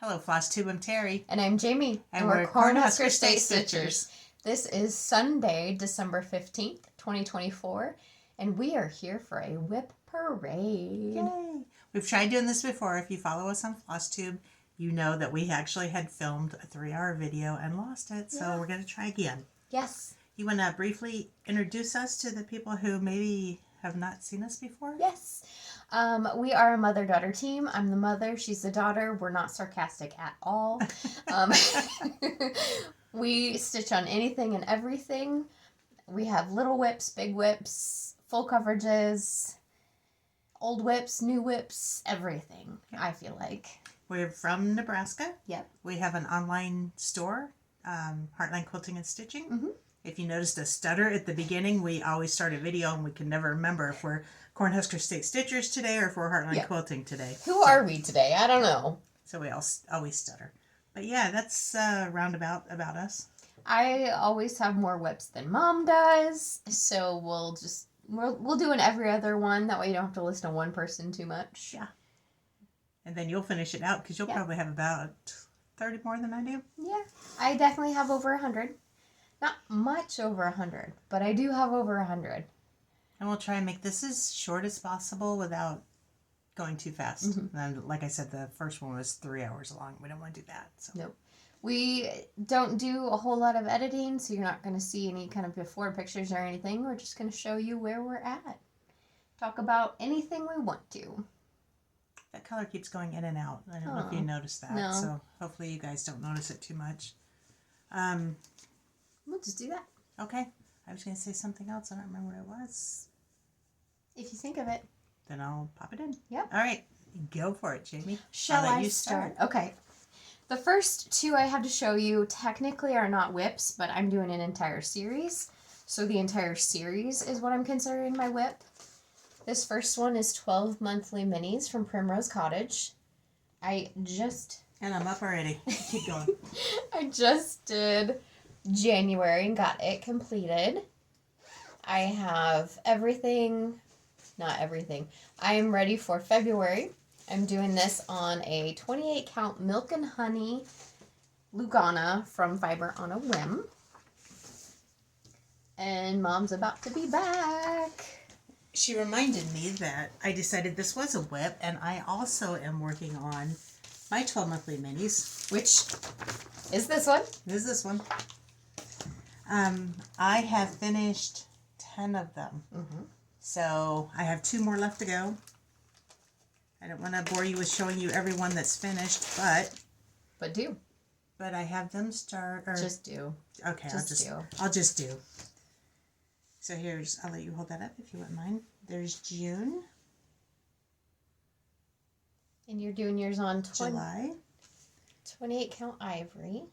Hello, Flosstube. I'm Terry. And I'm Jamie. And we're Cornhusker State Stitchers. This is Sunday, December 15th, 2024, and we are here for a WIP parade. Yay! We've tried doing this before. If you follow us on Flosstube, you know that we actually had filmed a 3-hour video and lost it, so we're going to try again. Yes. You want to briefly introduce us to the people who maybe have not seen us before? Yes. We are a mother-daughter team. I'm the mother. She's the daughter. We're not sarcastic at all. We stitch on anything and everything. We have little whips, big whips, full coverages, old whips, new whips, everything, I feel like. We're from Nebraska. Yep. We have an online store, Heartland Quilting and Stitching. Mm-hmm. If you noticed a stutter at the beginning, we always start a video and we can never remember if we're Cornhusker State Stitchers today or if we're Heartland Quilting today. Who are we today? I don't know. So we always stutter. But yeah, that's roundabout about us. I always have more whips than Mom does, so we'll do an every other one. That way you don't have to listen to one person too much. Yeah. And then you'll finish it out because you'll probably have about 30 more than I do. Yeah, I definitely have over 100. Not much over 100, but I do have over 100. And we'll try and make this as short as possible without going too fast. Mm-hmm. And like I said, the first one was 3 hours long. We don't want to do that. So. Nope. We don't do a whole lot of editing, so you're not going to see any kind of before pictures or anything. We're just going to show you where we're at. Talk about anything we want to. That color keeps going in and out. I don't know if you noticed that. No. So hopefully you guys don't notice it too much. We'll just do that. Okay. I was going to say something else. I don't remember what it was. If you think of it. Then I'll pop it in. Yep. All right. Go for it, Jamie. Shall I start? Okay. The first two I have to show you technically are not whips, but I'm doing an entire series. So the entire series is what I'm considering my whip. This first one is 12 monthly minis from Primrose Cottage. And I'm up already. Keep going. I just did January and got it completed. I have not everything. I am ready for February. I'm doing this on a 28 count Milk and Honey Lugana from Fiber on a Whim. And Mom's about to be back. She reminded me that I decided this was a whip, and I also am working on my 12 monthly minis. Which is this one? Is this one. I have finished 10 of them. Mm-hmm. So I have 2 more left to go. I don't want to bore you with showing you every one that's finished, But do. But I have them start. Just do. Okay, I'll just do. So I'll let you hold that up if you wouldn't mind. There's June. And you're doing yours on July. 28 count ivory.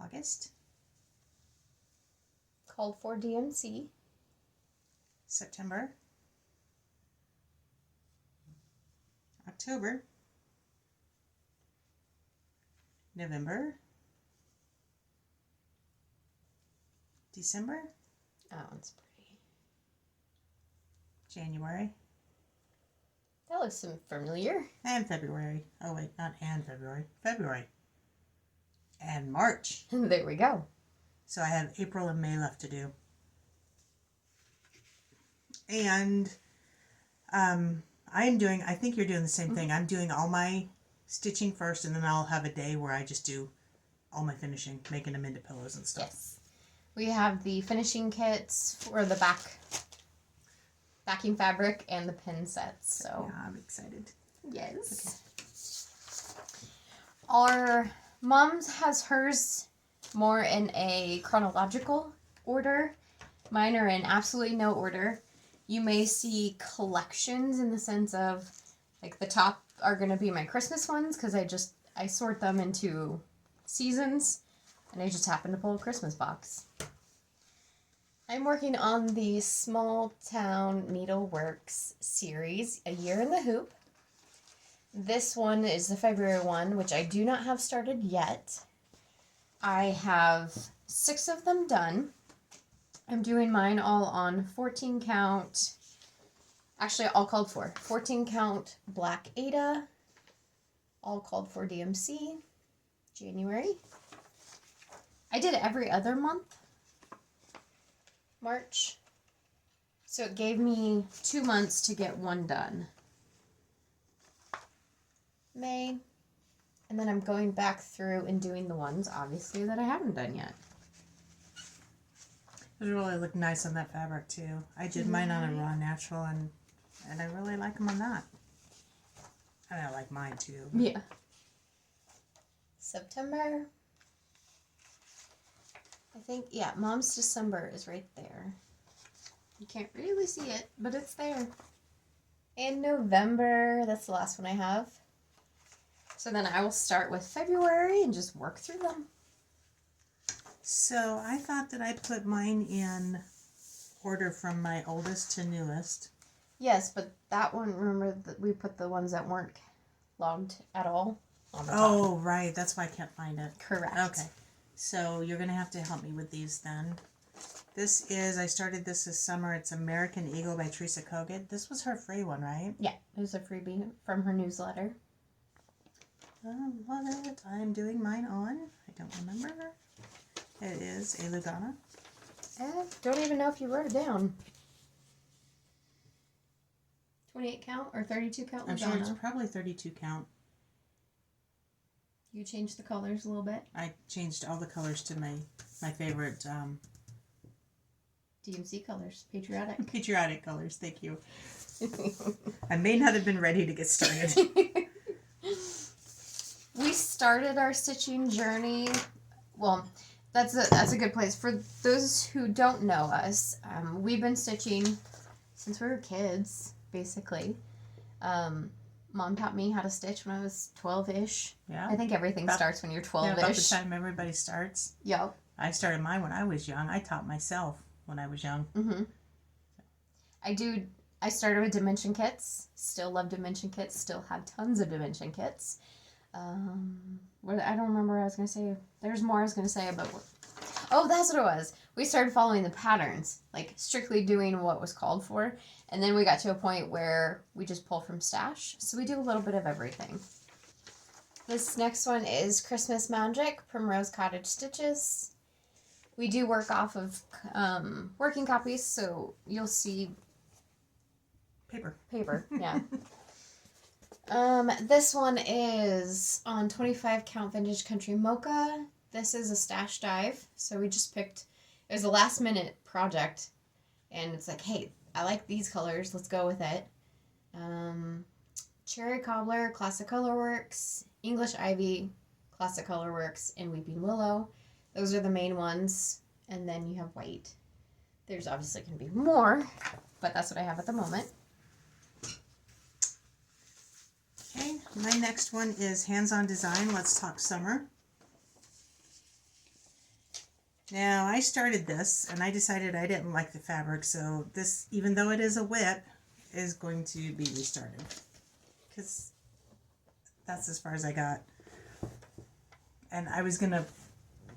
August. Called for DMC. September. October. November. December. That one's pretty. January. That looks familiar. And February. Oh wait, not and February. February. And March. There we go. So I have April and May left to do. And I think you're doing the same thing. I'm doing all my stitching first, and then I'll have a day where I just do all my finishing, making them into pillows and stuff. Yes. We have the finishing kits for the backing fabric and the pin sets. So yeah, I'm excited. Yes. Okay. Our Mom's has hers more in a chronological order. Mine are in absolutely no order. You may see collections in the sense of, like, the top are going to be my Christmas ones because I sort them into seasons, and I just happened to pull a Christmas box. I'm working on the Small Town Needleworks series, A Year in the Hoop. This one is the February one, which I do not have started yet. I have 6 of them done. I'm doing mine all on 14 count, actually all called for, 14 count Black Ada, all called for DMC, January. I did every other month, March. So it gave me 2 months to get one done. May. And then I'm going back through and doing the ones, obviously, that I haven't done yet. Those really look nice on that fabric too. I did mine on a raw natural, and I really like them on that. And I like mine too. Yeah. September. I think, yeah, Mom's December is right there. You can't really see it, but it's there. And November, that's the last one I have. So then I will start with February and just work through them. So I thought that I put mine in order from my oldest to newest. Yes, but that one, remember that we put the ones that weren't logged at all on the top. Oh, right. That's why I can't find it. Correct. Okay. So you're going to have to help me with these then. This is, I started this summer. It's American Eagle by Teresa Kogut. This was her free one, right? Yeah, it was a freebie from her newsletter. I love it. I'm doing mine on, I don't remember. It is a Lugana. I don't even know if you wrote it down. 28 count or 32 count? I'm sure it's probably 32 count. You changed the colors a little bit. I changed all the colors to my favorite DMC colors. Patriotic. patriotic colors. Thank you. I may not have been ready to get started. We started our stitching journey. Well, that's a good place. For those who don't know us, we've been stitching since we were kids, basically. Mom taught me how to stitch when I was 12-ish. Yeah. I think everything starts when you're 12-ish. Yeah, about the time everybody starts. Yep. I started mine when I was young. I taught myself when I was young. Mm-hmm. I started with dimension kits. Still love dimension kits. Still have tons of dimension kits. I don't remember what I was going to say. There's more I was going to say about what... Oh, that's what it was. We started following the patterns, like strictly doing what was called for. And then we got to a point where we just pull from stash. So we do a little bit of everything. This next one is Christmas Magic, Primrose Cottage Stitches. We do work off of working copies, so you'll see paper, yeah. This one is on 25 count Vintage Country Mocha. This is a stash dive, so we just picked, it was a last minute project, and it's like, hey, I like these colors, let's go with it. Cherry Cobbler, Classic Colorworks, English Ivy, Classic Colorworks, and Weeping Willow. Those are the main ones, and then you have white. There's obviously going to be more, but that's what I have at the moment. Okay, my next one is Hands-On Design, Let's Talk Summer. Now, I started this, and I decided I didn't like the fabric, so this, even though it is a WIP, is going to be restarted. Because that's as far as I got. And I was going to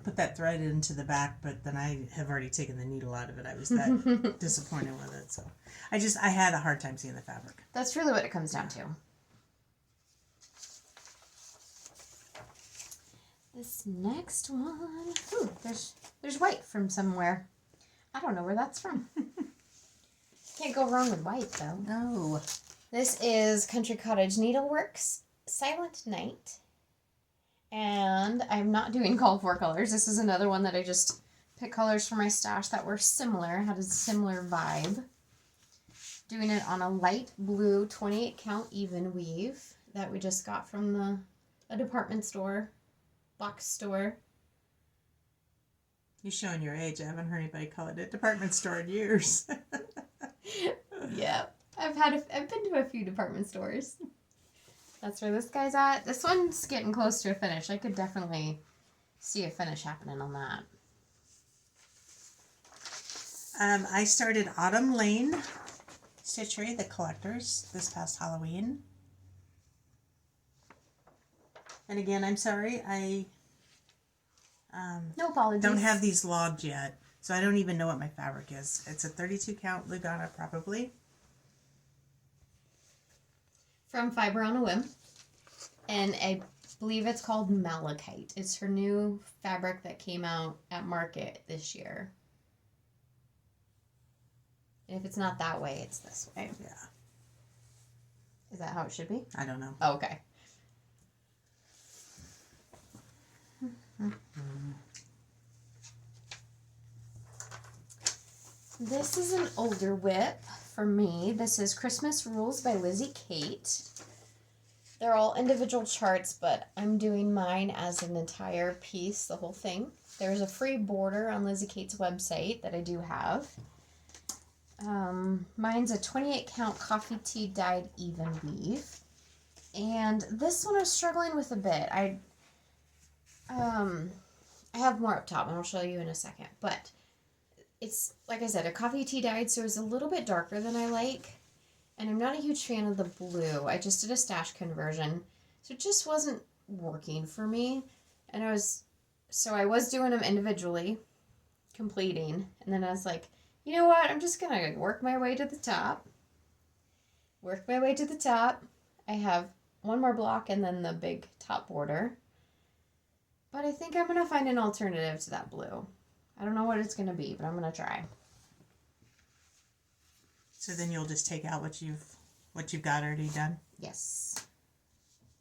put that thread into the back, but then I have already taken the needle out of it. I was that disappointed with it, so I had a hard time seeing the fabric. That's really what it comes down to. This next one, ooh, there's white from somewhere. I don't know where that's from. Can't go wrong with white though. No. This is Country Cottage Needleworks Silent Night. And I'm not doing called for colors. This is another one that I just picked colors from my stash that were similar, had a similar vibe. Doing it on a light blue 28 count even weave that we just got from a department store, box store. You're showing your age. I haven't heard anybody call it a department store in years. Yeah, I've been to a few department stores. That's where this guy's at. This one's getting close to a finish. I could definitely see a finish happening on that. I started Autumn Lane Stitchery, the collectors, this past Halloween. And again, I'm sorry, I No apologies. don't have these logged yet, so I don't even know what my fabric is. It's a 32 count Lugana, probably. From Fiber on a Whim. And I believe it's called Malachite. It's her new fabric that came out at market this year. And if it's not that way, it's this way. Yeah. Is that how it should be? I don't know. Oh, okay. This is an older WIP for me. This is Christmas Rules by Lizzie Kate. They're all individual charts, but I'm doing mine as an entire piece, the whole thing. There's a free border on Lizzie Kate's website that I do have. Mine's a 28 count coffee tea dyed even weave. And this one I was struggling with a bit. I have more up top and I'll show you in a second, but it's, like I said, a coffee tea dyed, so it's a little bit darker than I like. And I'm not a huge fan of the blue. I just did a stash conversion, so it just wasn't working for me. And I was doing them individually, completing, and then I was like, you know what, I'm just gonna work my way to the top. I have one more block and then the big top border. But I think I'm gonna find an alternative to that blue. I don't know what it's gonna be, but I'm gonna try. So then you'll just take out what you've got already done? Yes.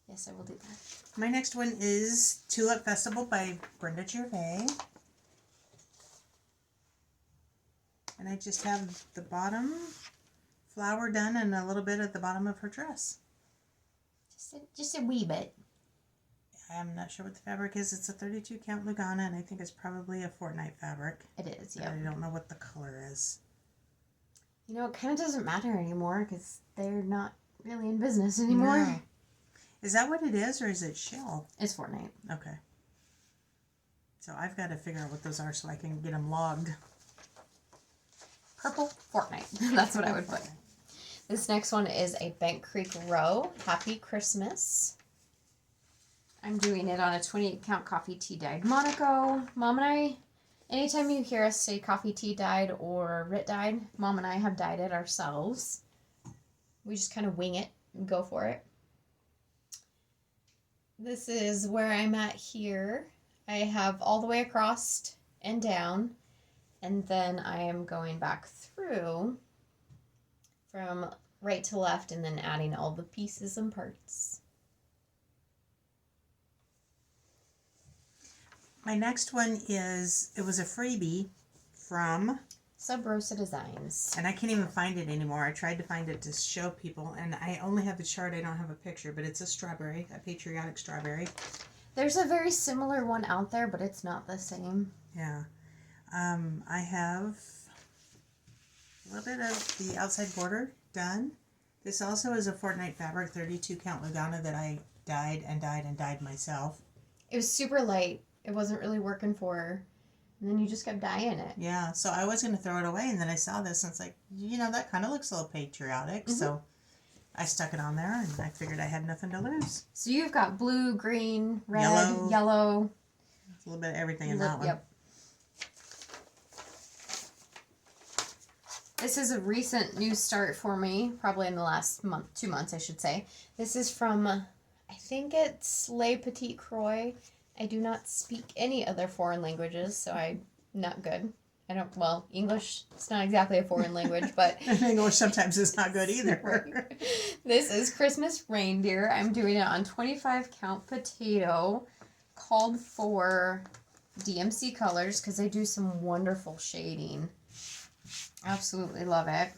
Yes, I will do that. My next one is Tulip Festival by Brenda Gervais. And I just have the bottom flower done and a little bit at the bottom of her dress. Just a wee bit. I'm not sure what the fabric is. It's a 32 count Lugana, and I think it's probably a fortnight fabric. It is, yeah. I don't know what the color is. You know, it kind of doesn't matter anymore because they're not really in business anymore. No. Is that what it is, or is it shell? It's fortnight. Okay. So I've got to figure out what those are so I can get them logged. Purple fortnight. That's what I would put. This next one is a Bank Creek Row. Happy Christmas. I'm doing it on a 28 count coffee tea dyed Monaco. Mom and I, anytime you hear us say coffee tea dyed or Rit dyed, Mom and I have dyed it ourselves. We just kind of wing it and go for it. This is where I'm at here. I have all the way across and down, and then I am going back through from right to left and then adding all the pieces and parts. My next one is, it was a freebie from Sub Rosa Designs. And I can't even find it anymore. I tried to find it to show people, and I only have the chart. I don't have a picture, but it's a strawberry, a patriotic strawberry. There's a very similar one out there, but it's not the same. Yeah. I have a little bit of the outside border done. This also is a fortnight fabric, 32 count Lugana that I dyed and dyed and dyed myself. It was super light. It wasn't really working for her. And then you just kept dyeing it. Yeah, so I was going to throw it away, and then I saw this, and it's like, you know, that kind of looks a little patriotic. Mm-hmm. So I stuck it on there, and I figured I had nothing to lose. So you've got blue, green, red, yellow. It's a little bit of everything in that one. Yep. This is a recent new start for me, probably in the last month, 2 months, I should say. This is from, I think it's Les Petits Croix. I do not speak any other foreign languages, so I'm not good. English, it's not exactly a foreign language, but... English sometimes is not good either. This is Christmas Reindeer. I'm doing it on 25 count potato, called for DMC colors, because they do some wonderful shading. Absolutely love it.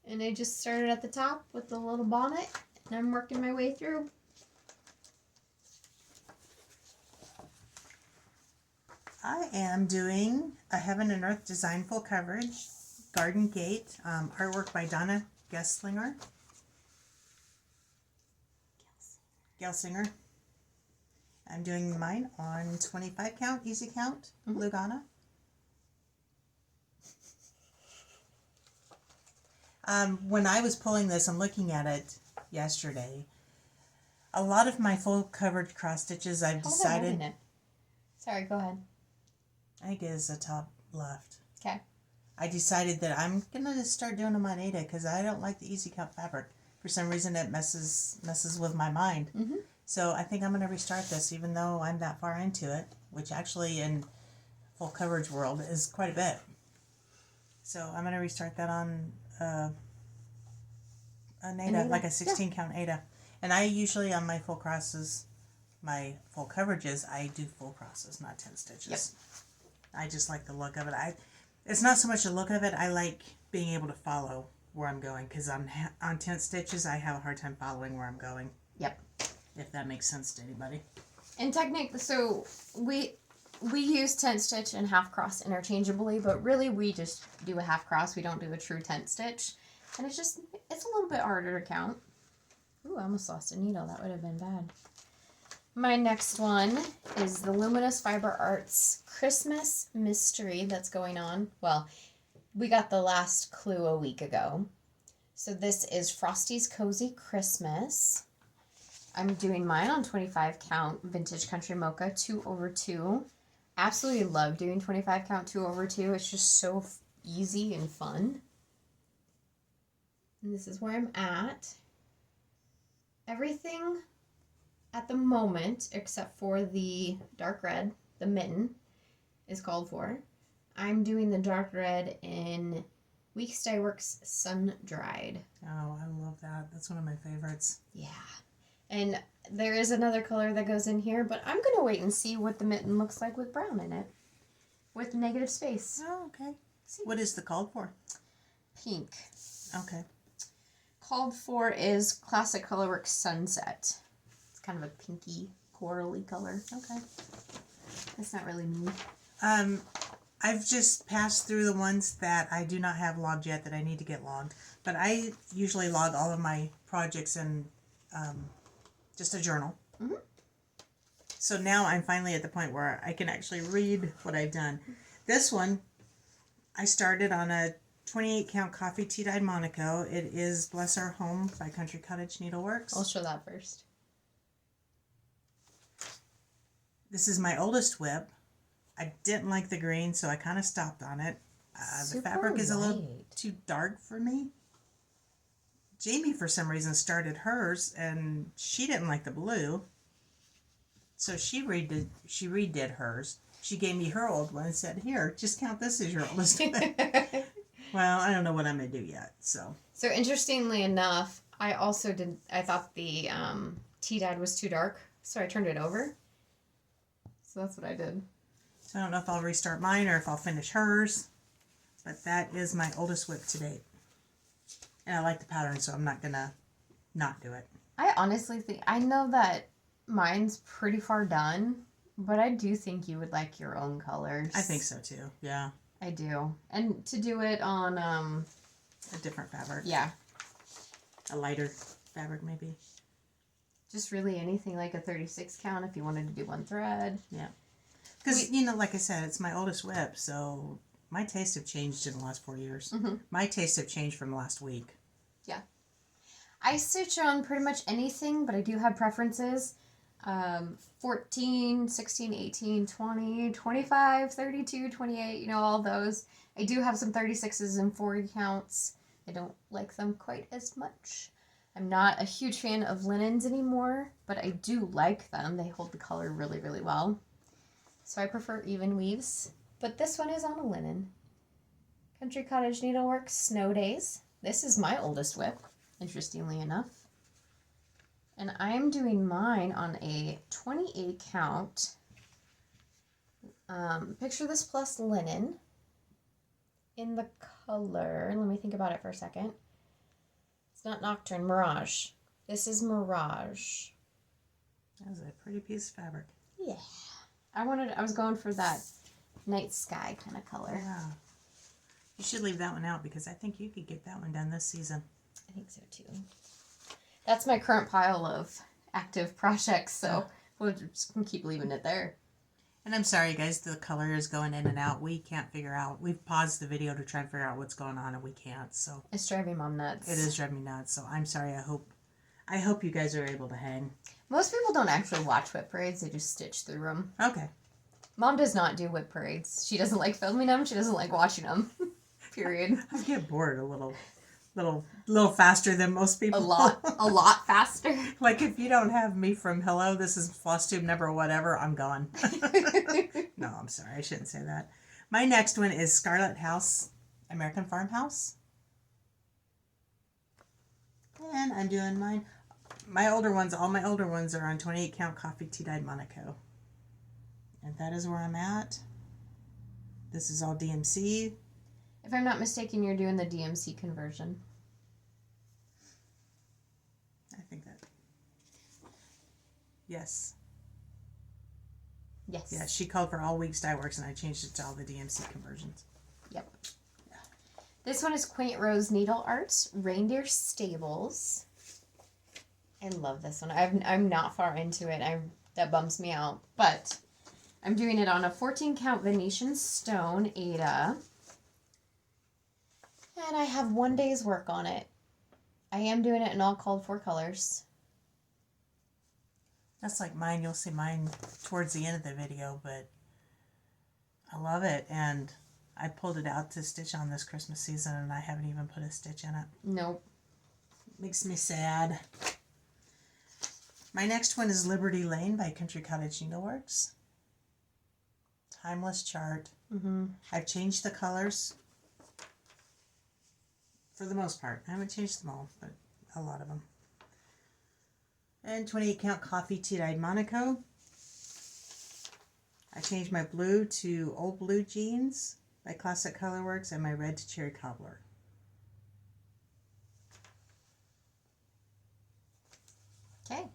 And I just started at the top with the little bonnet, and I'm working my way through. I am doing a Heaven and Earth design full coverage, Garden Gate, artwork by Donna Gelsinger. I'm doing mine on 25 count, easy count, Lugana. When I was pulling this and looking at it yesterday, a lot of my full coverage cross stitches I've decided... Sorry, go ahead. I think it is the top left. Okay. I decided that I'm going to start doing them on Ada because I don't like the easy count fabric. for some reason it messes with my mind. Mm-hmm. So I think I'm going to restart this, even though I'm that far into it, which actually in full coverage world is quite a bit. So I'm going to restart that on an Ada, like a 16 count Ada. And I usually on my full crosses, my full coverages, I do full crosses, not 10 stitches. Yep. I just like the look of it. It's not so much the look of it. I like being able to follow where I'm going, because on 10 stitches, I have a hard time following where I'm going. Yep. If that makes sense to anybody. And technically, so we use tent stitch and half cross interchangeably, but really we just do a half cross. We don't do a true tent stitch. And it's a little bit harder to count. Ooh, I almost lost a needle. That would have been bad. My next one is the Luminous Fiber Arts Christmas Mystery that's going on. Well, we got the last clue a week ago. So this is Frosty's Cozy Christmas. I'm doing mine on 25 count Vintage Country Mocha 2/2. Absolutely love doing 25 count 2/2. It's just so easy and fun. And this is where I'm at. Everything at the moment, except for the dark red, the mitten, is called for. I'm doing the dark red in Weeks Dye Works Sun Dried. Oh, I love that. That's one of my favorites. Yeah. And there is another color that goes in here, but I'm going to wait and see what the mitten looks like with brown in it. With negative space. Oh, okay. What is the called for? Pink. Okay. Called for is Classic Colorworks Sunset. It's kind of a pinky, corally color. Okay. That's not really me. I've just passed through the ones that I do not have logged yet that I need to get logged. But I usually log all of my projects in just a journal. Mm-hmm. So now I'm finally at the point where I can actually read what I've done. This one, I started on a 28 count coffee tea dyed Monaco. It is Bless Our Home by Country Cottage Needleworks. I'll show that first. This is my oldest WIP. I didn't like the green, so I kind of stopped on it. The fabric is a little too dark for me. Jamie, for some reason, started hers, and she didn't like the blue. So she redid hers. She gave me her old one and said, "Here, just count this as your oldest one." Well, I don't know what I'm going to do yet, so. So interestingly enough, I thought the tea dyed was too dark, so I turned it over. So that's what I did. So I don't know if I'll restart mine or if I'll finish hers, but that is my oldest WIP to date. And I like the pattern, so I'm not going to not do it. I honestly think, I know that mine's pretty far done, but I do think you would like your own colors. I think so too, yeah. I do. And to do it on, a different fabric. Yeah. A lighter fabric, maybe. Just really anything like a 36 count if you wanted to do one thread. Yeah. Because, like I said, it's my oldest WIP, so my tastes have changed in the last 4 years. Mm-hmm. My tastes have changed from last week. Yeah. I stitch on pretty much anything, but I do have preferences. 14, 16, 18, 20, 25, 32, 28, all those. I do have some 36s and 40 counts. I don't like them quite as much. I'm not a huge fan of linens anymore, but I do like them. They hold the color really, really well. So I prefer even weaves, but this one is on a linen. Country Cottage Needleworks Snow Days. This is my oldest WIP, interestingly enough. And I'm doing mine on a 28 count. Picture This Plus linen in the color, let me think about it for a second. It's not Nocturne, Mirage. This is Mirage. That was a pretty piece of fabric. Yeah. I was going for that night sky kind of color. Yeah. You should leave that one out because I think you could get that one done this season. I think so too. That's my current pile of active projects, so we'll just keep leaving it there. And I'm sorry, guys, the color is going in and out. We can't figure out. We've paused the video to try and figure out what's going on, and we can't. So it's driving Mom nuts. It is driving me nuts. So I'm sorry. I hope you guys are able to hang. Most people don't actually watch WIP parades; they just stitch through them. Okay. Mom does not do WIP parades. She doesn't like filming them. She doesn't like watching them. Period. I get bored a little little faster than most people. A lot faster. Like if you don't have me from hello, this is Flosstube number whatever, I'm gone. No, I'm sorry, I shouldn't say that. My next one is Scarlet House, American Farmhouse. And I'm doing mine. My older ones, all my older ones are on 28 count coffee tea dyed Monaco. And that is where I'm at. This is all DMC. If I'm not mistaken, you're doing the DMC conversion. I think that. Yes. Yes. Yeah, she called for all weeks dye works and I changed it to all the DMC conversions. Yep. Yeah. This one is Quaint Rose Needle Arts, Reindeer Stables. I love this one. I'm not far into it. That bums me out. But I'm doing it on a 14 count Venetian stone Ada. And I have 1 day's work on it. I am doing it in all called for colors. That's like mine. You'll see mine towards the end of the video, but I love it. And I pulled it out to stitch on this Christmas season and I haven't even put a stitch in it. Nope. Makes me sad. My next one is Liberty Lane by Country Cottage Needleworks. Timeless chart. Mm-hmm. I've changed the colors for the most part. I haven't changed them all, but a lot of them. And 28 count coffee tea dyed Monaco. I changed my blue to Old Blue Jeans by Classic Colorworks and my red to Cherry Cobbler. Okay.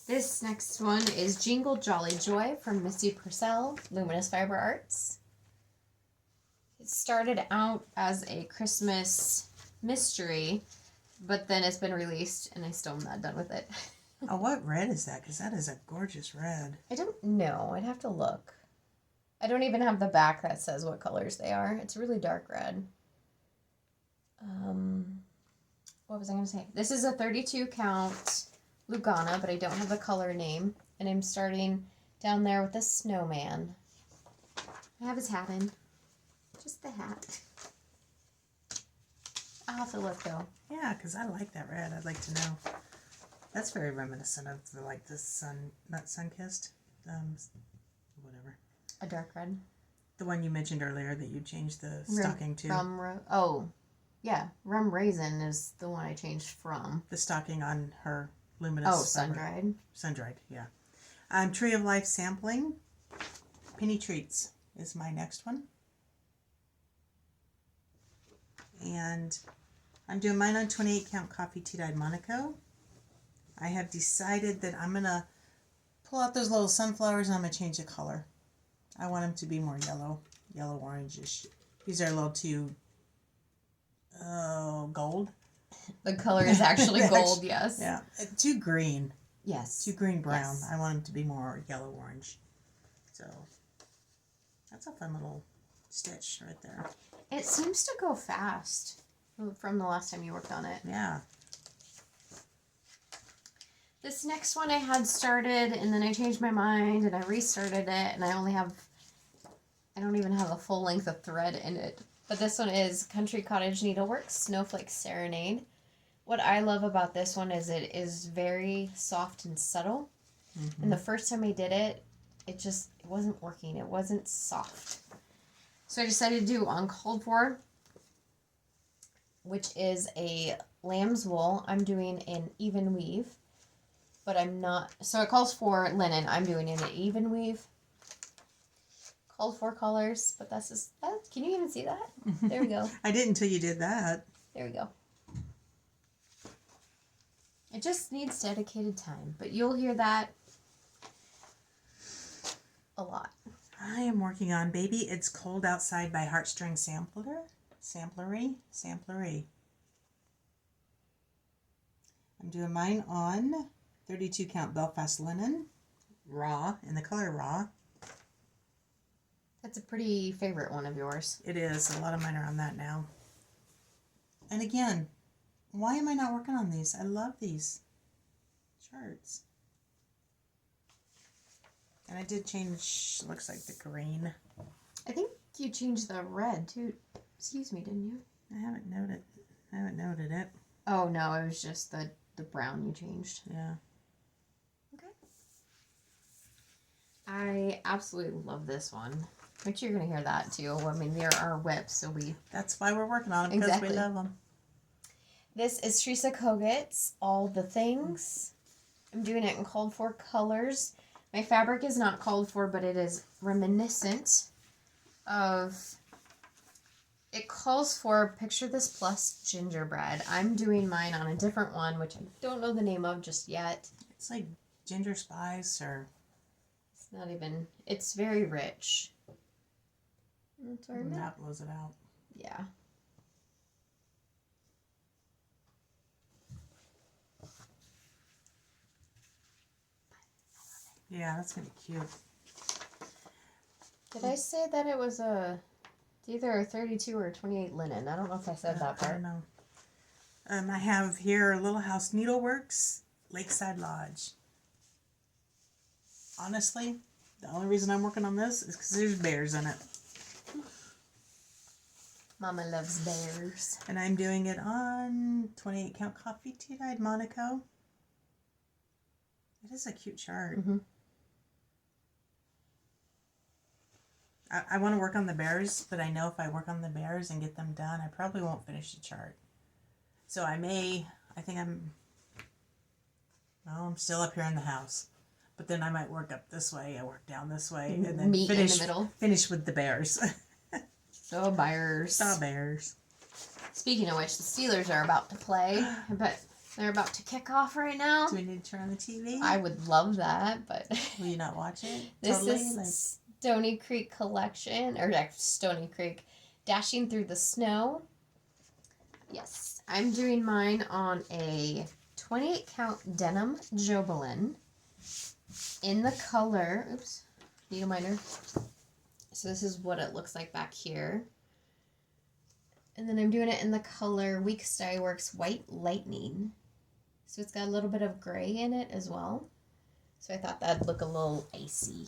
This next one is Jingle Jolly Joy from Missy Purcell, Luminous Fiber Arts. It started out as a Christmas mystery, but then it's been released and I still am not done with it. Oh, what red is that? Because that is a gorgeous red. I don't know. I'd have to look. I don't even have the back that says what colors they are. It's really dark red. What was I going to say? This is a 32 count Lugana, but I don't have the color name. And I'm starting down there with the snowman. I have his hat in. Just the hat. I'll have to look though. Yeah, because I like that red. I'd like to know. That's very reminiscent of the sun, not sun-kissed, whatever. A dark red. The one you mentioned earlier that you changed the stocking to. Rum Raisin is the one I changed from. The stocking on her luminous. Sun-dried. Sun-dried, yeah. Tree of Life sampling. Penny Treats is my next one. And I'm doing mine on 28 count coffee tea dyed Monaco. I have decided that I'm going to pull out those little sunflowers and I'm going to change the color. I want them to be more yellow-orangish. These are a little too gold. The color is actually gold, yes. Yeah, too green. Yes. Too green-brown. Yes. I want them to be more yellow-orange. So that's a fun little stitch right there. It seems to go fast from the last time you worked on it. Yeah. This next one I had started and then I changed my mind and I restarted it and I don't even have a full length of thread in it. But this one is Country Cottage Needleworks Snowflake Serenade. What I love about this one is it is very soft and subtle. Mm-hmm. And the first time I did it, it wasn't working. It wasn't soft. So I decided to do Uncalled For, which is a lamb's wool. I'm doing an even weave, but I'm not. So it calls for linen. I'm doing an even weave. Called for colors, but that's just. Can you even see that? There we go. I didn't until you did that. There we go. It just needs dedicated time, but you'll hear that a lot. I am working on Baby It's Cold Outside by Heartstring Samplery. I'm doing mine on 32 count Belfast linen, raw, in the color raw. That's a pretty favorite one of yours. It is. A lot of mine are on that now. And again, why am I not working on these? I love these charts. And I did change, looks like the green. I think you changed the red too. Excuse me, didn't you? I haven't noted. I haven't noted it. Oh no, it was just the brown you changed. Yeah. Okay. I absolutely love this one. But you're gonna hear that too. I mean, there are WIPs, so we. That's why we're working on them, because we love them. This is Teresa Kogut's All the Things. I'm doing it in called for colors. My fabric is not called for, but it is reminiscent of. It calls for picture this plus gingerbread. I'm doing mine on a different one, which I don't know the name of just yet. It's like ginger spice or. It's not even. It's very rich. That's where I'm at. That blows it out. Yeah. Yeah, that's gonna be cute. Did I say that it was either a 32 or a 28 linen? I don't know if I said that part. I don't know. I have here Little House Needleworks, Lakeside Lodge. Honestly, the only reason I'm working on this is because there's bears in it. Mama loves bears. And I'm doing it on 28 count coffee tea dyed Monaco. It is a cute chart. Mm-hmm. I want to work on the bears, but I know if I work on the bears and get them done, I probably won't finish the chart. So I'm still up here in the house. But then I might work up this way, I work down this way, and then Meet in the middle. Finish with the bears. So bears. Saw bears. Speaking of which, the Steelers are about to play, but they're about to kick off right now. Do we need to turn on the TV? I would love that, but Will you not watch it? This Totally? is Stony Creek Collection, or Stony Creek, Dashing Through the Snow. Yes, I'm doing mine on a 28 count denim Jobelin in the color, oops, needle miner. So this is what it looks like back here. And then I'm doing it in the color Week Style Works White Lightning. So it's got a little bit of gray in it as well. So I thought that'd look a little icy.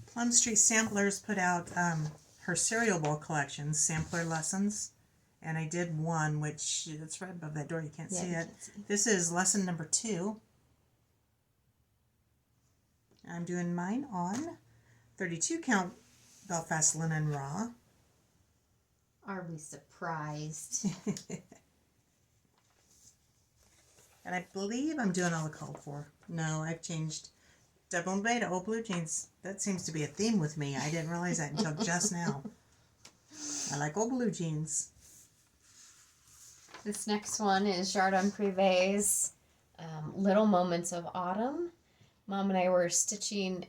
Plum Street Samplers put out her cereal bowl collection, Sampler Lessons. And I did one, which it's right above that door. You can't see it. Can't see. This is lesson number 2. I'm doing mine on 32 count Belfast Linen Raw. Are we surprised? And I believe I'm doing all the called for. No, I've changed double bay to old blue jeans. That seems to be a theme with me. I didn't realize that until just now. I like old blue jeans. This next one is Jardin Privé's Little Moments of Autumn. Mom and I are stitching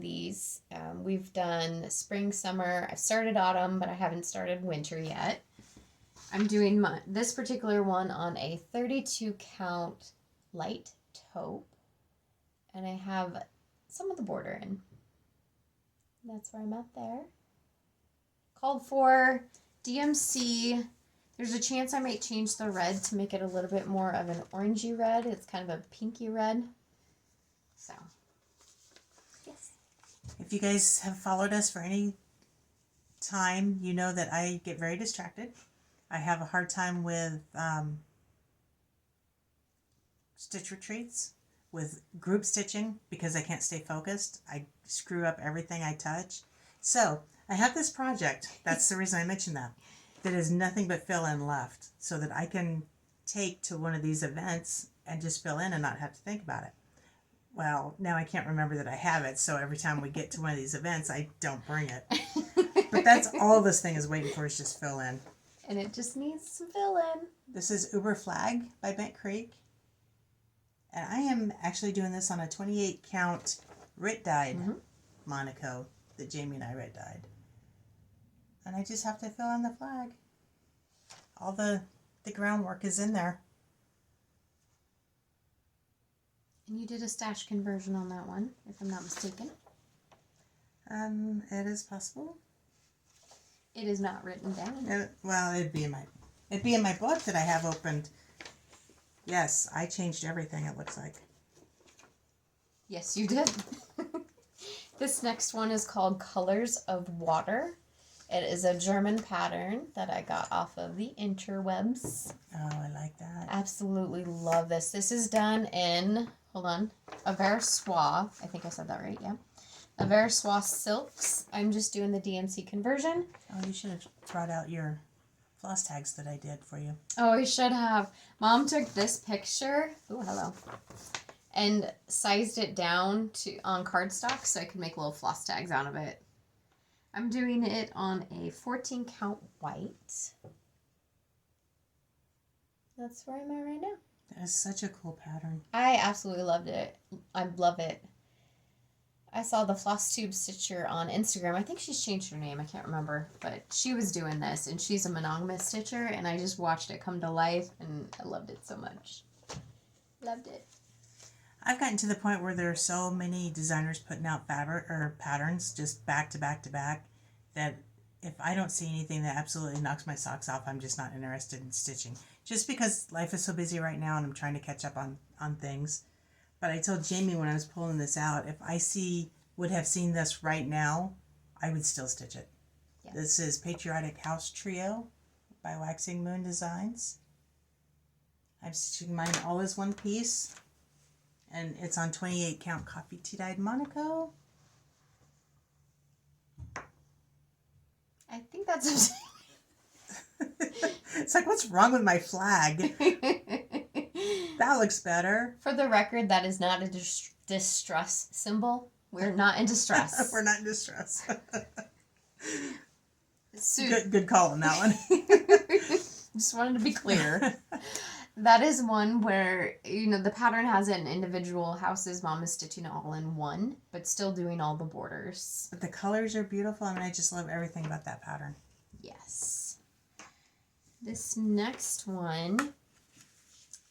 these. We've done spring, summer. I've started autumn, but I haven't started winter yet. I'm doing this particular one on a 32 count light taupe. And I have some of the border in. That's where I'm at there. Called for DMC. There's a chance I might change the red to make it a little bit more of an orangey red. It's kind of a pinky red. So, yes. If you guys have followed us for any time, you know that I get very distracted. I have a hard time with stitch retreats, with group stitching, because I can't stay focused. I screw up everything I touch. So I have this project, that's the reason I mentioned that is nothing but fill in left, so that I can take to one of these events and just fill in and not have to think about it. Well, now I can't remember that I have it, so every time we get to one of these events, I don't bring it. But that's all this thing is waiting for, is just fill in. And it just needs some fill in. This is Uber Flag by Bent Creek. And I am actually doing this on a 28 count Rit dyed Monaco that Jamie and I Rit dyed. And I just have to fill in the flag. All the groundwork is in there. And you did a stash conversion on that one, if I'm not mistaken. It is possible. It is not written down. Well, it'd be in my book that I have opened. Yes, I changed everything, it looks like. Yes, you did. This next one is called Colors of Water. It is a German pattern that I got off of the interwebs. Oh, I like that. Absolutely love this. This is done in, hold on, a Versoix. I think I said that right, yeah. A Versoix silks. I'm just doing the DMC conversion. Oh, you should have brought out your floss tags that I did for you. Oh, I should have. Mom took this picture. Oh, hello. And sized it down on cardstock so I could make little floss tags out of it. I'm doing it on a 14 count white. That's where I'm at right now. That is such a cool pattern. I absolutely loved it. I love it. I saw the Flosstube stitcher on Instagram. I think she's changed her name. I can't remember. But she was doing this, and she's a monogamous stitcher, and I just watched it come to life, and I loved it so much. Loved it. I've gotten to the point where there are so many designers putting out fabric or patterns just back to back to back that if I don't see anything that absolutely knocks my socks off, I'm just not interested in stitching. Just because life is so busy right now and I'm trying to catch up on things. But I told Jamie when I was pulling this out, if I would have seen this right now, I would still stitch it. Yeah. This is Patriotic House Trio by Waxing Moon Designs. I'm stitching mine all as one piece. And it's on 28 count coffee tea-dyed Monaco. I think that's... It's like, what's wrong with my flag? That looks better. For the record, that is not a distress symbol. We're not in distress. We're not in distress. Good call on that one. Just wanted to be clear. That is one where, the pattern has it in individual houses. Mom is stitching it all in one, but still doing all the borders. But the colors are beautiful, and I just love everything about that pattern. Yes. This next one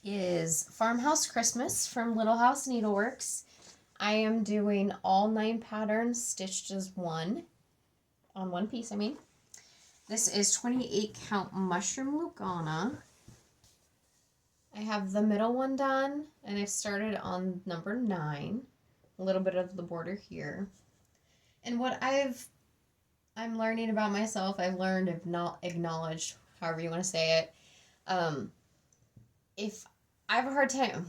is Farmhouse Christmas from Little House Needleworks. I am doing all 9 patterns stitched as one, on one piece, I mean. This is 28 count Mushroom Lugana. I have the middle one done, and I've started on number 9, a little bit of the border here. And what I'm learning about myself, I've learned, if not acknowledged, however you want to say it, if I have a hard time,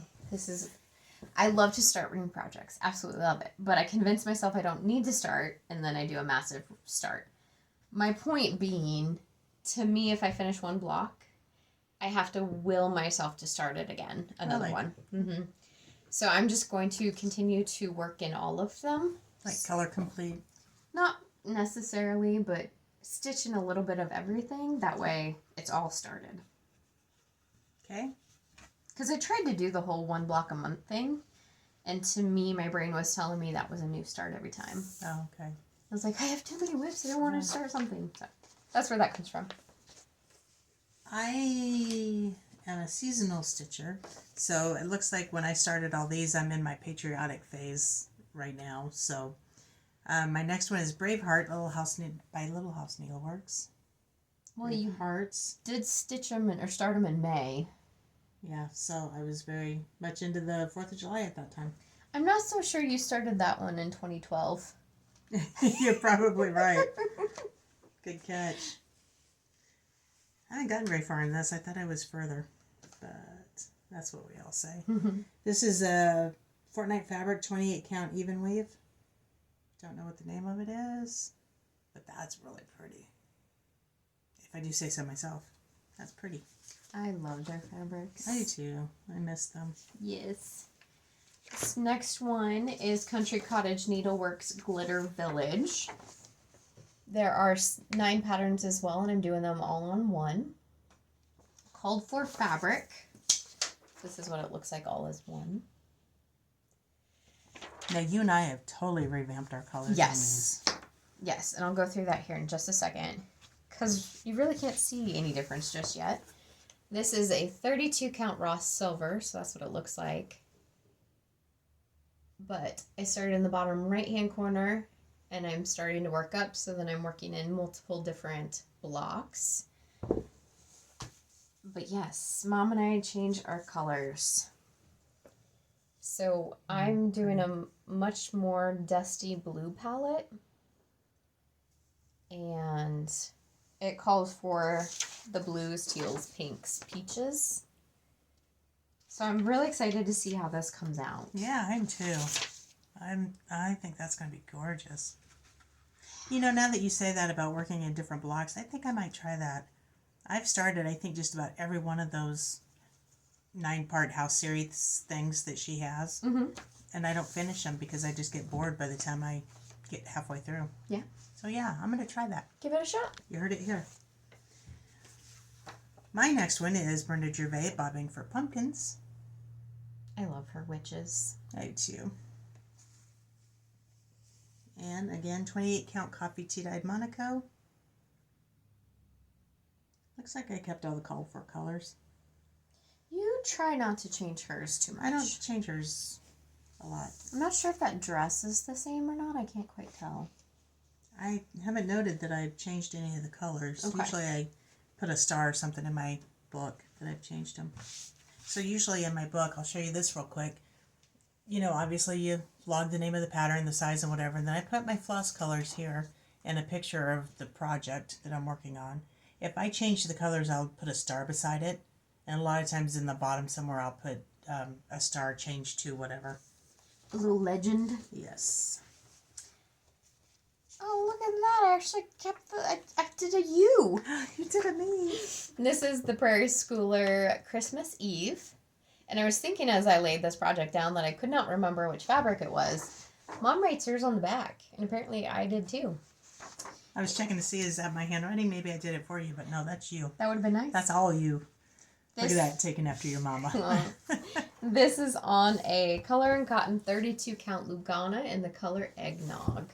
I love to start reading projects, absolutely love it, but I convince myself I don't need to start, and then I do a massive start. My point being, to me, if I finish one block, I have to will myself to start it again, another one. Mm-hmm. So I'm just going to continue to work in all of them. Like color complete? Not necessarily, but stitch in a little bit of everything. That way it's all started. Okay. Because I tried to do the whole 1 block a month thing. And to me, my brain was telling me that was a new start every time. Oh, okay. I was like, I have too many WIPs. I don't want to start something. So that's where that comes from. I am a seasonal stitcher, so it looks like when I started all these, I'm in my patriotic phase right now. So my next one is Braveheart by Little House Needleworks. Well, you did stitch them or start them in May. Yeah, so I was very much into the 4th of July at that time. I'm not so sure you started that one in 2012. You're probably right. Good catch. I haven't gotten very far in this. I thought I was further, but that's what we all say. This is a Fortnite Fabric 28 count even weave. Don't know what the name of it is, but that's really pretty. If I do say so myself, that's pretty. I love their fabrics. I do too. I miss them. Yes. This next one is Country Cottage Needleworks Glitter Village. There are 9 patterns as well, and I'm doing them all on one. Called for fabric. This is what it looks like all as one. Now, you and I have totally revamped our colors. Yes. Yes, and I'll go through that here in just a second, because you really can't see any difference just yet. This is a 32 count raw silver, so that's what it looks like. But I started in the bottom right-hand corner, and I'm starting to work up, so then I'm working in multiple different blocks. But yes, Mom and I changed our colors. So I'm doing a much more dusty blue palette. And it calls for the blues, teals, pinks, peaches. So I'm really excited to see how this comes out. Yeah, I am too. I think that's going to be gorgeous. You know, now that you say that about working in different blocks, I think I might try that. I've started, I think, just about every one of those 9-part house series things that she has. And I don't finish them because I just get bored by the time I get halfway through. Yeah. So yeah, I'm going to try that. Give it a shot. You heard it here. My next one is Brenda Gervais bobbing for pumpkins. I love her witches. I do too. And again, 28 count coffee tea dyed Monaco. Looks like I kept all the called for colors. You try not to change hers too much. I don't change hers a lot. I'm not sure if that dress is the same or not. I can't quite tell. I haven't noted that I've changed any of the colors. Okay. Usually I put a star or something in my book that I've changed them. So usually in my book, I'll show you this real quick. You know, obviously you log the name of the pattern, the size and whatever, and then I put my floss colors here and a picture of the project that I'm working on. If I change the colors, I'll put a star beside it. And a lot of times in the bottom somewhere, I'll put a star change to whatever. A little legend. Yes. Oh, look at that. I actually I did a U. You did a me. This is the Prairie Schooler Christmas Eve. And I was thinking as I laid this project down that I could not remember which fabric it was. Mom writes hers on the back. And apparently I did too. I was checking to see, is that my handwriting? Maybe I did it for you, but no, that's you. That would have been nice. That's all you. Look at that, taken after your mama. This is on a Color and Cotton 32 count Lugana in the color Eggnog.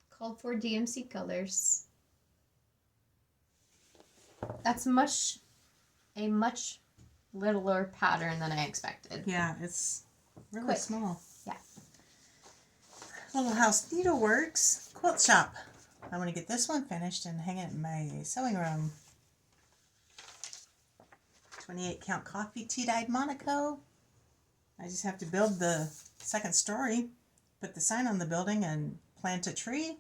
Called for DMC colors. That's a much littler pattern than I expected. Yeah, it's really Quick. small. Yeah. Little House Needleworks Quilt Shop. I want to get this one finished and hang it in my sewing room. 28 count coffee tea dyed Monaco. I just have to build the second story, put the sign on the building, and plant a tree,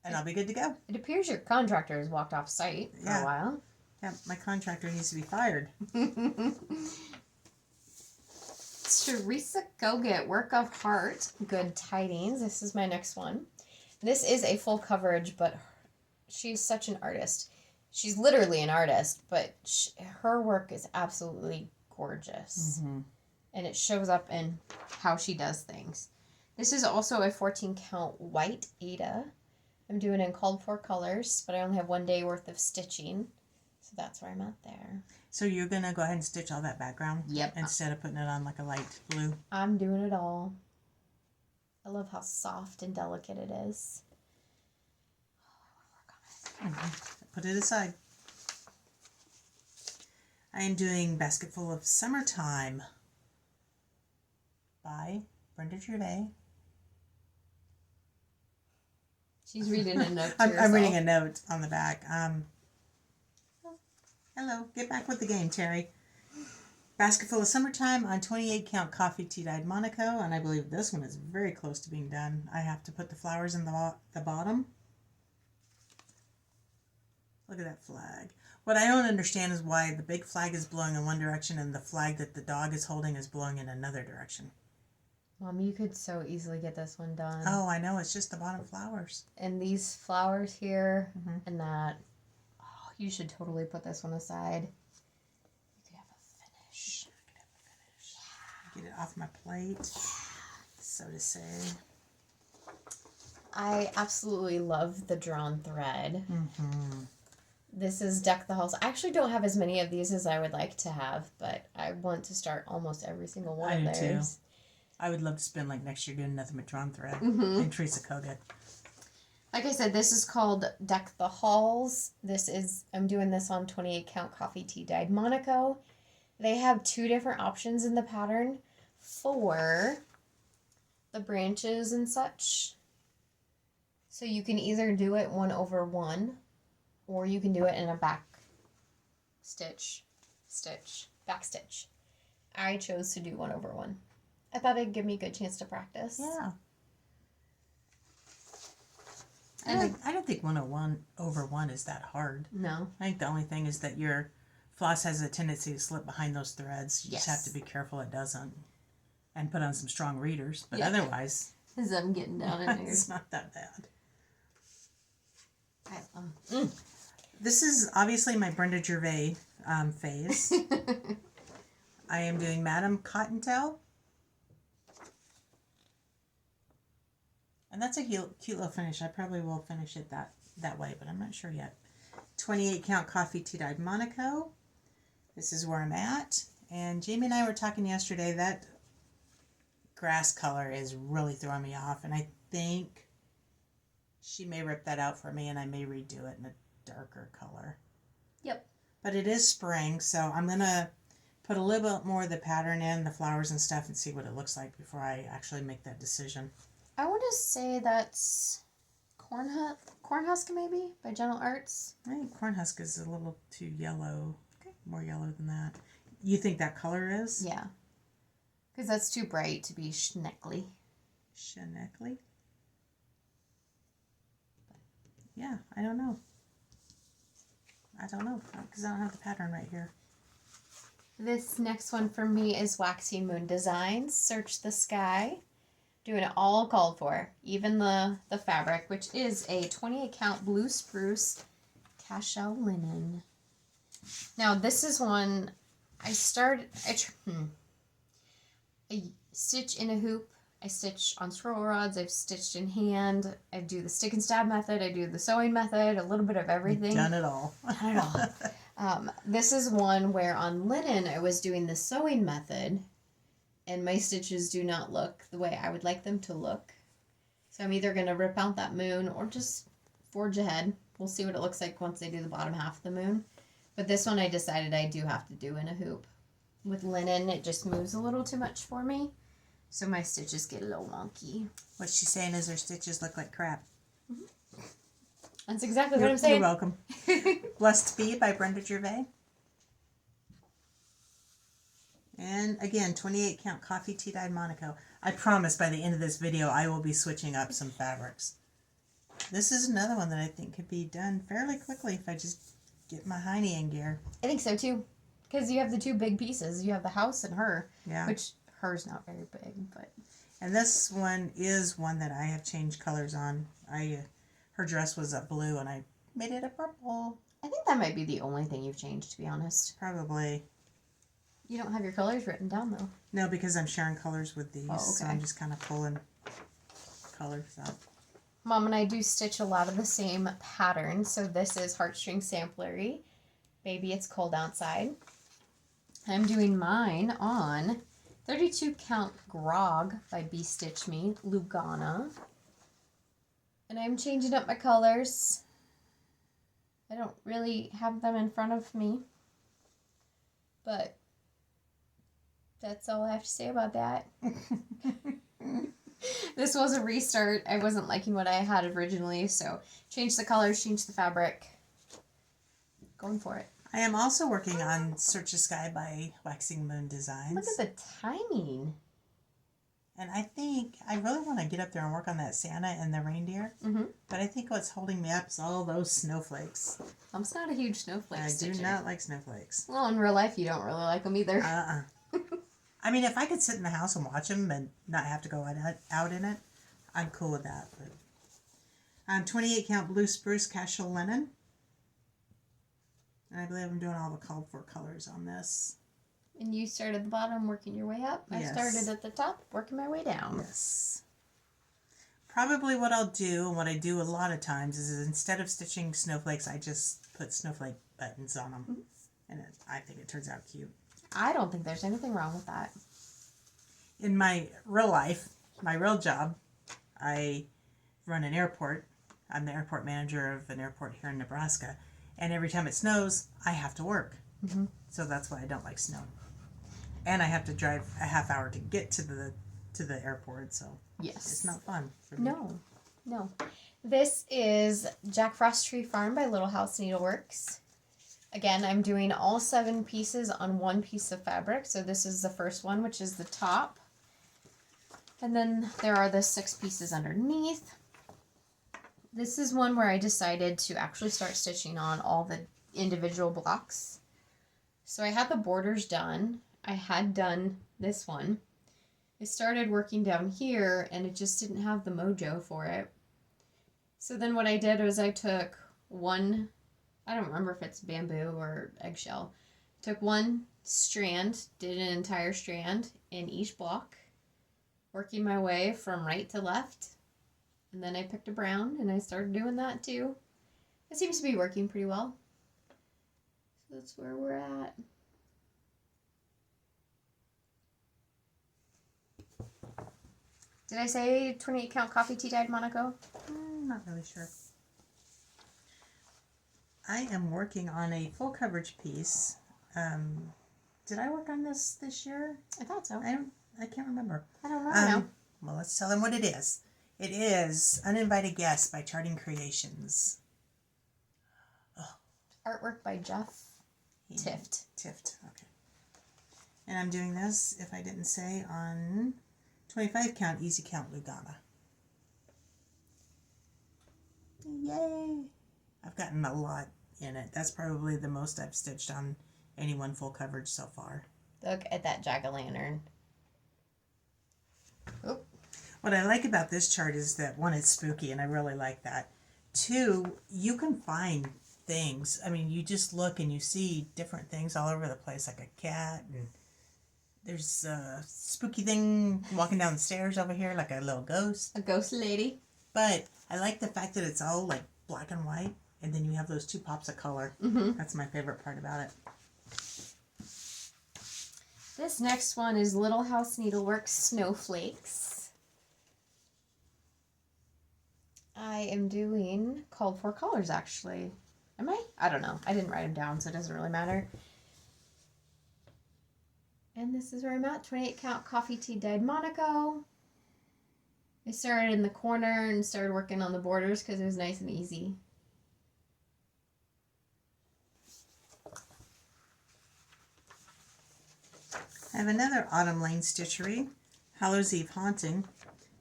and I'll be good to go. It appears your contractor has walked off site for a while. Yeah, my contractor needs to be fired. Teresa Goget, Work of Heart, Good Tidings. This is my next one. This is a full coverage, but she's such an artist. She's literally an artist, but her work is absolutely gorgeous. And it shows up in how she does things. This is also a 14 count white Ada. I'm doing in called for colors, but I only have 1 day worth of stitching. So that's where I'm at there. So you're going to go ahead and stitch all that background? Yep. Instead of putting it on like a light blue? I'm doing it all. I love how soft and delicate it is. Put it aside. I am doing Basketful of Summertime by Brenda Gervais. She's reading a note to I'm reading a note on the back. Hello, get back with the game, Terry. Basketful of Summertime on 28 count coffee tea dyed Monaco, and I believe this one is very close to being done. I have to put the flowers in the bottom. Look at that flag. What I don't understand is why the big flag is blowing in one direction and the flag that the dog is holding is blowing in another direction. Mom, you could so easily get this one done. Oh, I know. It's just the bottom flowers. And these flowers here and that. Oh, you should totally put this one aside. You could have a finish. Get it off my plate, so to say. I absolutely love the drawn thread. This is Deck the Halls. I actually don't have as many of these as I would like to have, but I want to start almost every single one of theirs. I would love to spend like next year doing nothing but drawn thread. And Teresa Kogut. Like I said, this is called Deck the Halls. I'm doing this on 28 count coffee tea dyed Monaco. They have 2 different options in the pattern for the branches and such. So you can either do it 1/1, or you can do it in a back stitch, stitch, backstitch. I chose to do 1/1. I thought it'd give me a good chance to practice. Yeah. I don't think 101/1 is that hard. No. I think the only thing is that your floss has a tendency to slip behind those threads. You just have Yes. to be careful it doesn't. And put on some strong readers. But Yeah. otherwise, As I'm getting down in there. it's not that bad. This is obviously my Brenda Gervais phase. I am doing Madame Cottontail. And that's a cute little finish. I probably will finish it that way, but I'm not sure yet. 28 count coffee tea-dyed Monaco. This is where I'm at. And Jamie and I were talking yesterday. That grass color is really throwing me off. And I think she may rip that out for me and I may redo it in a darker color. Yep. But it is spring, so I'm going to put a little bit more of the pattern in, the flowers and stuff, and see what it looks like before I actually make that decision. I want to say that's Cornhusk maybe by Gentle Arts. I think Cornhusk is a little too yellow. Okay. More yellow than that. You think that color is? Yeah. Because that's too bright to be schneckly. Schneckly? Yeah, I don't know. Because I don't have the pattern right here. This next one for me is Waxy Moon Designs, Search the Sky. Doing it all called for, even the fabric, which is a 28 count blue spruce cashel linen. Now this is one I stitch in a hoop, I stitch on scroll rods, I've stitched in hand, I do the stick and stab method, I do the sewing method, a little bit of everything. Done it all. Done it all. This is one where on linen I was doing the sewing method and my stitches do not look the way I would like them to look. So I'm either going to rip out that moon or just forge ahead. We'll see what it looks like once I do the bottom half of the moon. But this one I decided I do have to do in a hoop. With linen, it just moves a little too much for me. So my stitches get a little wonky. What she's saying is her stitches look like crap. Mm-hmm. That's exactly what I'm saying. You're welcome. Blessed Be by Brenda Gervais. And again, 28 count coffee tea-dyed Monaco. I promise by the end of this video, I will be switching up some fabrics. This is another one that I think could be done fairly quickly if I just get my hiney in gear. I think so too. Because you have the two big pieces. You have the house and her. Yeah. Which her's not very big, but. And this one is one that I have changed colors on. Her dress was a blue and I made it a purple. I think that might be the only thing you've changed, to be honest. Probably. You don't have your colors written down, though. No, because I'm sharing colors with these. Oh, okay. So I'm just kind of pulling colors out. Mom and I do stitch a lot of the same patterns. So this is Heartstring Samplery. Baby, It's Cold Outside. I'm doing mine on 32 count Grog by Bee Stitch Me, Lugana. And I'm changing up my colors. I don't really have them in front of me. But that's all I have to say about that. This was a restart. I wasn't liking what I had originally, so change the colors, change the fabric. Going for it. I am also working on Search the Sky by Waxing Moon Designs. Look at the timing. And I think I really want to get up there and work on that Santa and the reindeer. Mm-hmm. But I think what's holding me up is all those snowflakes. I'm not a huge snowflake I stitcher. do not like snowflakes. Well, in real life, you don't really like them either. I mean, if I could sit in the house and watch them and not have to go out in it, I'm cool with that. But 28 count blue spruce cashel linen. And I believe I'm doing all the called for colors on this. And you start at the bottom, working your way up. Yes. I started at the top, working my way down. Yes. Probably what I'll do, and what I do a lot of times, is instead of stitching snowflakes, I just put snowflake buttons on them. Mm-hmm. And I think it turns out cute. I don't think there's anything wrong with that. In my real life, my real job, I run an airport. I'm the airport manager of an airport here in Nebraska. And every time it snows, I have to work. Mm-hmm. So that's why I don't like snow. And I have to drive a half hour to get to the airport, so yes, it's not fun for me. No. This is Jack Frost Tree Farm by Little House Needleworks. Again, I'm doing all 7 pieces on one piece of fabric. So this is the first one, which is the top. And then there are the 6 pieces underneath. This is one where I decided to actually start stitching on all the individual blocks. So I had the borders done. I had done this one. I started working down here and it just didn't have the mojo for it. So then what I did was I took one, I don't remember if it's bamboo or eggshell, took one strand, did an entire strand in each block, working my way from right to left. And then I picked a brown and I started doing that too. It seems to be working pretty well. So that's where we're at. Did I say 28 count coffee tea dyed Monaco? Not really sure. I am working on a full coverage piece. Did I work on this year? I thought so. I can't remember. I don't know. Well, let's tell them what it is. It is Uninvited Guests by Charting Creations. Oh. Artwork by Jeff Tift. Okay. And I'm doing this, if I didn't say, on 25 count Easy Count Lugana. Yay! I've gotten a lot in it. That's probably the most I've stitched on any one full coverage so far. Look at that jack-o'-lantern. Oop. What I like about this chart is that, one, it's spooky, and I really like that. 2, you can find things. I mean, you just look and you see different things all over the place, like a cat, and there's a spooky thing walking down the stairs over here, like a little ghost. A ghost lady. But I like the fact that it's all like black and white, and then you have those 2 pops of color. Mm-hmm. That's my favorite part about it. This next one is Little House Needleworks Snowflakes. I am doing called for colors, actually. Am I? I don't know. I didn't write them down, so it doesn't really matter. And this is where I'm at. 28 count coffee tea dyed Monaco. I started in the corner and started working on the borders because it was nice and easy. I have another Autumn Lane Stitchery, Hallows Eve Haunting.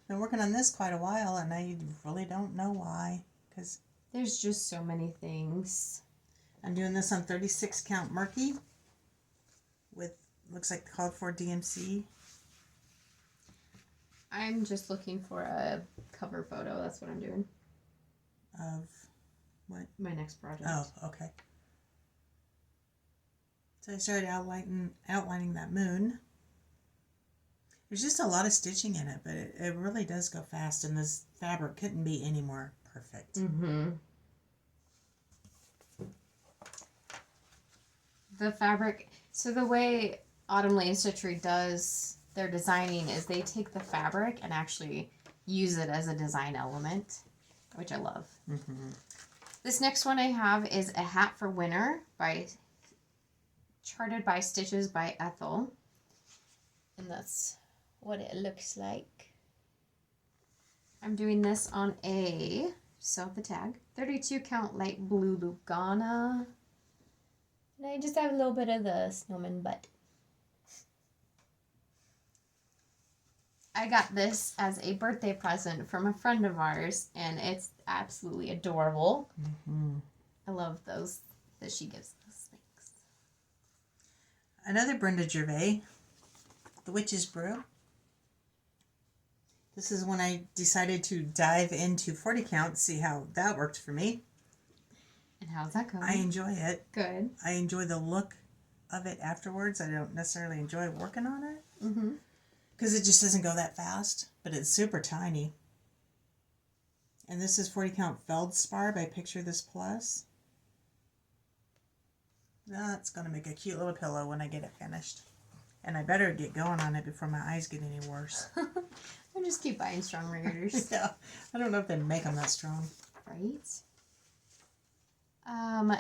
Been working on this quite a while, and I really don't know why, because there's just so many things. I'm doing this on 36 count Murky with, looks like called for DMC. I'm just looking for a cover photo. That's what I'm doing. Of what? My next project. Oh, okay. So I started outlining that moon. There's just a lot of stitching in it, but it really does go fast, and this fabric couldn't be any more perfect. Mm-hmm. The fabric, so the way Autumn Lane Stitchery does their designing is they take the fabric and actually use it as a design element, which I love. Mm-hmm. This next one I have is A Hat for Winter charted by Stitches by Ethel. And that's what it looks like. I'm doing this on a, sell the tag, 32 count light blue Lugana. And I just have a little bit of the snowman butt. I got this as a birthday present from a friend of ours, and it's absolutely adorable. Mm-hmm. I love those that she gives us. Thanks. Another Brenda Gervais, The Witch's Brew. This is when I decided to dive into 40 count, see how that worked for me. And how's that going? I enjoy it. Good. I enjoy the look of it afterwards. I don't necessarily enjoy working on it. Mm-hmm. Because it just doesn't go that fast, but it's super tiny. And this is 40 count Feldspar by Picture This Plus. That's going to make a cute little pillow when I get it finished. And I better get going on it before my eyes get any worse. I'll just keep buying strong readers. Yeah, I don't know if they make them that strong. Right?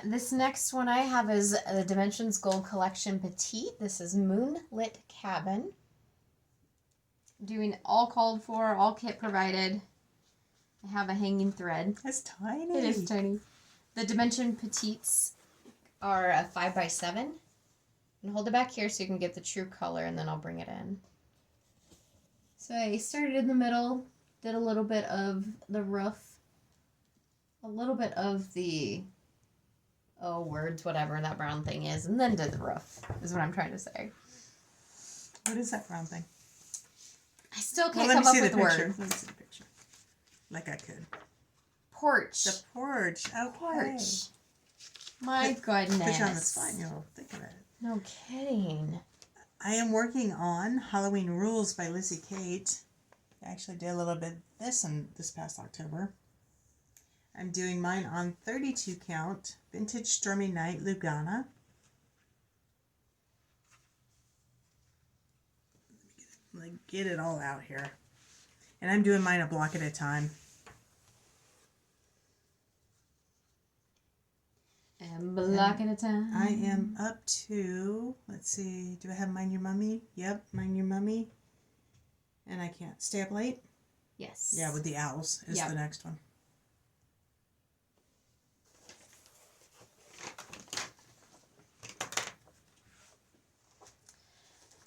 This next one I have is the Dimensions Gold Collection Petite. This is Moonlit Cabin. Doing all called for, all kit provided. I have a hanging thread. It's tiny. It is tiny. The Dimension Petites are a 5x7. And hold it back here so you can get the true color, and then I'll bring it in. So I started in the middle, did a little bit of the roof, a little bit of the, words, whatever that brown thing is, and then did the roof, is what I'm trying to say. What is that brown thing? I still Well, can't let me come see up the with picture. words. Let me see the picture. Like I could. Porch. The porch. Okay. Porch. My goodness. Put you on the spot and you'll think of it. No kidding. I am working on Halloween Rules by Lizzie Kate. I actually did a little bit of this past October. I'm doing mine on 32 count Vintage Stormy Night Lugana. Like, get it all out here. And I'm doing mine a block at a time. And block at a time. I am up to, let's see, do I have Mind Your Mummy? Yep, Mind Your Mummy. And I can't stay up late? Yes. Yeah, with the owls is the next one.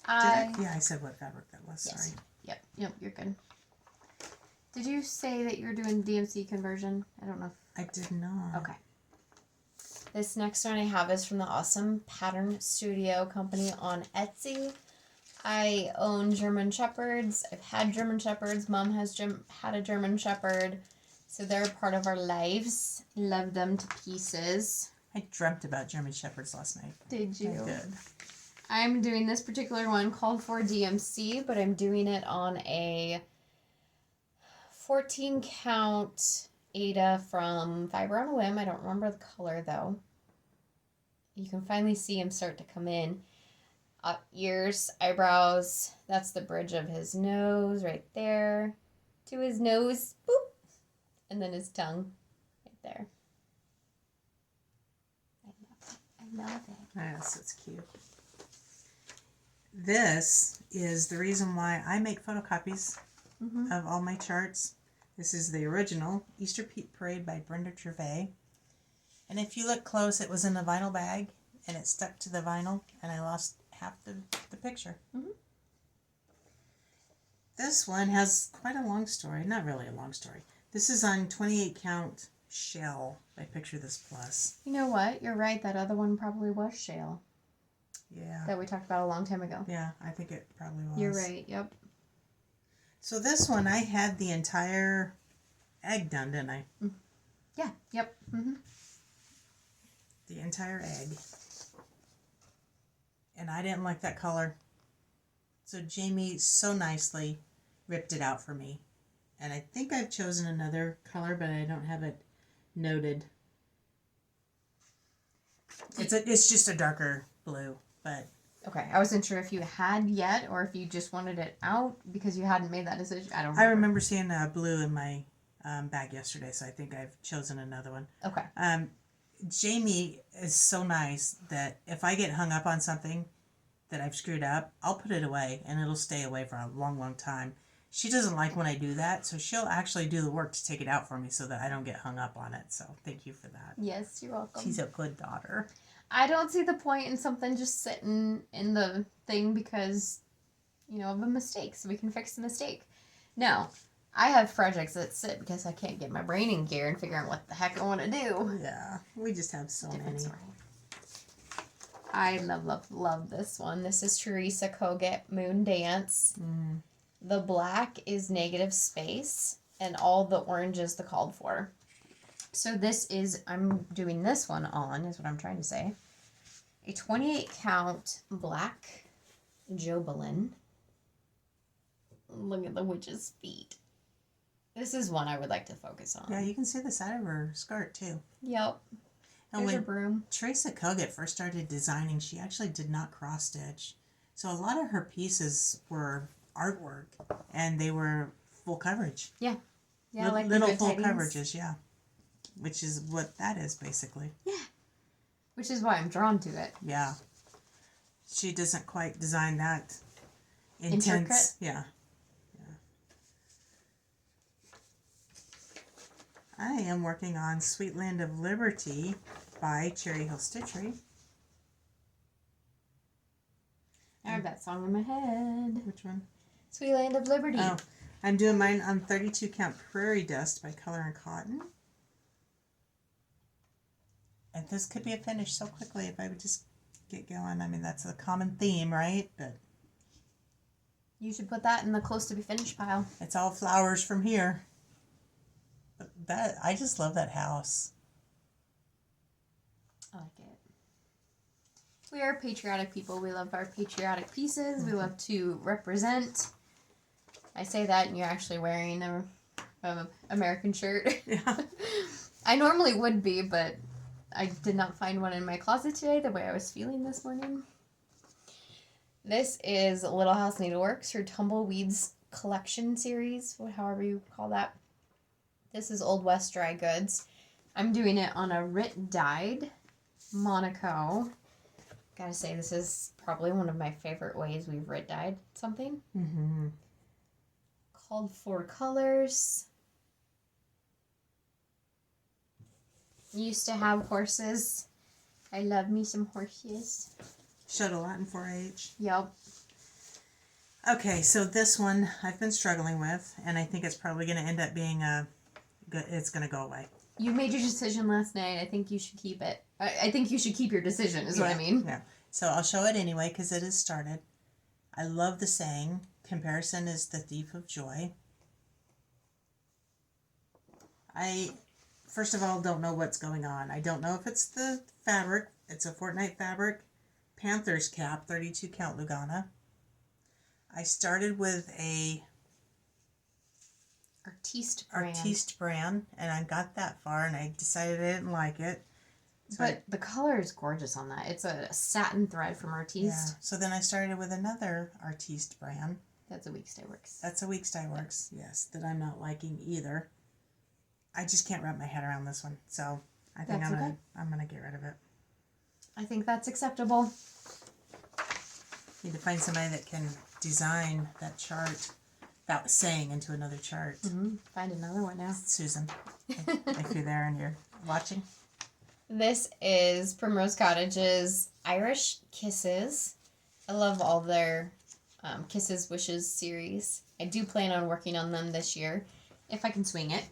I said what fabric that was, yes. sorry. Yep, you're good. Did you say that you're doing DMC conversion? I don't know. I did not. Okay. This next one I have is from the awesome Pattern Studio company on Etsy. I own German Shepherds. I've had German Shepherds. Mom has had a German Shepherd. So they're a part of our lives. Love them to pieces. I dreamt about German Shepherds last night. Did you? I did. I'm doing this particular one called for DMC, but I'm doing it on a 14 count Ada from Fiber on a Whim. I don't remember the color though. You can finally see him start to come in. Ears, eyebrows, that's the bridge of his nose right there. To his nose, boop, and then his tongue right there. I love it. Yes, it's cute. This is the reason why I make photocopies of all my charts. This is the original Easter Parade by Brenda Gervais. And if you look close, it was in a vinyl bag and it stuck to the vinyl and I lost half the picture. This one has quite a long story. Not really a long story. This is on 28 count shell by Picture This Plus. You know what? You're right. That other one probably was shale. Yeah. That we talked about a long time ago. Yeah, I think it probably was. You're right. Yep. So this one, I had the entire egg done, didn't I? Yeah. Yep. The entire egg. And I didn't like that color. So Jamie so nicely ripped it out for me. And I think I've chosen another color, but I don't have it noted. It's just a darker blue, but... Okay, I wasn't sure if you had yet or if you just wanted it out because you hadn't made that decision. I don't remember. I remember seeing blue in my bag yesterday, so I think I've chosen another one. Okay. Jamie is so nice that if I get hung up on something that I've screwed up, I'll put it away and it'll stay away for a long, long time. She doesn't like when I do that, so she'll actually do the work to take it out for me so that I don't get hung up on it. So thank you for that. Yes, you're welcome. She's a good daughter. I don't see the point in something just sitting in the thing because, of a mistake, so we can fix the mistake. No, I have projects that sit because I can't get my brain in gear and figure out what the heck I want to do. Yeah, we just have so many. Story. I love this one. This is Teresa Kogut, Moon Dance. The black is negative space, and all the orange is the called for. So I'm doing this one on, is what I'm trying to say. A 28 count black Jobelin. Look at the witch's feet. This is one I would like to focus on. Yeah, you can see the side of her skirt too. Yep. And There's when her broom. Teresa Kogut first started designing, she actually did not cross stitch. So a lot of her pieces were artwork and they were full coverage. Yeah. Yeah, like little the full tidings. coverages, yeah. Which is what that is basically. Yeah. Which is why I'm drawn to it. Yeah. She doesn't quite design that intense. Intricate? Yeah. I am working on Sweet Land of Liberty by Cherry Hill Stitchery. I have that song in my head. Which one? Sweet Land of Liberty. Oh, I'm doing mine on 32 count Prairie Dust by Color and Cotton. And this could be a finish so quickly if I would just get going. I mean, that's a common theme, right? But You should put that in the close to be finished pile. it's all flowers from here. But that, I just love that house. I like it. We are patriotic people. We love our patriotic pieces. We love to represent. I say that and you're actually wearing a American shirt. Yeah. I normally would be, but I did not find one in my closet today the way I was feeling this morning. This is Little House Needleworks, her Tumbleweeds collection series, however you call that. This is Old West Dry Goods. I'm doing it on a Rit dyed Monaco. Gotta say, this is probably one of my favorite ways we've Rit dyed something. Mm-hmm. Called for colors. Used to have horses. I love me some horses. Showed a lot in 4-H. Yep. Okay, so this one I've been struggling with, and I think it's probably going to end up being it's going to go away. You made your decision last night. I think you should keep it. I think you should keep your decision, is what I mean. Yeah. So I'll show it anyway because it has started. I love the saying, comparison is the thief of joy. I, first of all, don't know what's going on. I don't know if it's the fabric. It's a Fortnite fabric. Panther's cap, 32 count Lugana. I started with a Artiste brand, and I got that far, and I decided I didn't like it. So But the color is gorgeous on that. It's a satin thread from Artiste. yeah. So then I started with another Artiste brand. That's a Weeks Dye Works. That's a Weeks Dye Works, yes, that I'm not liking either. I just can't wrap my head around this one, so I think I'm gonna get rid of it. I think that's acceptable. Need to find somebody that can design that chart, that saying into another chart. Mm-hmm. Find another one now. Susan, if you're there and you're watching. This is Primrose Cottage's Irish Kisses. I love all their Kisses Wishes series. I do plan on working on them this year, if I can swing it.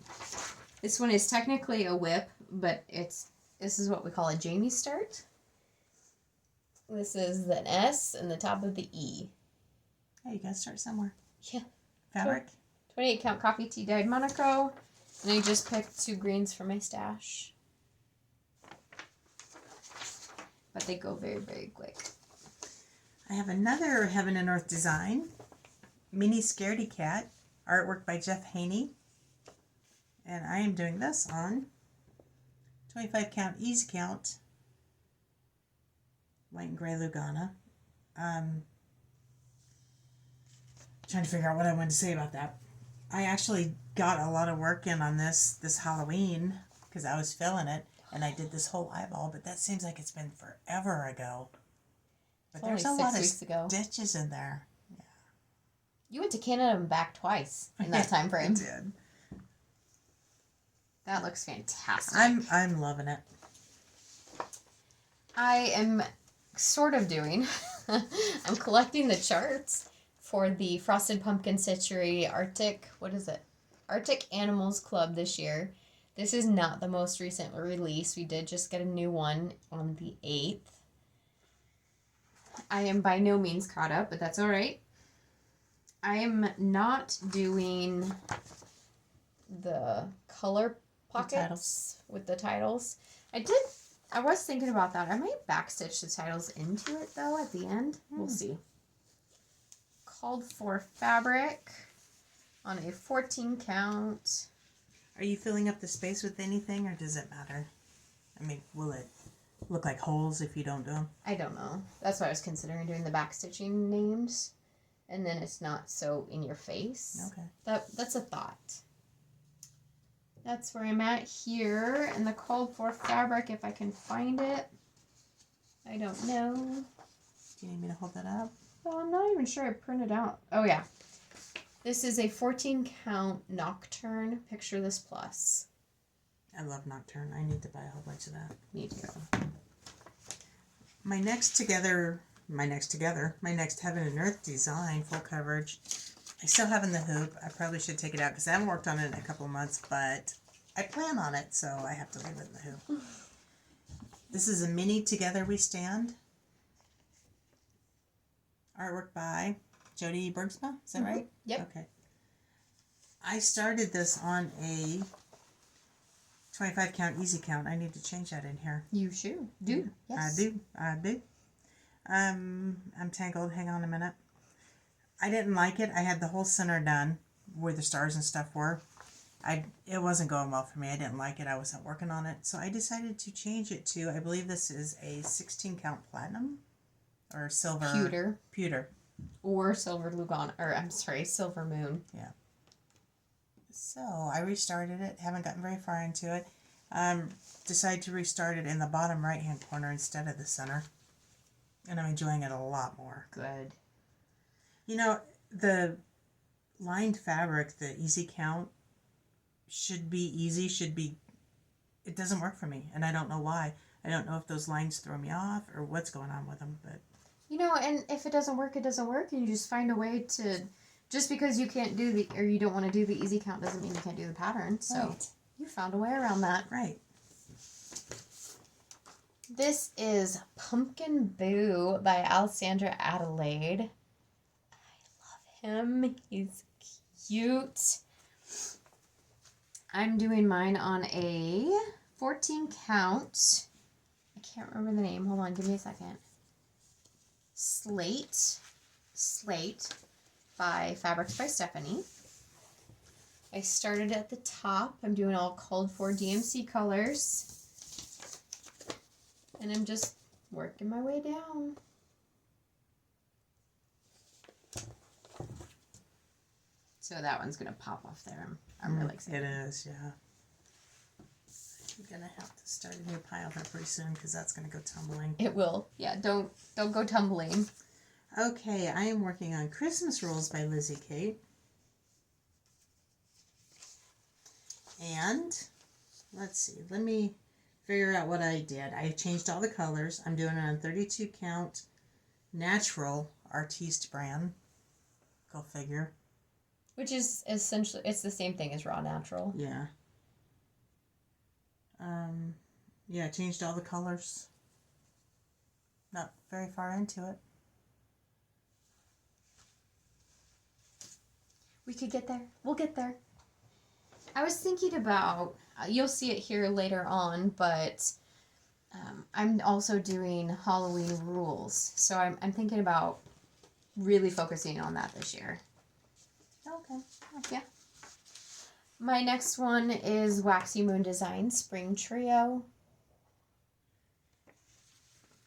This one is technically a WIP, but this is what we call a Jamie start. This is the S and the top of the E. Hey, you gotta start somewhere. Yeah. Fabric. 28 count coffee tea dyed Monaco. And I just picked 2 greens for my stash. But they go very, very quick. I have another Heaven and Earth design. Mini Scaredy Cat. Artwork by Jeff Haney. And I am doing this on 25 count easy count. White and gray Lugana. Trying to figure out what I wanted to say about that. I actually got a lot of work in on this Halloween because I was feeling it, and I did this whole eyeball, but that seems like it's been forever ago. But there's a lot of stitches in there. Yeah. You went to Canada and back twice in that time frame. I did. That looks fantastic. I'm loving it. I am sort of doing. I'm collecting the charts for the Frosted Pumpkin Stitchery Arctic Animals Club this year. This is not the most recent release. We did just get a new one on the 8th. I am by no means caught up, but that's all right. I am not doing the color pockets with the titles. I was thinking about that. I might backstitch the titles into it, though, at the end. We'll see. Called for fabric on a 14 count. Are you filling up the space with anything, or does it matter? I mean, will it look like holes if you don't do them? I don't know. That's why I was considering doing the backstitching names. And then it's not so in your face. Okay. That's a thought. That's where I'm at here. And the called for fabric, if I can find it. I don't know. Do you need me to hold that up? Well, I'm not even sure I printed out. Oh, yeah. This is a 14 count Nocturne. Picture this plus. I love Nocturne. I need to buy a whole bunch of that. Me too. My next together my next Heaven and Earth design, full coverage. I still have in the hoop. I probably should take it out because I haven't worked on it in a couple of months, but I plan on it, so I have to leave it in the hoop. This is a mini Together We Stand. Artwork by Jody Bergsma, is that right? Yep. Okay. I started this on a 25 count, easy count. I need to change that in here. You should. Do. Yes. I do. I'm tangled. Hang on a minute. I didn't like it. I had the whole center done where the stars and stuff were. It wasn't going well for me. I didn't like it. I wasn't working on it. So I decided to change it to, I believe this is a 16 count platinum or silver. Pewter. Or silver Lugana, or I'm sorry, silver moon. Yeah. So I restarted it. Haven't gotten very far into it. Decided to restart it in the bottom right hand corner instead of the center. And I'm enjoying it a lot more. Good. You know, the lined fabric, the easy count, should be, it doesn't work for me. And I don't know why. I don't know if those lines throw me off or what's going on with them, but. You know, and if it doesn't work, it doesn't work. And you just find a way to, just because you can't do or you don't want to do the easy count doesn't mean you can't do the pattern. So right. You found a way around that. Right. This is Pumpkin Boo by Alessandra Adelaide. I love him. He's cute. I'm doing mine on a 14 count. I can't remember the name. Hold on, give me a second. Slate by Fabrics by Stephanie. I started at the top. I'm doing all called for DMC colors. And I'm just working my way down. So that one's going to pop off there. I'm really excited. It is, yeah. I'm going to have to start a new pile here pretty soon because that's going to go tumbling. It will. Yeah, don't go tumbling. Okay, I am working on Christmas Rules by Lizzie Kate. And let's see, let me figure out what I did. I changed all the colors. I'm doing it on 32 count natural artiste brand. Go figure. Which is essentially, it's the same thing as raw natural. Yeah. Yeah, I changed all the colors. Not very far into it. We could get there. We'll get there. I was thinking about, you'll see it here later on, but I'm also doing Halloween rules. So I'm thinking about really focusing on that this year. Okay. Yeah. My next one is Waxy Moon Design Spring Trio.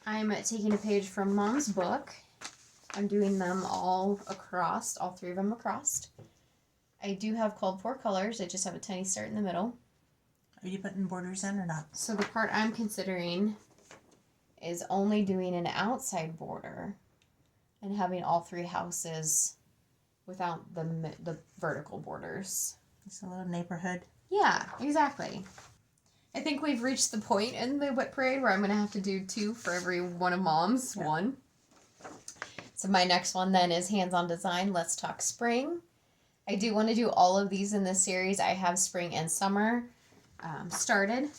I'm taking a page from Mom's book. I'm doing them all across, all three of them across. I do have called for colors. I just have a tiny start in the middle. Are you putting borders in or not? So the part I'm considering is only doing an outside border and having all three houses without the vertical borders. It's a little neighborhood. Yeah, exactly. I think we've reached the point in the WIP parade where I'm going to have to do 2 for every one of Mom's. Yeah. 1. So my next one then is Hands-On Design, Let's Talk Spring. I do want to do all of these in this series. I have spring and summer started.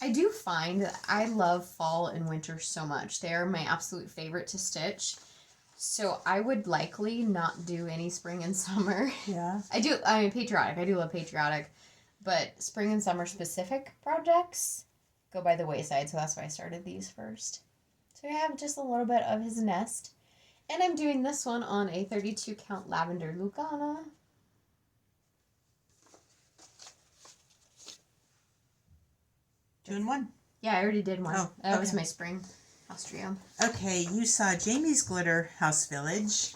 I do find that I love fall and winter so much. They are my absolute favorite to stitch. So I would likely not do any spring and summer. Yeah. I mean, patriotic. I do love patriotic. But spring and summer specific projects go by the wayside. So that's why I started these first. So I have just a little bit of his nest. And I'm doing this one on a 32 count lavender Lugana. Doing one. Yeah, I already did one. Oh, That was okay. my spring Austria. Okay, you saw Jamie's Glitter House Village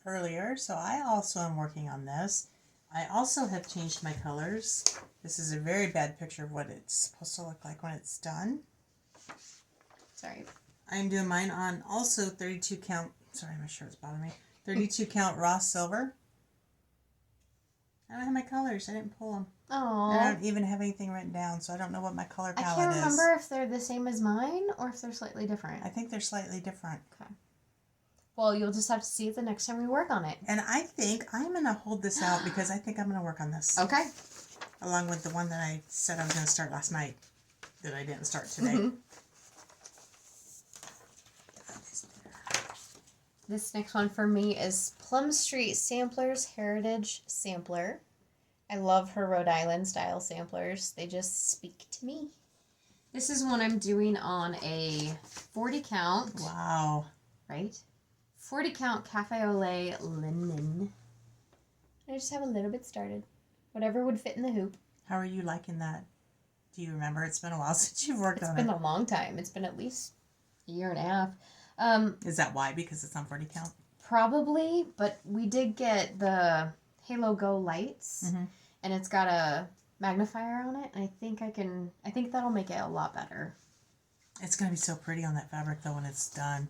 earlier, so I also am working on this. I also have changed my colors. This is a very bad picture of what it's supposed to look like when it's done. Sorry. I'm doing mine on also 32 count, sorry, my shirt's bothering me, 32 count raw silver. I don't have my colors, I didn't pull them. Oh. I don't even have anything written down, so I don't know what my color palette I can't is. remember if they're the same as mine or if they're slightly different. I think they're slightly different. Okay. Well, you'll just have to see it the next time we work on it. And I think I'm going to hold this out because I think I'm going to work on this. Okay. Along with the one that I said I was going to start last night that I didn't start today. Mm-hmm. This next one for me is Plum Street Samplers Heritage Sampler. I love her Rhode Island style samplers. They just speak to me. This is one I'm doing on a 40 count. Wow. Right? 40 count Cafe au lait linen. I just have a little bit started. Whatever would fit in the hoop. How are you liking that? Do you remember? It's been a while since you've worked on it. It's been a long time. It's been at least a year and a half. Is that why? Because it's on 40 count? Probably, but we did get the Halo Go lights, Mm-hmm. and it's got a magnifier on it. And I think that'll make it a lot better. It's going to be so pretty on that fabric, though, when it's done.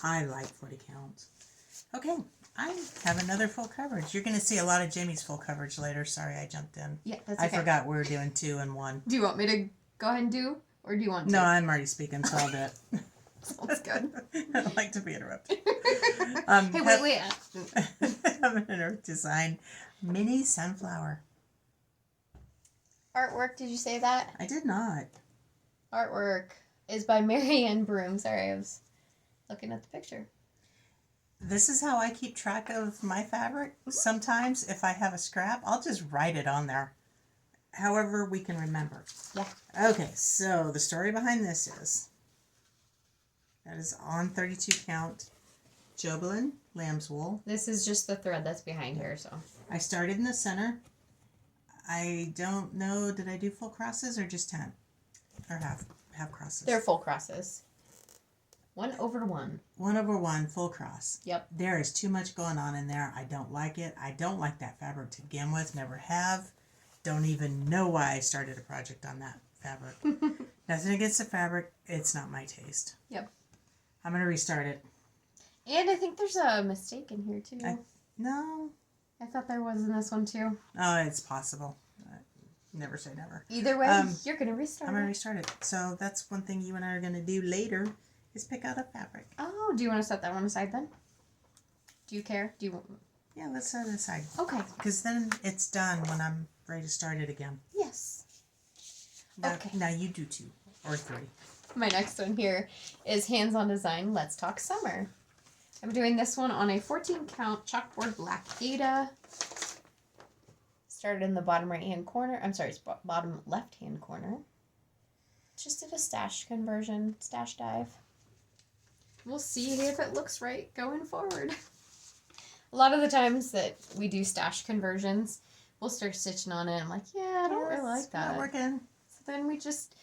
I like 40 count. Okay, I have another full coverage. You're going to see a lot of Jamie's full coverage later. Sorry, I jumped in. Yeah, that's I okay. forgot we were doing 2 and 1. Do you want me to go ahead and do, or do you want to? No, I'm already speaking, so I'll do it. Sounds good. I don't like to be interrupted. Hey, wait. Have an Earth Design mini sunflower. Artwork, did you say that? I did not. Artwork is by Marianne Broom. Sorry, I was looking at the picture. This is how I keep track of my fabric. Sometimes if I have a scrap, I'll just write it on there. However we can remember. Yeah. Okay, so the story behind this is that is on 32 count Jobelin lamb's wool. This is just the thread that's behind here, so. I started in the center. I don't know, did I do full crosses or just 10? Or half crosses? They're full crosses. 1/1. 1/1 full cross. Yep. There is too much going on in there. I don't like it. I don't like that fabric to begin with. Never have. Don't even know why I started a project on that fabric. Nothing against the fabric. It's not my taste. Yep. I'm going to restart it. And I think there's a mistake in here, too. No. I thought there was in this one, too. Oh, it's possible. Never say never. Either way, you're going to restart I'm going to restart it. So that's one thing you and I are going to do later is pick out a fabric. Oh, do you want to set that one aside then? Do you care? Do you want... Yeah, let's set it aside. Okay. Because then it's done when I'm ready to start it again. Yes. Now, Okay. Now you do 2 or 3. My next one here is Hands on Design, Let's Talk Summer. I'm doing this one on a 14 count chalkboard black Ada. Started in the bottom right hand corner. I'm sorry, it's bottom left hand corner. Just did a stash conversion, stash dive. We'll see if it looks right going forward. A lot of the times that we do stash conversions, we'll start stitching on it. And I'm like, yeah, I don't really like that. Not working. So then we just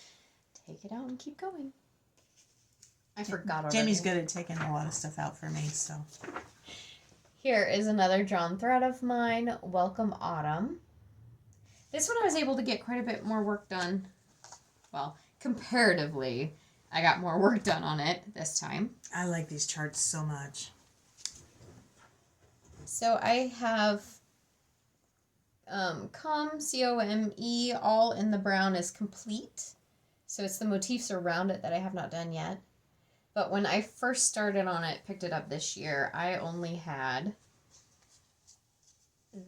take it out and keep going. I forgot already. Jamie's good at taking a lot of stuff out for me, so. Here is another drawn thread of mine, Welcome Autumn. This one I was able to get quite a bit more work done. Well, comparatively, I got more work done on it this time. I like these charts so much. So I have C-O-M-E, all in the brown is complete. So it's the motifs around it that I have not done yet. But when I first started on it, picked it up this year, I only had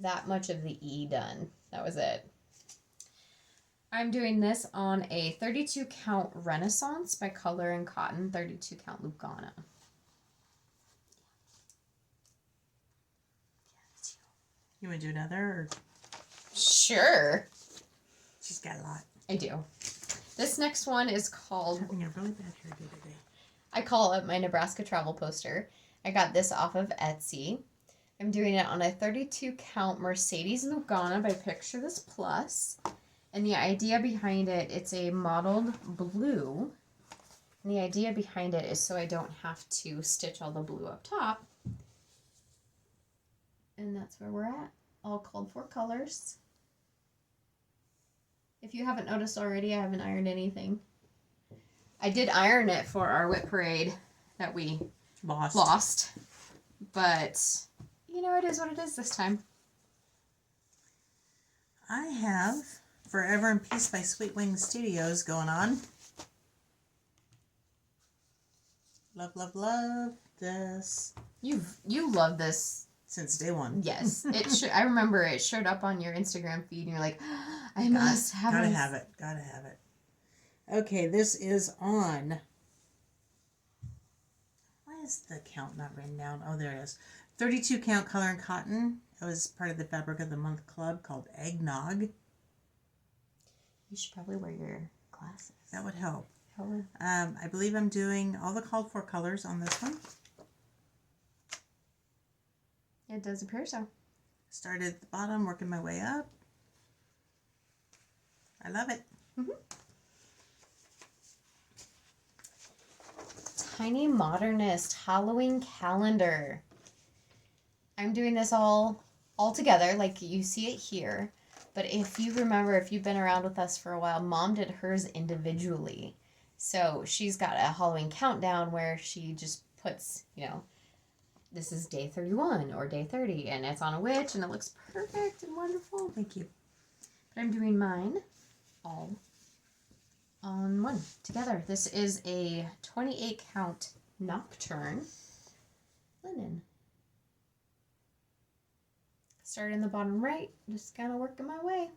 that much of the E done. That was it. I'm doing this on a 32 count Renaissance by Color and Cotton, 32 count Lugana. You want to do another? Or? Sure. She's got a lot. I do. This next one is called... Having a really bad hair day today. I call it my Nebraska travel poster. I got this off of Etsy. I'm doing it on a 32 count Mercedes Lugana by Picture This Plus. And the idea behind it, it's a mottled blue. And the idea behind it is so I don't have to stitch all the blue up top. And that's where we're at. All called for colors. If you haven't noticed already, I haven't ironed anything. I did iron it for our WIP parade that we lost. But, you know, it is what it is this time. I have Forever in Peace by Sweet Wing Studios going on. Love, love, love this. You love this Since day one. Yes, I remember it showed up on your Instagram feed, and you're like, I must have Gotta this. have it. Gotta have it. Okay, this is on. Why is the count not written down? Oh, there it is. 32 count color and cotton. It was part of the Fabric of the Month club called Eggnog. You should probably wear your glasses. That would help. Oh. I believe I'm doing all the called for colors on this one. It does appear so. Started at the bottom, working my way up. I love it. Mm-hmm. Tiny Modernist Halloween calendar. I'm doing this all together, like you see it here. But if you remember, if you've been around with us for a while, Mom did hers individually. So she's got a Halloween countdown where she just puts, this is day 31 or day 30, and it's on a witch, and it looks perfect and wonderful. Thank you. But I'm doing mine all on one together. This is a 28 count nocturne linen. Start in the bottom right, just kind of working my way.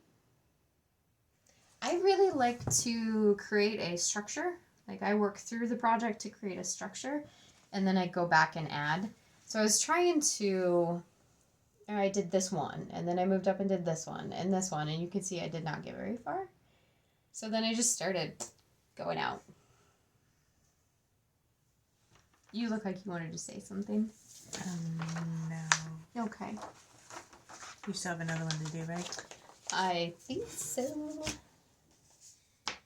I really like to create a structure. Like I work through the project to create a structure, and then I go back and add. So I was trying to, I did this one, and then I moved up and did this one, and you can see I did not get very far. So then I just started going out. You look like you wanted to say something. No. Okay. You still have another one to do, right? I think so.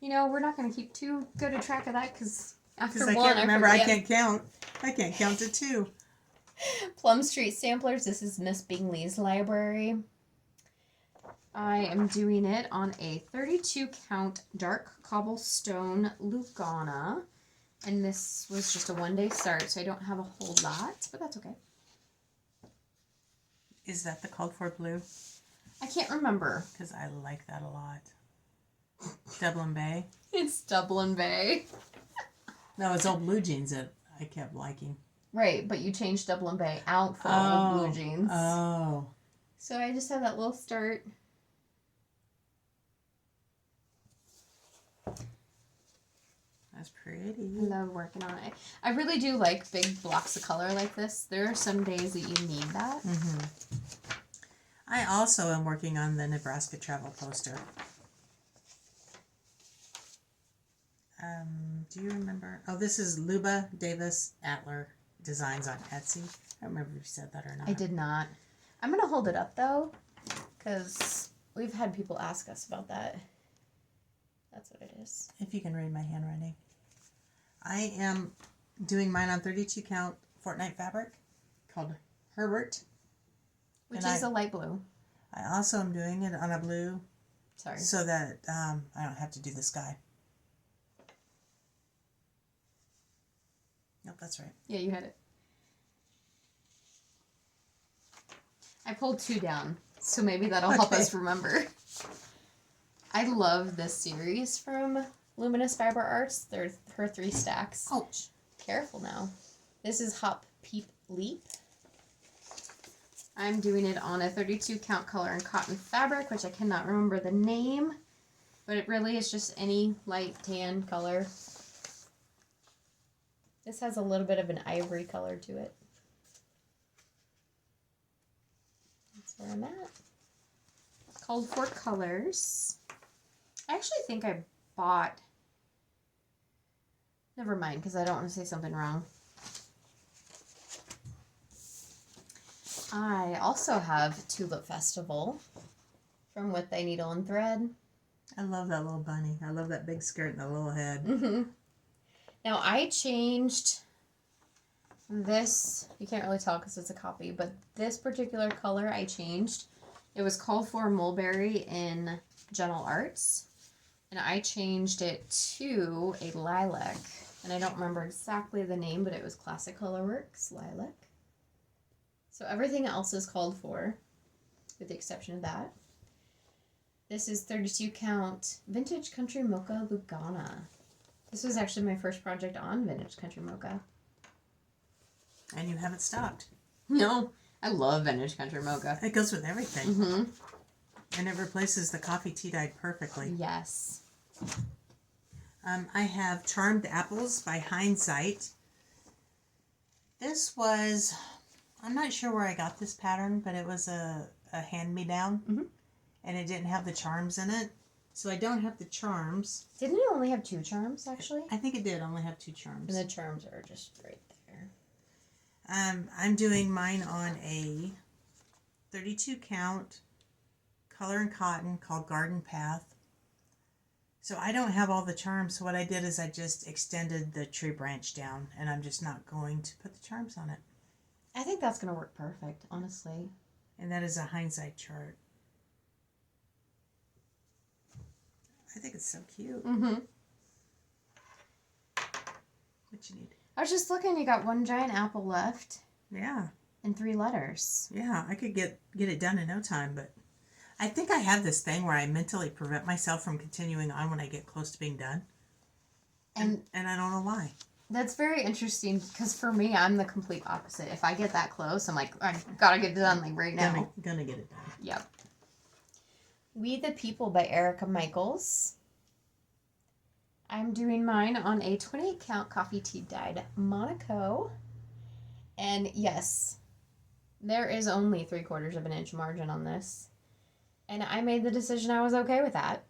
We're not going to keep too good a track of that because after I one, can't remember. I forget. can't count. I can't count to 2. Plum Street Samplers. This is Miss Bingley's library. I am doing it on a 32 count dark cobblestone Lugana. And this was just a 1-day start, so I don't have a whole lot, but that's okay. Is that the called for blue? I can't remember. Because I like that a lot. Dublin Bay. It's Dublin Bay. No, it's old blue jeans that I kept liking. Right, but you changed Dublin Bay out for old blue jeans. Oh. So I just have that little start. That's pretty. I love working on it. I really do like big blocks of color like this. There are some days that you need that. Mm-hmm. I also am working on the Nebraska travel poster. Do you remember? Oh, this is Luba Davis Atler Designs on Etsy. I don't remember if you said that or not. I did not. I'm going to hold it up, though, because we've had people ask us about that. That's what it is. If you can read my handwriting. I am doing mine on 32 count Fortnite fabric called Herbert. Which is a light blue. I also am doing it on a blue. Sorry. So that I don't have to do the sky. Nope, that's right. Yeah, you had it. I pulled 2 down, so maybe that'll help us remember. I love this series from Luminous Fiber Arts. They're her 3 stacks. Ouch. Careful now. This is Hop Peep Leap. I'm doing it on a 32 count color and cotton fabric, which I cannot remember the name, but it really is just any light tan color. This has a little bit of an ivory color to it. That's where I'm at. Called for colors. I actually think I bought... Never mind, because I don't want to say something wrong. I also have Tulip Festival from With Thy Needle and Thread. I love that little bunny. I love that big skirt and the little head. Mm-hmm. Now, I changed this. You can't really tell because it's a copy, but this particular color I changed. It was called for Mulberry in Gentle Arts, and I changed it to a lilac. And I don't remember exactly the name, but it was Classic Colorworks Lilac. So everything else is called for, with the exception of that. This is 32 count Vintage Country Mocha Lugana. This was actually my first project on Vintage Country Mocha. And you haven't stopped. No, I love vintage country mocha. It goes with everything. Mm-hmm. And it replaces the coffee tea dyed perfectly. Yes. I have Charmed Apples by Hindsight. This was, I'm not sure where I got this pattern, but it was a hand-me-down. Mm-hmm. And it didn't have the charms in it. So I don't have the charms. Didn't it only have 2 charms, actually? I think it did only have 2 charms. And the charms are just right there. I'm doing mine on a 32 count color and cotton called Garden Path. So I don't have all the charms. So what I did is I just extended the tree branch down, and I'm just not going to put the charms on it. I think that's going to work perfect, honestly. And that is a Hindsight chart. I think it's so cute. Mm-hmm. What you need? I was just looking, you got 1 giant apple left Yeah. and 3 letters. Yeah, I could get it done in no time, but I think I have this thing where I mentally prevent myself from continuing on when I get close to being done. And I don't know why. That's very interesting because for me, I'm the complete opposite. If I get that close, I'm like, I gotta get it done like right now. Gonna get it done. Yep. We the People by Erica Michaels. I'm doing mine on a 28 count coffee tea dyed Monaco. And yes, there is only 3/4 of an inch margin on this. And I made the decision I was okay with that.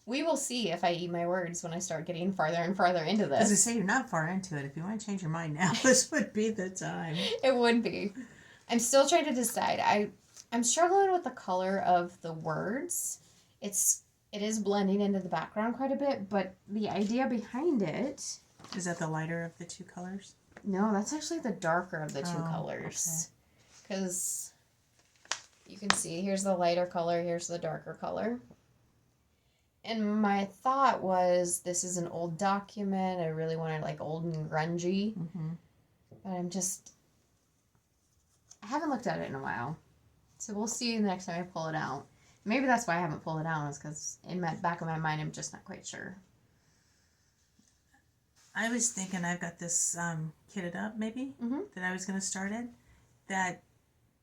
We will see if I eat my words when I start getting farther and farther into this. As I say, you're not far into it. If you want to change your mind now, this would be the time. It would be. I'm still trying to decide. I'm struggling with the color of the words. It is blending into the background quite a bit, but the idea behind it... Is that the lighter of the 2 colors? No, that's actually the darker of the 2 colors. Because you can see, here's the lighter color, here's the darker color. And my thought was, this is an old document. I really wanted like old and grungy. Mm-hmm. But I haven't looked at it in a while. So we'll see the next time I pull it out. Maybe that's why I haven't pulled it out, is because in the back of my mind, I'm just not quite sure. I was thinking I've got this kitted up, maybe, that I was going to start it. That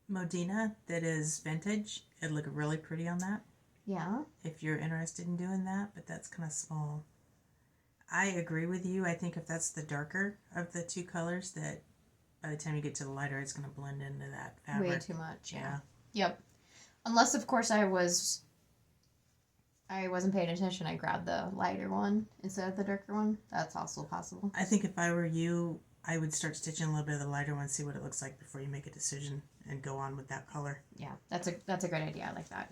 Modena that is vintage, it'd look really pretty on that. Yeah. If you're interested in doing that, but that's kind of small. I agree with you. I think if that's the darker of the 2 colors, that by the time you get to the lighter, it's going to blend into that fabric. Way too much, Yeah. Yep. Unless, of course, I wasn't paying attention. I grabbed the lighter one instead of the darker one. That's also possible. I think if I were you, I would start stitching a little bit of the lighter one, see what it looks like before you make a decision, and go on with that color. Yeah, that's a great idea. I like that.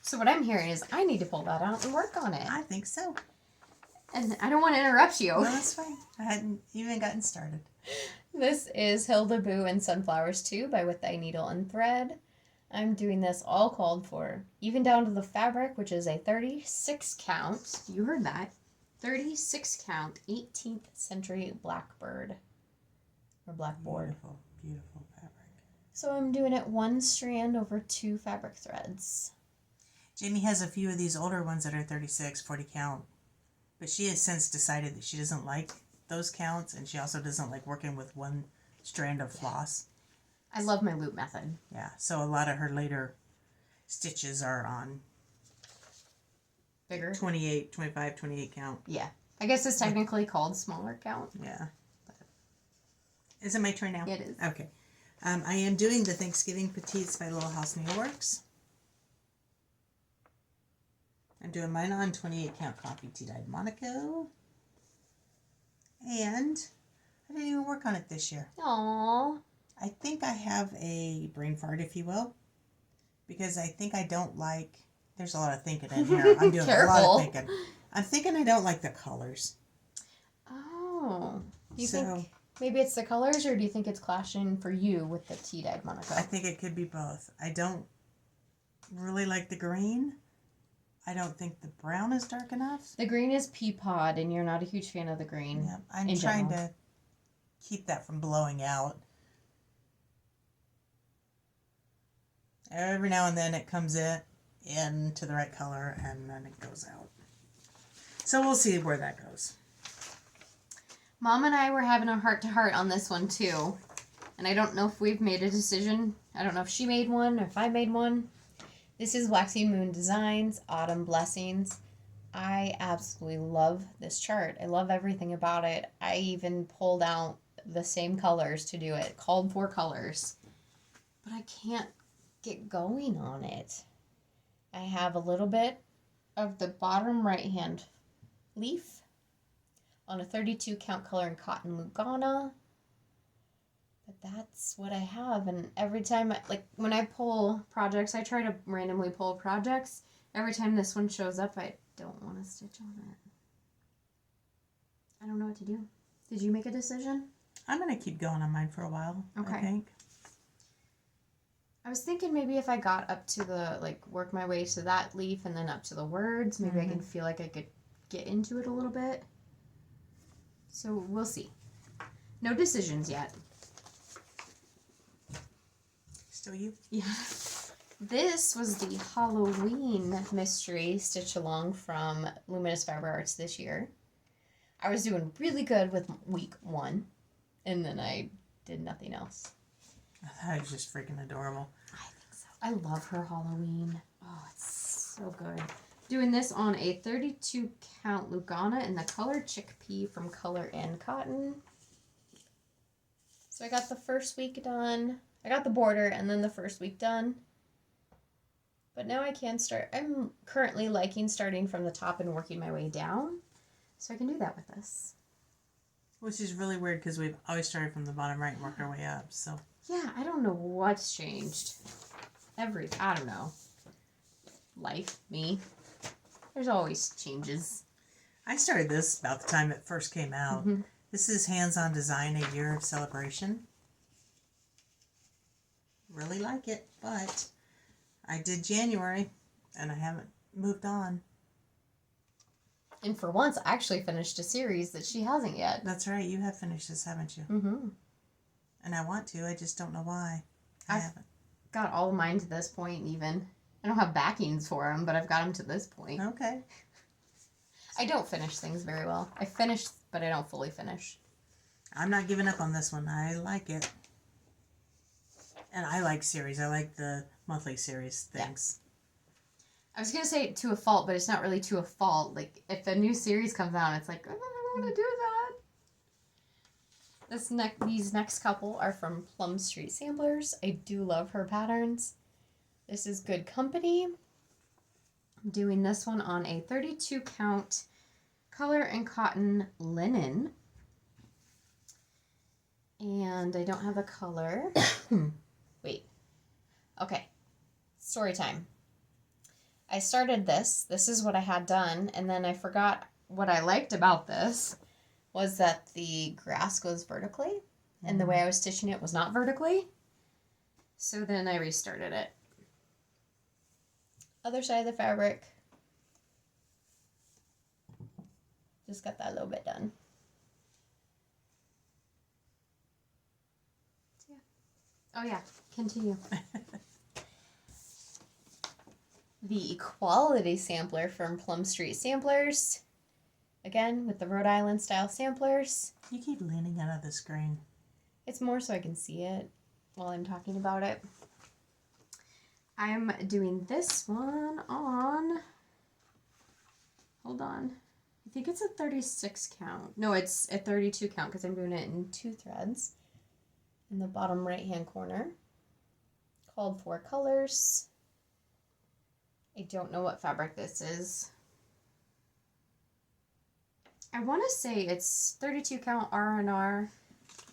So what I'm hearing is I need to pull that out and work on it. I think so. And I don't want to interrupt you. No, that's fine. I hadn't even gotten started. This is Hilda Boo and Sunflowers 2 by With Thy Needle and Thread. I'm doing this all called for, even down to the fabric, which is a 36 count. You heard that. 36 count 18th century blackbird. Or blackboard. Beautiful, beautiful fabric. So I'm doing it 1 strand over 2 fabric threads. Jamie has a few of these older ones that are 36, 40 count. But she has since decided that she doesn't like those counts, and she also doesn't like working with 1 strand of floss. I love my loop method. Yeah, so a lot of her later stitches are on Bigger? 28, 25, 28 count. Yeah. I guess it's technically called smaller count. Yeah. Is it my turn now? It is. Okay. I am doing the Thanksgiving Petites by Little House Needleworks. I'm doing mine on 28 count coffee tea dyed Monaco. And I didn't even work on it this year. Aww. I think I have a brain fart, if you will, because I think I don't like, there's a lot of thinking in here. I'm doing a lot of thinking. I'm thinking I don't like the colors. Oh. Do you think maybe it's the colors, or do you think it's clashing for you with the tea-dyed Monaco? I think it could be both. I don't really like the green. I don't think the brown is dark enough. The green is pea pod, and you're not a huge fan of the green. Yeah, I'm trying to keep that from blowing out. Every now and then it comes into the right color, and then it goes out. So we'll see where that goes. Mom and I were having a heart-to-heart on this one, too. And I don't know if we've made a decision. I don't know if she made one or if I made one. This is Waxy Moon Designs, Autumn Blessings. I absolutely love this chart. I love everything about it. I even pulled out the same colors to do it, called for colors. But I can't get going on it. I have a little bit of the bottom right hand leaf on a 32 count color in cotton Lugana. But that's what I have, and every time, when I pull projects, I try to randomly pull projects. Every time this one shows up, I don't want to stitch on it. I don't know what to do. Did you make a decision? I'm going to keep going on mine for a while, Okay. I think. I was thinking maybe if I got up to the, work my way to that leaf and then up to the words, maybe I can feel like I could get into it a little bit. So we'll see. No decisions yet. Still you? Yeah. This was the Halloween mystery stitch along from Luminous Fiber Arts this year. I was doing really good with week 1, and then I did nothing else. I thought it was just freaking adorable. I think so. I love her Halloween. Oh, it's so good. Doing this on a 32 count Lugana in the color Chickpea from Color and Cotton. So I got the first week done. I got the border and then the first week done. But now I can start. I'm currently liking starting from the top and working my way down. So I can do that with this. Which is really weird because we've always started from the bottom right and worked our way up. So yeah, I don't know what's changed. I don't know. Life, me. There's always changes. I started this about the time it first came out. Mm-hmm. This is Hands-On Design, A Year of Celebration. Really like it, but I did January and I haven't moved on. And for once, I actually finished a series that she hasn't yet. That's right, you have finished this, haven't you? Mm-hmm. And I want to, I just don't know why. I haven't. Got all of mine to this point, even. I don't have backings for them, but I've got them to this point. Okay. I don't finish things very well. I finish, but I don't fully finish. I'm not giving up on this one. I like it. And I like series. I like the monthly series things. Yeah. I was going to say to a fault, but it's not really to a fault. Like, if a new series comes out, it's like, I don't want to do that. These next couple are from Plum Street Samplers. I do love her patterns. This is Good Company. I'm doing this one on a 32 count Color and Cotton linen. And I don't have a color. Wait. Okay. Story time. I started this. This is what I had done. And then I forgot what I liked about this was that the grass goes vertically. And the way I was stitching it was not vertically. So then I restarted it. Other side of the fabric. Just got that little bit done. So yeah. Oh yeah, continue. The Equality Sampler from Plum Street Samplers. Again, with the Rhode Island style samplers. You keep leaning out of the screen. It's more so I can see it while I'm talking about it. I'm doing this one on, hold on, I think it's a 36 count. No, it's a 32 count because I'm doing it in 2 threads. In the bottom right hand corner. Called for colors. I don't know what fabric this is. I want to say it's 32 count R&R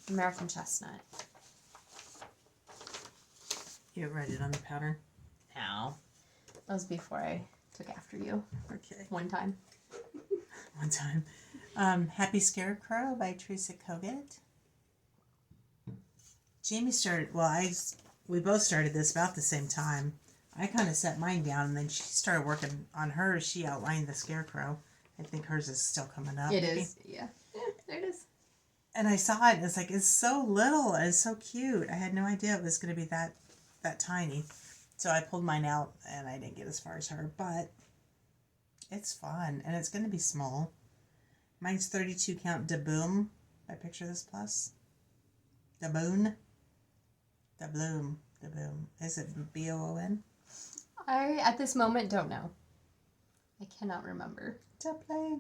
American Chestnut. You read it on the pattern? No. That was before I took after you. Okay. One time. One time. Happy Scarecrow by Teresa Kogut. Jamie started, we both started this about the same time. I kind of set mine down and then she started working on hers. She outlined the Scarecrow. I think hers is still coming up. It is, yeah. There it is. And I saw it and it's like, it's so little and it's so cute. I had no idea it was going to be that tiny. So I pulled mine out and I didn't get as far as her, but it's fun and it's going to be small. Mine's 32 count Daboom by Picture This Plus. Daboon. The bloom. Is it BOON? I, at this moment, don't know. I cannot remember. The plane.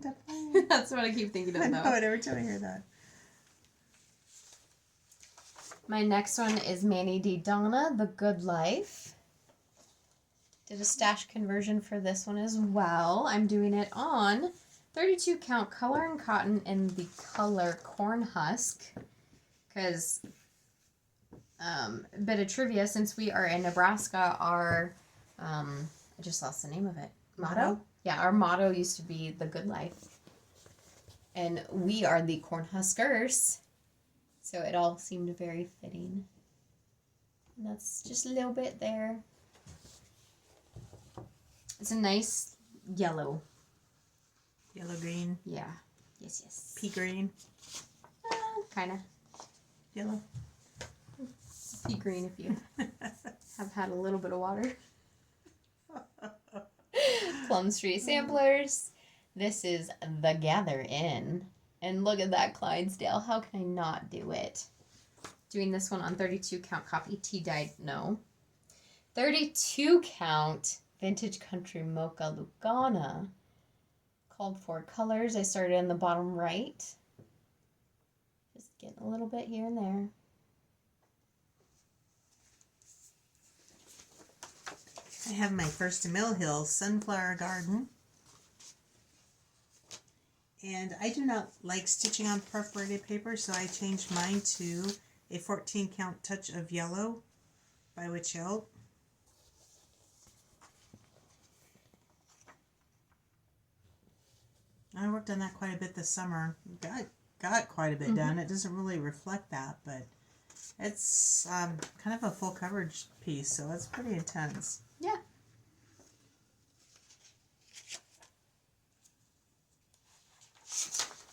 That's what I keep thinking I of, know though. it every time I hear that. My next one is Manny D. Donna, The Good Life. Did a stash conversion for this one as well. I'm doing it on 32 count color and cotton in the color corn husk. Because, a bit of trivia, since we are in Nebraska, our, I just lost the name of it. Motto? Yeah, our motto used to be The Good Life. And we are the Cornhuskers. So it all seemed very fitting. And that's just a little bit there. It's a nice yellow. Yellow green. Yeah. Yes. Pea green. Kind of. Yellow. Pea green if you have had a little bit of water. Plum Street Samplers. This is The Gather In. And look at that Clydesdale. How can I not do it? Doing this one on 32 count copy tea-dyed. No. 32 count vintage country mocha Lugana. Called for colors. I started in the bottom right. Just getting a little bit here and there. I have my first Mill Hill Sunflower Garden. And I do not like stitching on perforated paper, so I changed mine to a 14 count Touch of Yellow by Witch Hill. I worked on that quite a bit this summer. Got quite a bit done. It doesn't really reflect that, but it's kind of a full coverage piece, so it's pretty intense. Yeah.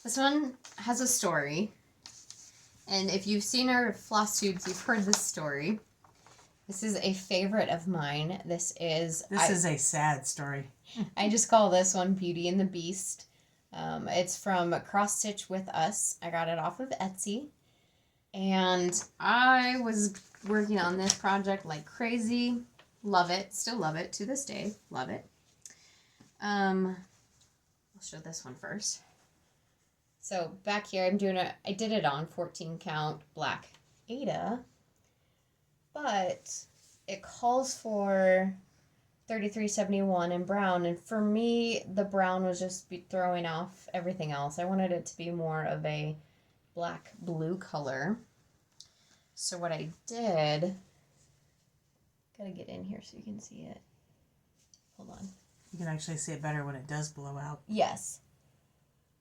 This one has a story. And if you've seen our Flosstubes, you've heard this story. This is a favorite of mine. This is a sad story. I just call this one Beauty and the Beast. It's from Cross Stitch With Us. I got it off of Etsy. And I was working on this project like crazy. Love it. Still love it to this day. Love it. I'll show this one first. So back here, I did it on 14 count black Ada, but it calls for 3371 in brown, and for me, the brown was just throwing off everything else. I wanted it to be more of a black blue color. So what I did, gotta get in here so you can see it. Hold on. You can actually see it better when it does blow out. Yes.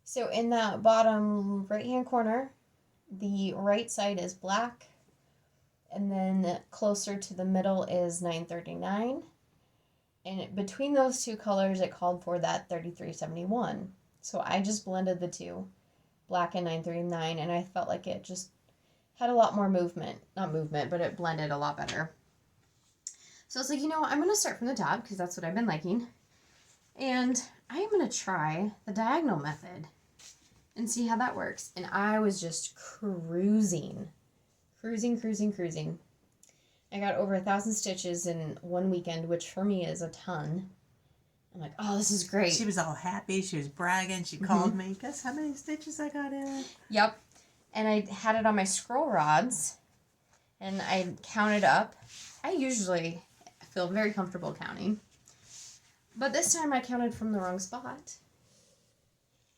So in that bottom right-hand corner, the right side is black, and then closer to the middle is 939. And between those two colors, it called for that 3371. So I just blended the two, black and 939, and I felt like it just had a lot more movement. Not movement, but it blended a lot better. So I was like, I'm going to start from the top because that's what I've been liking. And I am going to try the diagonal method and see how that works. And I was just cruising. I got over 1,000 stitches in one weekend, which for me is a ton. I'm like, oh, this is great. She was all happy. She was bragging. She called me. Guess how many stitches I got in? Yep. And I had it on my scroll rods, and I counted up. I usually feel very comfortable counting. But this time I counted from the wrong spot.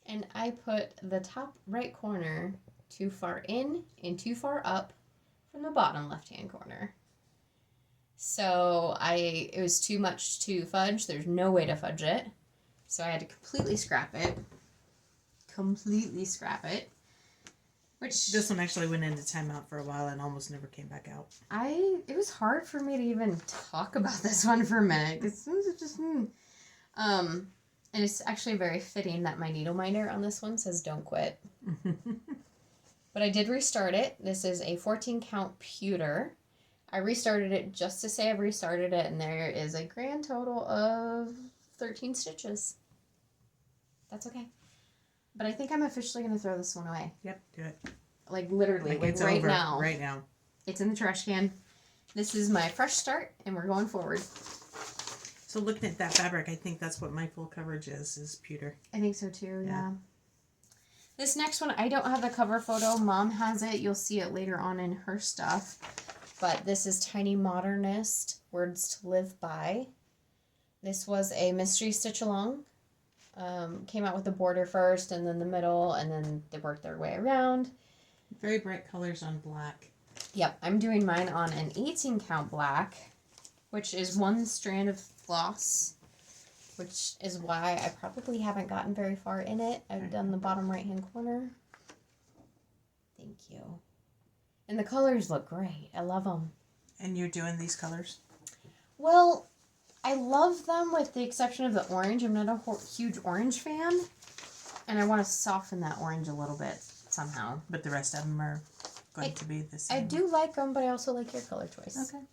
And I put the top right corner too far in and too far up from the bottom left-hand corner. So it was too much to fudge. There's no way to fudge it. So I had to completely scrap it. Which This one actually went into timeout for a while and almost never came back out. it was hard for me to even talk about this one for a minute. It's just and it's actually very fitting that my needle minder on this one says don't quit. But I did restart it. This is a 14 count pewter. I restarted it just to say I've restarted it, and there is a grand total of 13 stitches. That's okay. But I think I'm officially going to throw this one away. Yep, do it. Like literally, It's right over now. Right now. It's in the trash can. This is my fresh start, and we're going forward. So looking at that fabric, I think that's what my full coverage is pewter. I think so too, Yeah. yeah. This next one, I don't have the cover photo. Mom has it. You'll see it later on in her stuff. But this is Tiny Modernist, Words to Live By. This was a mystery stitch along. Came out with the border first, and then the middle, and then they worked their way around. Very bright colors on black. Yep, I'm doing mine on an 18 count black, which is one strand of floss, which is why I probably haven't gotten very far in it. I've done the bottom right hand corner. Thank you. And the colors look great. I love them. And you're doing these colors? Well, I love them with the exception of the orange. I'm not a huge orange fan, and I want to soften that orange a little bit somehow. But the rest of them are going to be the same. I do like them, but I also like your color choice. Okay.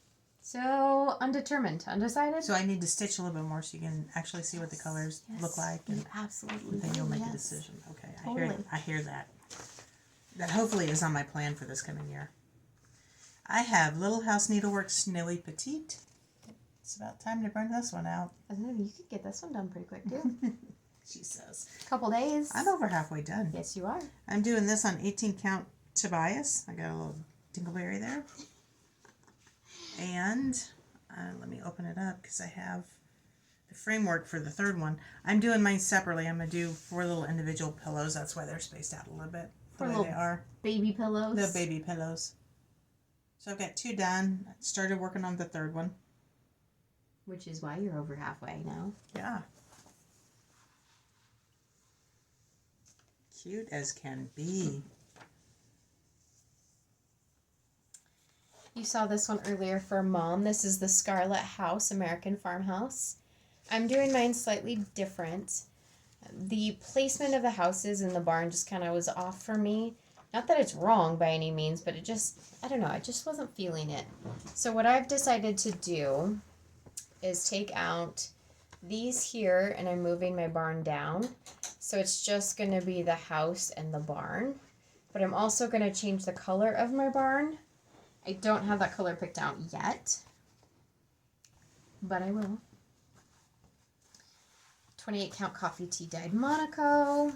So, undetermined, undecided? So I need to stitch a little bit more so you can actually see what the colors look like. You And absolutely then you'll do, make yes. a decision. Okay, Totally. I hear that. That hopefully is on my plan for this coming year. I have Little House Needlework Snowy Petite. It's about time to burn this one out. I don't know, you could get this one done pretty quick, too. She says. Couple days. I'm over halfway done. Yes, you are. I'm doing this on 18 count Tobias. I got a little dingleberry there. And let me open it up because I have the framework for the third one. I'm doing mine separately. I'm going to do 4 little individual pillows. That's why they're spaced out a little bit. The way they are. Baby pillows. The baby pillows. So I've got 2 done. I started working on the third one. Which is why you're over halfway now. Yeah. Cute as can be. You saw this one earlier for Mom. This is the Scarlet House, American Farmhouse. I'm doing mine slightly different. The placement of the houses in the barn just kind of was off for me. Not that it's wrong by any means, but it just, I don't know, I just wasn't feeling it. So what I've decided to do is take out these here, and I'm moving my barn down. So it's just going to be the house and the barn. But I'm also going to change the color of my barn. I don't have that color picked out yet, but I will. 28 count coffee tea dyed Monaco.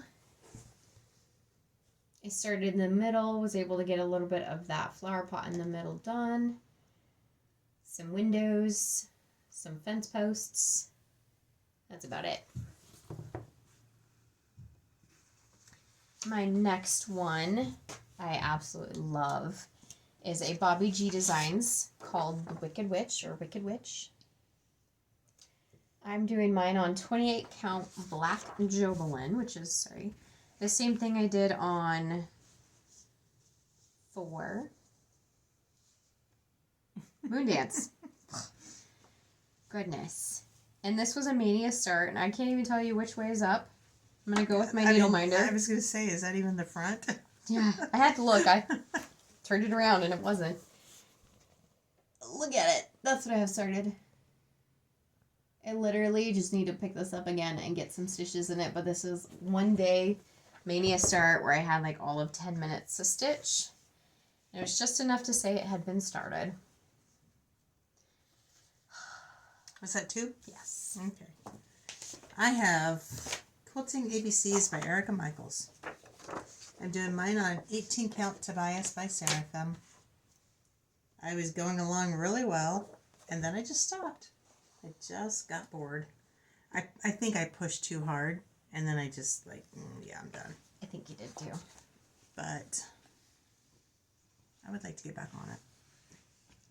I started in the middle, was able to get a little bit of that flower pot in the middle done. Some windows, some fence posts. That's about it. My next one I absolutely love is a Bobby G Designs called the Wicked Witch or Wicked Witch. I'm doing mine on 28 count black Jobelin, which is, sorry, the same thing I did on 4 Moondance. Goodness. And this was a Mania start, and I can't even tell you which way is up. I'm going to go with my needle minder. I was going to say, is that even the front? Yeah, I had to look. I turned it around and it wasn't. Look at it. That's what I have started. I literally just need to pick this up again and get some stitches in it, but this is one day Mania start where I had like all of 10 minutes to stitch. And it was just enough to say it had been started. Was that 2? Yes. Okay. I have Quilting ABCs by Erica Michaels. I'm doing mine on 18 count Tobias by Seraphim. I was going along really well, and then I just stopped. I just got bored. I think I pushed too hard, and then I just like, yeah, I'm done. I think you did too. But I would like to get back on it.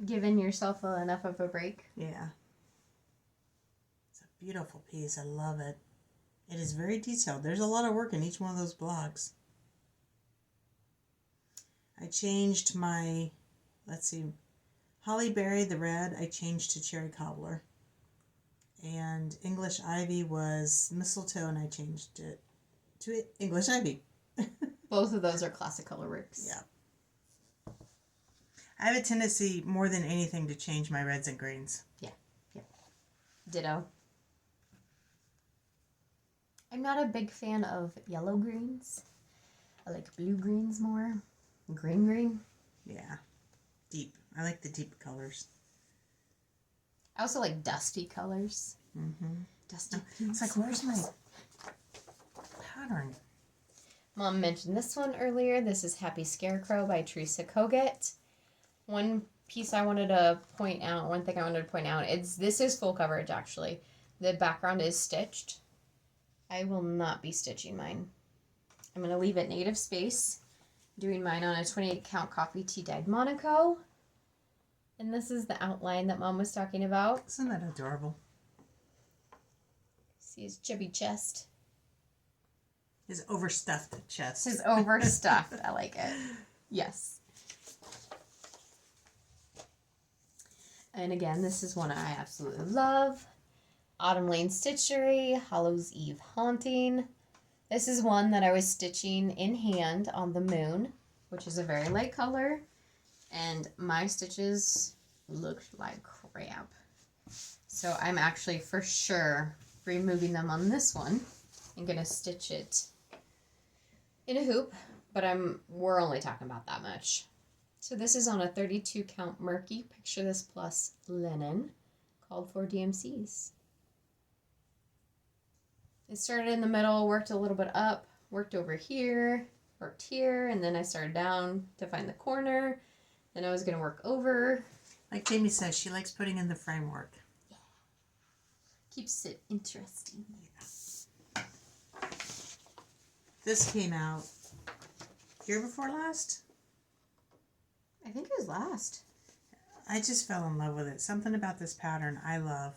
Giving yourself enough of a break. Yeah. It's a beautiful piece. I love it. It is very detailed. There's a lot of work in each one of those blocks. I changed my, let's see, Holly Berry, the red, I changed to Cherry Cobbler. And English Ivy was mistletoe, and I changed it to English Ivy. Both of those are classic color works. Yeah. I have a tendency, more than anything, to change my reds and greens. Yeah. Ditto. I'm not a big fan of yellow greens. I like blue greens more. Green. Yeah. Deep. I like the deep colors. I also like dusty colors. Mm-hmm. Dusty It's pinks. like, where's my pattern? Mom mentioned this one earlier. This is Happy Scarecrow by Teresa Koget. One piece I wanted to point out, one thing I wanted to point out, this is full coverage actually. The background is stitched. I will not be stitching mine. I'm going to leave it native space. Doing mine on a 28 count coffee tea dyed Monaco. And this is the outline that Mom was talking about. Isn't that adorable? See his chubby chest. His overstuffed chest. His overstuffed. I like it. Yes. And again, this is one I absolutely love. Autumn Lane Stitchery, Hallows Eve Haunting. This is one that I was stitching in hand on the moon, which is a very light color. And my stitches looked like crap. So I'm actually for sure removing them on this one. I'm going to stitch it in a hoop, but we're only talking about that much. So this is on a 32 count Murky Picture This Plus linen, called for DMCs. It started in the middle, worked a little bit up, worked over here, worked here, and then I started down to find the corner. Then I was going to work over. Like Jamie says, she likes putting in the framework. Yeah. Keeps it interesting. Yeah. This came out year before last. I think it was last. I just fell in love with it. Something about this pattern I love.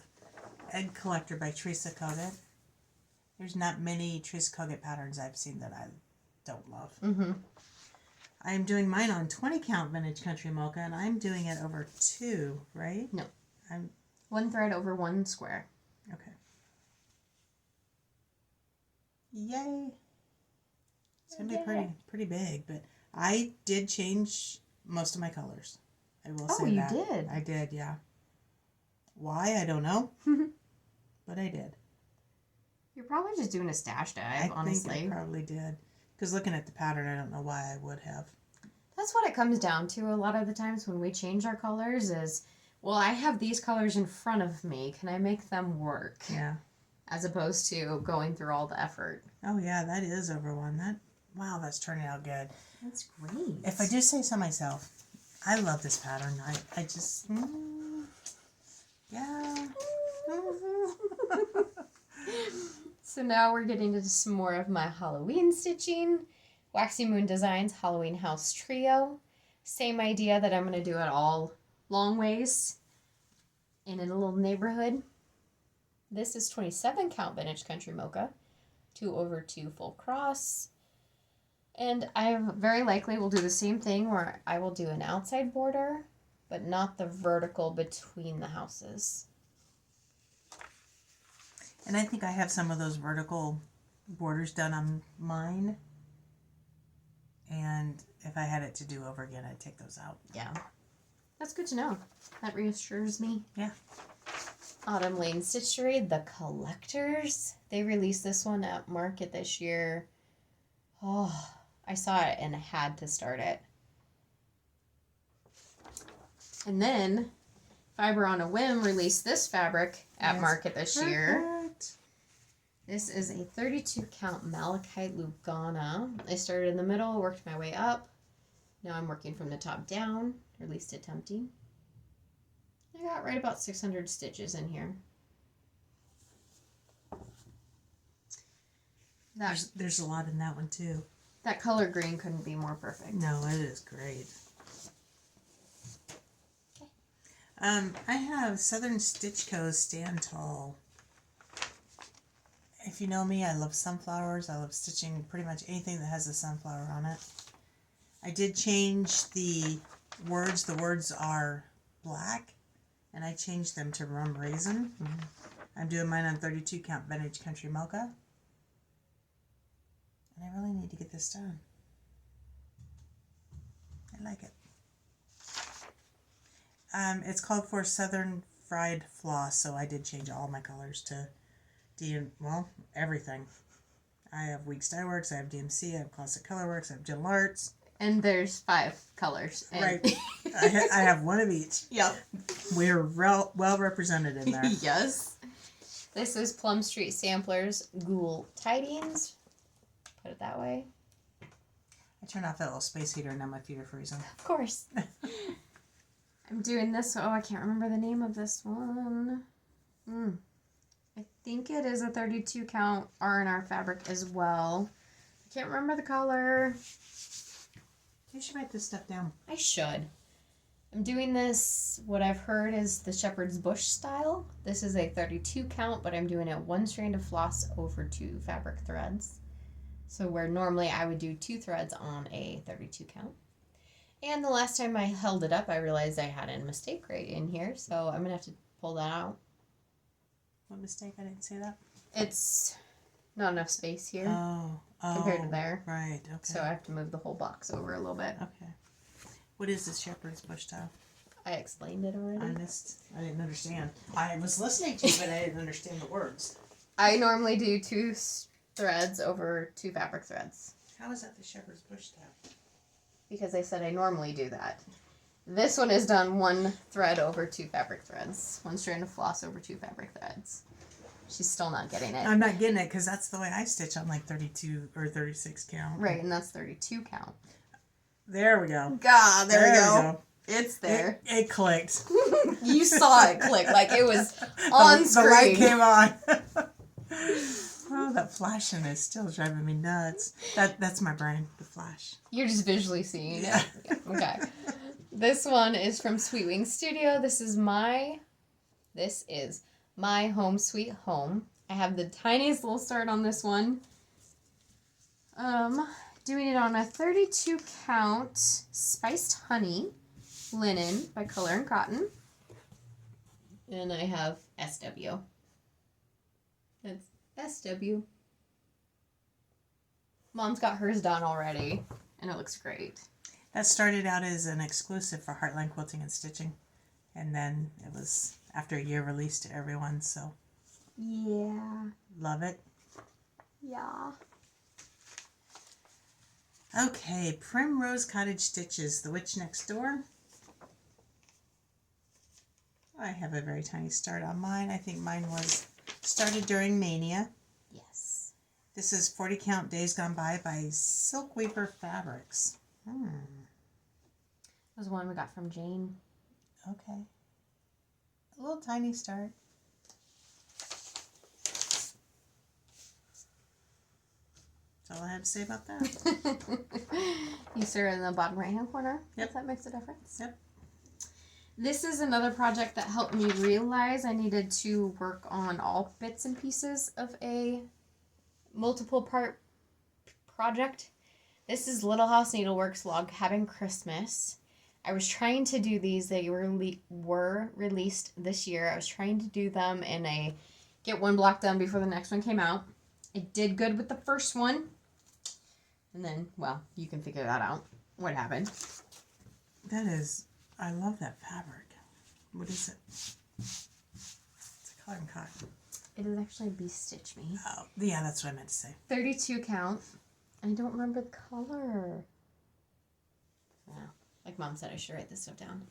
Egg Collector by Teresa Koget. There's not many Teresa Koget patterns I've seen that I don't love. Mm-hmm. I'm doing mine on 20 count Vintage Country Mocha, and I'm doing it over 2, right? No. I'm 1 thread over 1 square. okay. Yay! It's gonna be pretty big, but I did change most of my colors. I will say that. Oh, you did? I did, yeah. Why? I don't know, but I did. You're probably just doing a stash dive, I honestly. think I probably did. Because looking at the pattern, I don't know why I would have. That's what it comes down to a lot of the times when we change our colors is, well, I have these colors in front of me. Can I make them work? Yeah. As opposed to going through all the effort. Oh, yeah, that is over 1. Wow, that's turning out good. That's great. If I do say so myself, I love this pattern. I just, yeah. So now we're getting into some more of my Halloween stitching. Waxy Moon Designs Halloween House Trio. Same idea that I'm going to do it all long ways and in a little neighborhood. This is 27 count Vintage Country Mocha. 2 over 2 full cross. And I very likely will do the same thing where I will do an outside border, but not the vertical between the houses. And I think I have some of those vertical borders done on mine. And if I had it to do over again, I'd take those out. Yeah. That's good to know. That reassures me. Yeah. Autumn Lane Stitchery, The Collectors. They released this one at market this year. Oh, I saw it and had to start it. And then Fiber on a Whim released this fabric at market this year. This is a 32 count Malachite Lugana. I started in the middle, worked my way up. Now I'm working from the top down, or at least attempting. I got right about 600 stitches in here. There's a lot in that one too. That color green couldn't be more perfect. No, it is great. I have Southern Stitch Co.'s Stand Tall. If you know me, I love sunflowers. I love stitching pretty much anything that has a sunflower on it. I did change the words. The words are black, and I changed them to rum raisin. I'm doing mine on 32 count Vintage Country Mocha. And I really need to get this done. I like it. It's called for Southern Fried Floss, so I did change all my colors to everything. I have Weeks Dye Works, I have DMC, I have Classic Colorworks, I have Gentle Arts. And there's 5 colors. And Right. I have one of each. Yep. We're well represented in there. Yes. This is Plum Street Samplers Ghoul Tidings. Put it that way. I turned off that little space heater and now my feet are freezing. Of course. I'm doing this. Oh, I can't remember the name of this one. I think it is a 32 count R&R fabric as well. I can't remember the color. You should write this stuff down. I should. I'm doing this, what I've heard is the shepherd's bush style. This is a 32 count, but I'm doing it 1 strand of floss over 2 fabric threads. So where normally I would do 2 threads on a 32 count. And the last time I held it up, I realized I had a mistake right in here, so I'm going to have to pull that out. What mistake? I didn't say that. It's not enough space here Oh, compared to there. Right, okay. So I have to move the whole box over a little bit. Okay. What is this shepherd's bush style? I explained it already. I didn't understand. I was listening to you, but I didn't understand the words. I normally do 2 threads over 2 fabric threads. How is that the shepherd's bush style? Because I said I normally do that. This one is done 1 thread over 2 fabric threads. 1 strand of floss over 2 fabric threads. She's still not getting it. I'm not getting it because that's the way I stitch on like 32 or 36 count. Right, and that's 32 count. There we go. God, there we go. It's there. It clicked. You saw it click like it was on screen. The light came on. Oh, that flashing is still driving me nuts. That's my brain, the flash. You're just visually seeing it. Yeah, okay. This one is from Sweet Wing Studio. This is my home sweet home. I have the tiniest little start on this one. Doing it on a 32 count spiced honey linen by Color and Cotton. And I have SW. That's SW. Mom's got hers done already, and it looks great. That started out as an exclusive for Heartland Quilting and Stitching, and then it was after a year released to everyone. So yeah, love it. Yeah. Okay, Primrose Cottage Stitches, The Witch Next Door. I have a very tiny start on mine. I think mine was started during Mania. Yes. This is 40 Count Days Gone by Silk Weaver Fabrics. That was one we got from Jane. Okay. A little tiny start. That's all I have to say about that. You see her in the bottom right hand corner? Yep. If that makes a difference. Yep. This is another project that helped me realize I needed to work on all bits and pieces of a multiple part project. This is Little House Needleworks Log Cabin Christmas. I was trying to do these. They were released this year. I was trying to do them and get one block done before the next one came out. I did good with the first one. And then, well, you can figure that out. What happened? I love that fabric. What is it? It's a Color and Cotton. It is actually Be Stitch Me. Oh, yeah, that's what I meant to say. 32 count. I don't remember the color. Wow. Like Mom said, I should write this stuff down.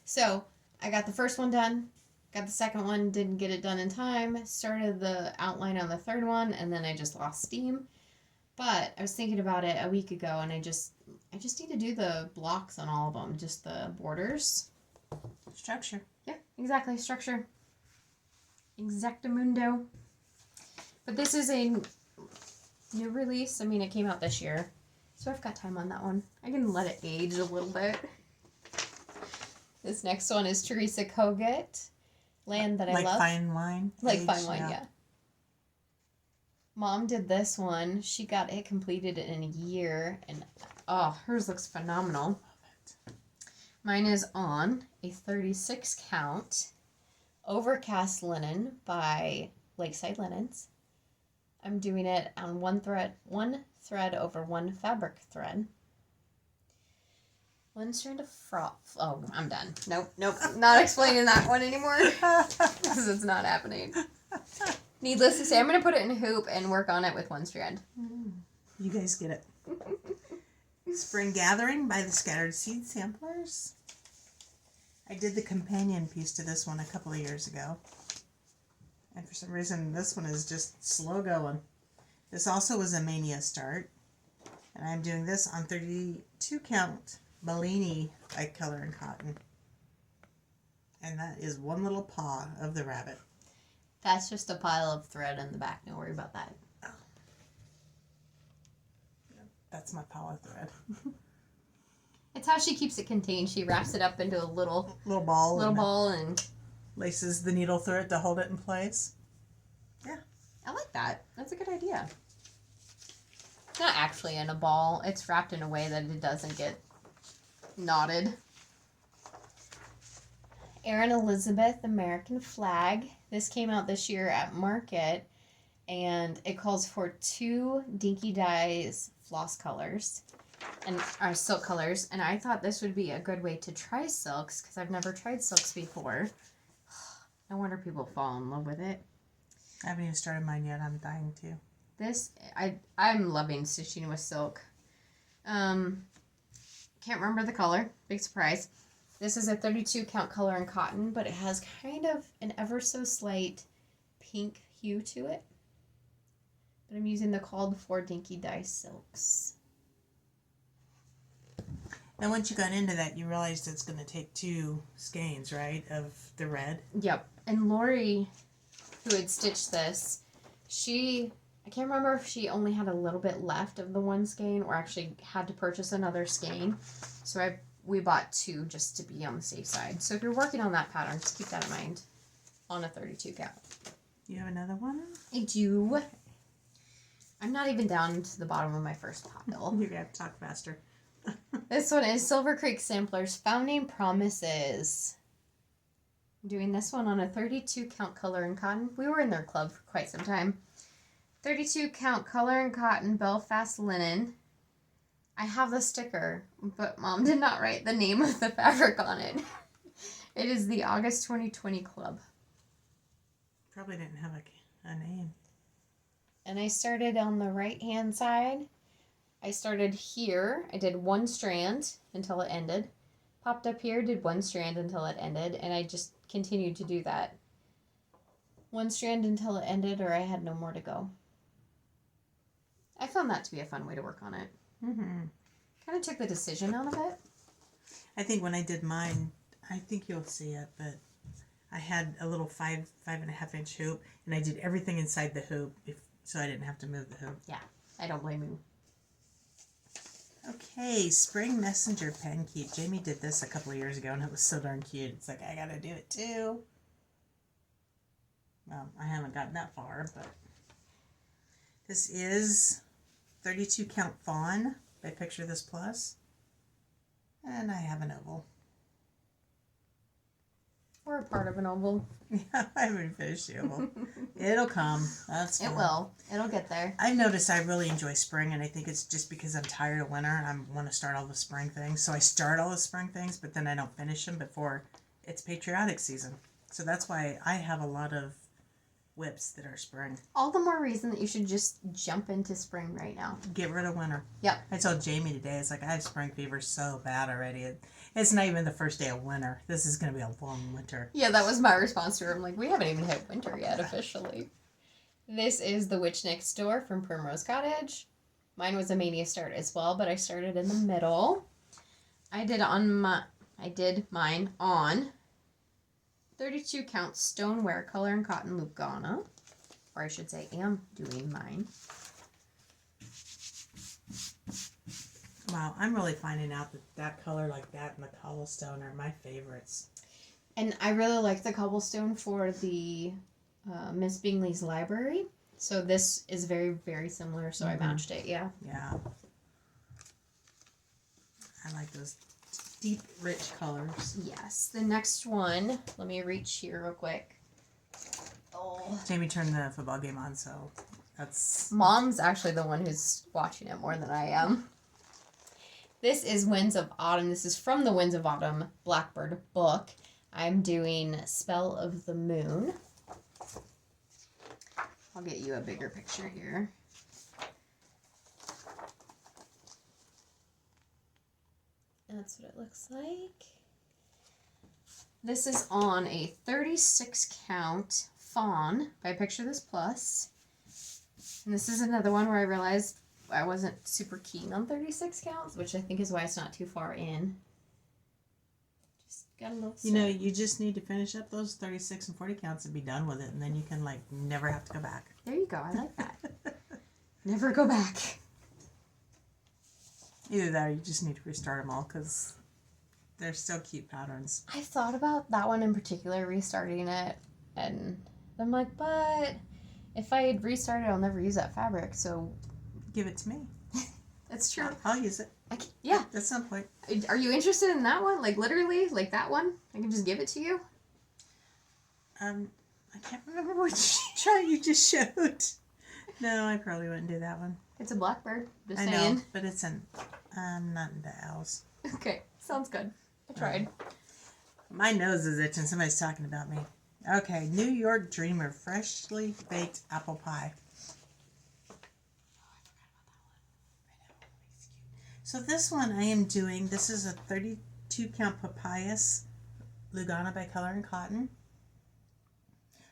So, I got the first one done. Got the second one, didn't get it done in time. Started the outline on the third one, and then I just lost steam. But I was thinking about it a week ago, and I just need to do the blocks on all of them, just the borders. Structure. Yeah, exactly, structure. Exactamundo. But this is a new release. I mean, it came out this year, so I've got time on that one. I can let it age a little bit. This next one is Teresa Kogut, Land That I Love. Like fine wine? Like fine wine, yeah. Mom did this one. She got it completed in a year, and hers looks phenomenal. Love it. Mine is on a 36 count overcast linen by Lakeside Linens. I'm doing it on one thread over 1 fabric thread. 1 strand of froth. Oh, I'm done. Nope, not explaining that one anymore because it's not happening. Needless to say, I'm going to put it in a hoop and work on it with 1 strand. You guys get it. Spring Gathering by the Scattered Seed Samplers. I did the companion piece to this one a couple of years ago. And for some reason, this one is just slow going. This also was a Mania start. And I'm doing this on 32 count Bellini by Color and Cotton. And that is one little paw of the rabbit. That's just a pile of thread in the back. Don't worry about that. Oh. That's my paw of thread. It's how she keeps it contained. She wraps it up into a little ball and laces the needle through it to hold it in place. Yeah. I like that. That's a good idea. It's not actually in a ball. It's wrapped in a way that it doesn't get knotted. Erin Elizabeth American Flag. This came out this year at Market, and it calls for 2 Dinky Dyes floss colors and silk colors, and I thought this would be a good way to try silks because I've never tried silks before. No wonder people fall in love with it. I haven't even started mine yet. I'm dying to. This I'm loving stitching with silk. Can't remember the color. Big surprise. This is a 32 count Color and Cotton, but it has kind of an ever so slight pink hue to it. But I'm using the called for Dinky Dye silks. Now, once you got into that, you realized it's going to take 2 skeins, right, of the red? Yep. And Lori, who had stitched this, I can't remember if she only had a little bit left of the 1 skein or actually had to purchase another skein. So we bought 2 just to be on the safe side. So if you're working on that pattern, just keep that in mind on a 32 count. You have another one? I do. I'm not even down to the bottom of my first pile. You got to talk faster. This one is Silver Creek Samplers Founding Promises. I'm doing this one on a 32 count Color and Cotton. We were in their club for quite some time. 32 count Color and Cotton Belfast Linen. I have the sticker, but Mom did not write the name of the fabric on it. It is the August 2020 Club. Probably didn't have a name. And I started on the right hand side. I started here. I did 1 strand until it ended. Popped up here, did 1 strand until it ended, and I just continued to do that. 1 strand until it ended, or I had no more to go. I found that to be a fun way to work on it. Mm-hmm. Kind of took the decision out of it. I think when I did mine, I think you'll see it, but I had a little 5.5 inch hoop, and I did everything inside the hoop, so I didn't have to move the hoop. Yeah, I don't blame you. Okay, Spring Messenger Pen Keep. Jamie did this a couple of years ago, and it was so darn cute. It's like, I gotta do it too. Well, I haven't gotten that far, but this is 32 count Fawn by Picture This Plus. And I have an oval. We're a part of an oval. Yeah, I haven't finished the oval. It'll come. That's fine. It will. It'll get there. I've noticed I really enjoy spring, and I think it's just because I'm tired of winter and I want to start all the spring things. So I start all the spring things, but then I don't finish them before it's patriotic season. So that's why I have a lot of WIPs that are spring. All the more reason that you should just jump into spring right now. Get rid of winter. Yep. I told Jamie today, it's like, I have spring fever so bad already. It's not even the first day of winter. This is going to be a long winter. Yeah, that was my response to her. I'm like, we haven't even hit winter yet officially. This is The Witch Next Door from Primrose Cottage. Mine was a Mania start as well, but I started in the middle. I did mine on 32 count Stoneware Color and Cotton Lugana. Or I should say, am doing mine. Wow, I'm really finding out that color like that and the cobblestone are my favorites. And I really like the cobblestone for the Miss Bingley's library. So this is very, very similar, so I matched it, yeah. Yeah. I like those deep, rich colors. Yes. The next one, let me reach here real quick. Oh. Jamie turned the football game on, so that's... Mom's actually the one who's watching it more than I am. This is Winds of Autumn. This is from the Winds of Autumn Blackbird book. I'm doing Spell of the Moon. I'll get you a bigger picture here. that's what it looks like. This is on a 36 count fawn by Picture This Plus. And this is another one where I realized I wasn't super keen on 36 counts, which I think is why it's not too far in. Just got a little You know, you just need to finish up those 36 and 40 counts and be done with it, and then you can, like, never have to go back. There you go. I like that. Never go back. Either that or you just need to restart them all, because they're still cute patterns. I thought about that one in particular, restarting it, and I'm like, but if I had restarted, I'll never use that fabric, so... Give it to me. That's true. I'll use it. Yeah. At some point. Are you interested in that one? Like, literally? Like that one? I can just give it to you? I can't remember which chart you just showed. No, I probably wouldn't do that one. It's a blackbird. Just I saying. know, but I'm not into owls. Okay, sounds good. I tried. My nose is itching. Somebody's talking about me. Okay, New York Dreamer freshly baked apple pie. So this one I am doing, this is a 32 count papayas, Lugana by Color and Cotton.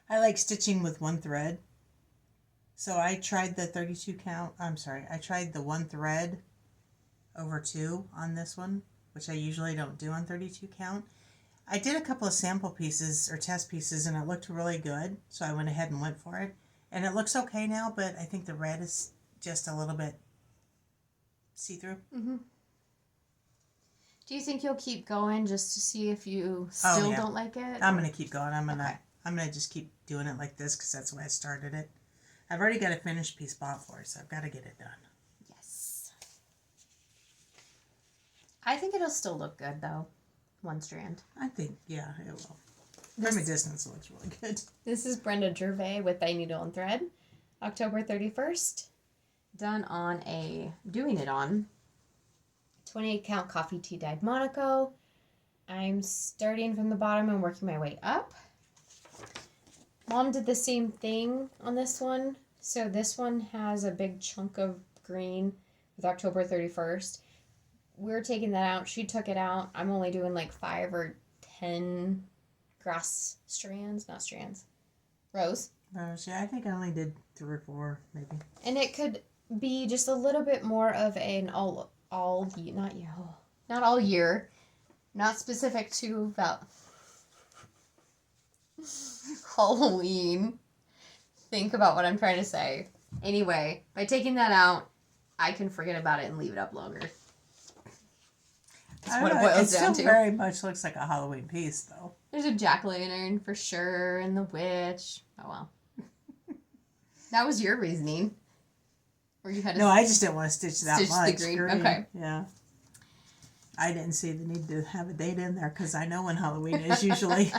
I like stitching with one thread. So I tried the 32 count, I tried the one thread over two on this one, which I usually don't do on 32 count. I did a couple of sample pieces or test pieces and it looked really good. So I went ahead and went for it. And it looks okay now, but I think the red is just a little bit see-through. Mm-hmm. Do you think you'll keep going just to see if you still don't like it? I'm going to keep going. I'm going to just keep doing it like this because that's the way I started it. I've already got a finished piece bought for it, so I've got to get it done. Yes. I think it'll still look good, though. One strand. I think, yeah, it will. From a distance, it looks really good. This is Brenda Gervais with Thy Needle and Thread. October 31st. Doing it on 28 count coffee tea dyed Monaco. I'm starting from the bottom and working my way up. Mom did the same thing on this one. So this one has a big chunk of green with October 31st. We're taking that out. She took it out. I'm only doing like 5 or 10 grass strands, not strands. Rows. Rows, yeah, I think I only did 3 or 4, maybe. And it could be just a little bit more of an not all year, not specific to about Halloween. Think about what I'm trying to say. Anyway, by taking that out, I can forget about it and leave it up longer. That's what it boils down to. It still very much looks like a Halloween piece, though. There's a jack-o'-lantern for sure, and the witch. Oh well. That was your reasoning. Or you had to I just didn't want to stitch that much. The green. Okay. Yeah. I didn't see the need to have a date in there because I know when Halloween is usually.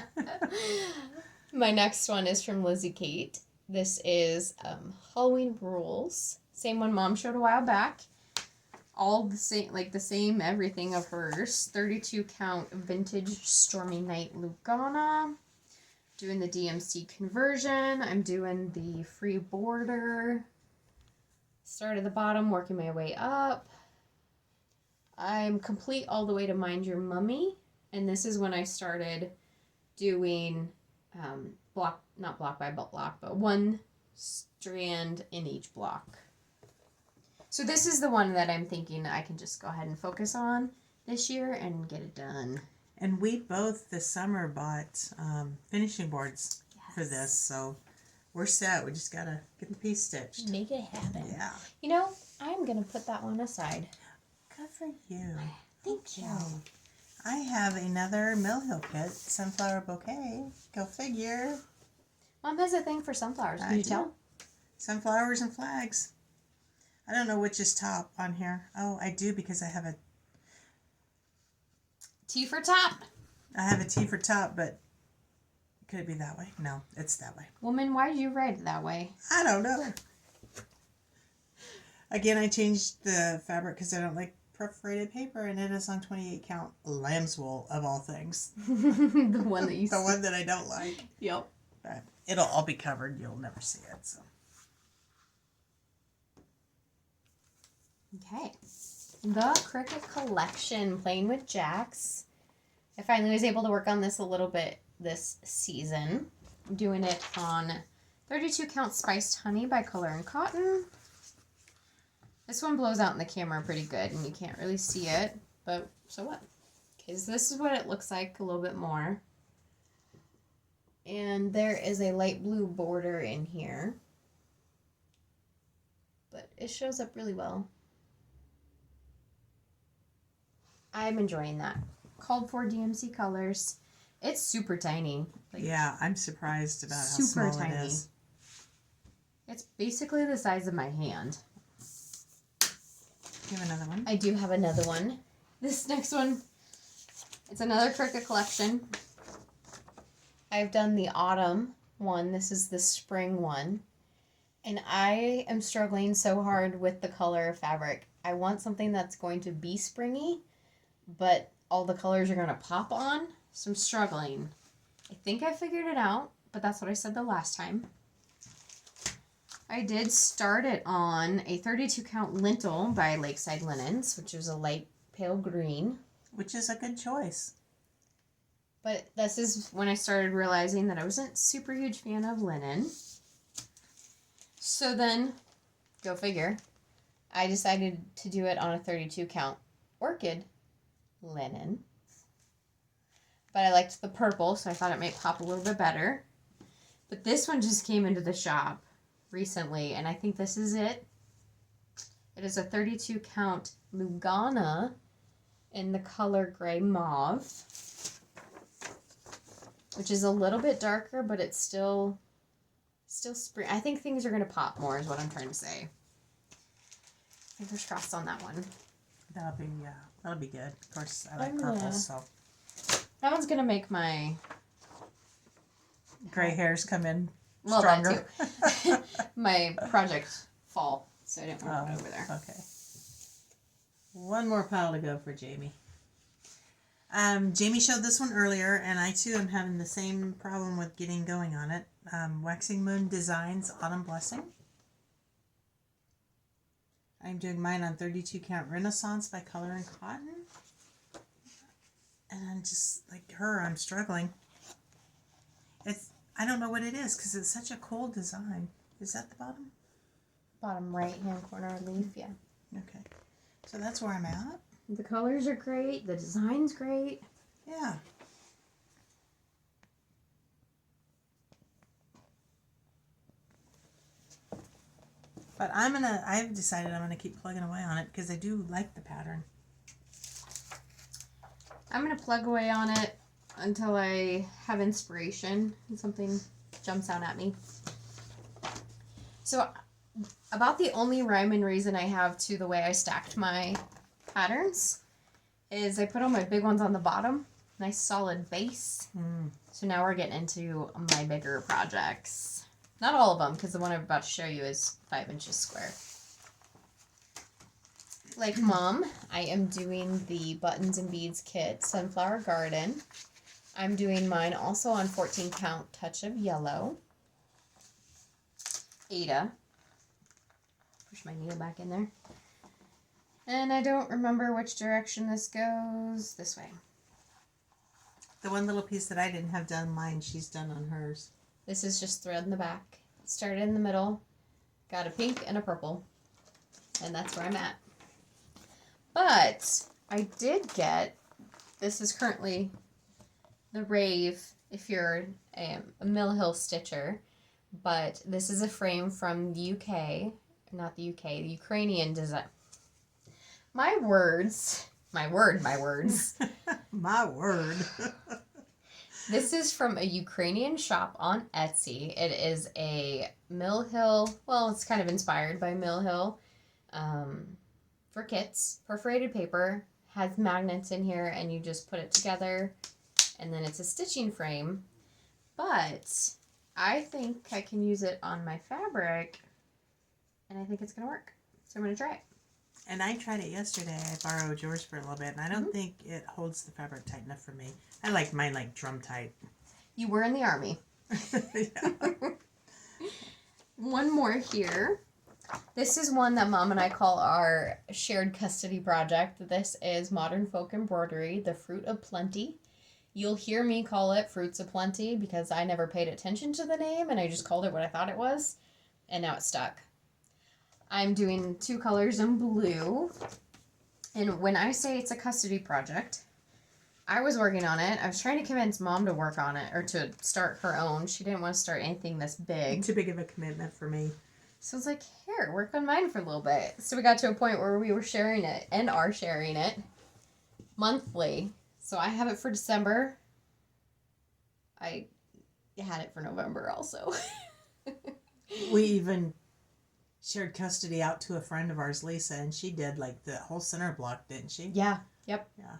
My next one is from Lizzie Kate. This is Halloween Rules. Same one Mom showed a while back. All the same, like the same everything of hers. 32 count vintage Stormy Night Lugana. Doing the DMC conversion. I'm doing the free border. Start at the bottom, working my way up. I'm complete all the way to Mind Your Mummy. And this is when I started doing not block by block, but one strand in each block. So this is the one that I'm thinking I can just go ahead and focus on this year and get it done. And we both this summer bought finishing boards for this, so we're set. We just gotta get the piece stitched. Make it happen. Yeah. You know, I'm gonna put that one aside. Good for you. Thank you. I have another Mill Hill kit, sunflower bouquet. Go figure. Mom has a thing for sunflowers. Can you tell? Sunflowers and flags. I don't know which is top on here. Oh, I do because I have a T for top. I have a T for top, but could it be that way? No, it's that way. Woman, why did you write it that way? I don't know. Again, I changed the fabric because I don't like perforated paper, and it is on 28 count lamb's wool of all things. The one that you the one that I don't like. Yep. But it'll all be covered. You'll never see it. So. Okay. The Cricut Collection, Playing with Jacks. I finally was able to work on this a little bit this season. I'm doing it on 32 count Spiced Honey by Color and Cotton. This one blows out in the camera pretty good and you can't really see it, but so what? Okay, so this is what it looks like a little bit more. And there is a light blue border in here, but it shows up really well. I'm enjoying that. Called for DMC colors. It's super tiny. Like, yeah, I'm surprised about how small it is. It's basically the size of my hand. You have another one? I do have another one. This next one, it's another Cricut Collection. I've done the autumn one. This is the spring one. And I am struggling so hard with the color of fabric. I want something that's going to be springy, but all the colors are going to pop on. So I'm struggling. I think I figured it out, but that's what I said the last time. I did start it on a 32 count lintel by Lakeside Linens, which is a light pale green. Which is a good choice. But this is when I started realizing that I wasn't a super huge fan of linen. So then, go figure, I decided to do it on a 32 count orchid linen. But I liked the purple, so I thought it might pop a little bit better. But this one just came into the shop recently, and I think this is it. It is a 32 count Lugana in the color gray mauve, which is a little bit darker, but it's still spring. I think things are going to pop more is what I'm trying to say. Fingers crossed on that one. That'll be good. Of course, I like purple, so. That one's going to make my gray hairs come in well, stronger. That too. My project fall, so I didn't want to put it over there. Okay. One more pile to go for Jamie. Jamie showed this one earlier, and I too am having the same problem with getting going on it. Waxing Moon Designs Autumn Blessing. I'm doing mine on 32 count Renaissance by Color and Cotton. And I'm just like her, I'm struggling. I don't know what it is because it's such a cool design. Is that the bottom? Bottom right hand corner leaf, yeah. Okay. So that's where I'm at. The colors are great. The design's great. Yeah. But I've decided I'm gonna keep plugging away on it because I do like the pattern. I'm gonna plug away on it until I have inspiration and something jumps out at me. So about the only rhyme and reason I have to the way I stacked my patterns is I put all my big ones on the bottom, nice solid base. So now we're getting into my bigger projects. Not all of them, because the one I'm about to show you is 5 inches square. Like Mom, I am doing the Buttons and Beads kit, Sunflower Garden. I'm doing mine also on 14 count Touch of Yellow. Ada. Push my needle back in there. And I don't remember which direction this goes. This way. The one little piece that I didn't have done mine, she's done on hers. This is just thread in the back. Started in the middle. Got a pink and a purple. And that's where I'm at. But I did get, this is currently the Rave if you're a Mill Hill Stitcher. But this is a frame from the UK. Not the UK, the Ukrainian design. My words. My words. My word. This is from a Ukrainian shop on Etsy. It is a Mill Hill, well, it's kind of inspired by Mill Hill, for kits. Perforated paper, has magnets in here, and you just put it together, and then it's a stitching frame. But I think I can use it on my fabric, and I think it's going to work. So I'm going to try it. And I tried it yesterday. I borrowed yours for a little bit, and I don't think it holds the fabric tight enough for me. I like mine like drum tight. You were in the army. Yeah. One more here. This is one that Mom and I call our shared custody project. This is Modern Folk Embroidery, the Fruit of Plenty. You'll hear me call it Fruits of Plenty because I never paid attention to the name and I just called it what I thought it was. And now it's stuck. I'm doing 2 colors in blue. And when I say it's a custody project, I was working on it. I was trying to convince Mom to work on it or to start her own. She didn't want to start anything this big. Too big of a commitment for me. So I was like, here, work on mine for a little bit. So we got to a point where we were sharing it and are sharing it monthly. So I have it for December. I had it for November also. We even shared custody out to a friend of ours, Lisa, and she did like the whole center block, didn't she? Yeah. Yep. Yeah.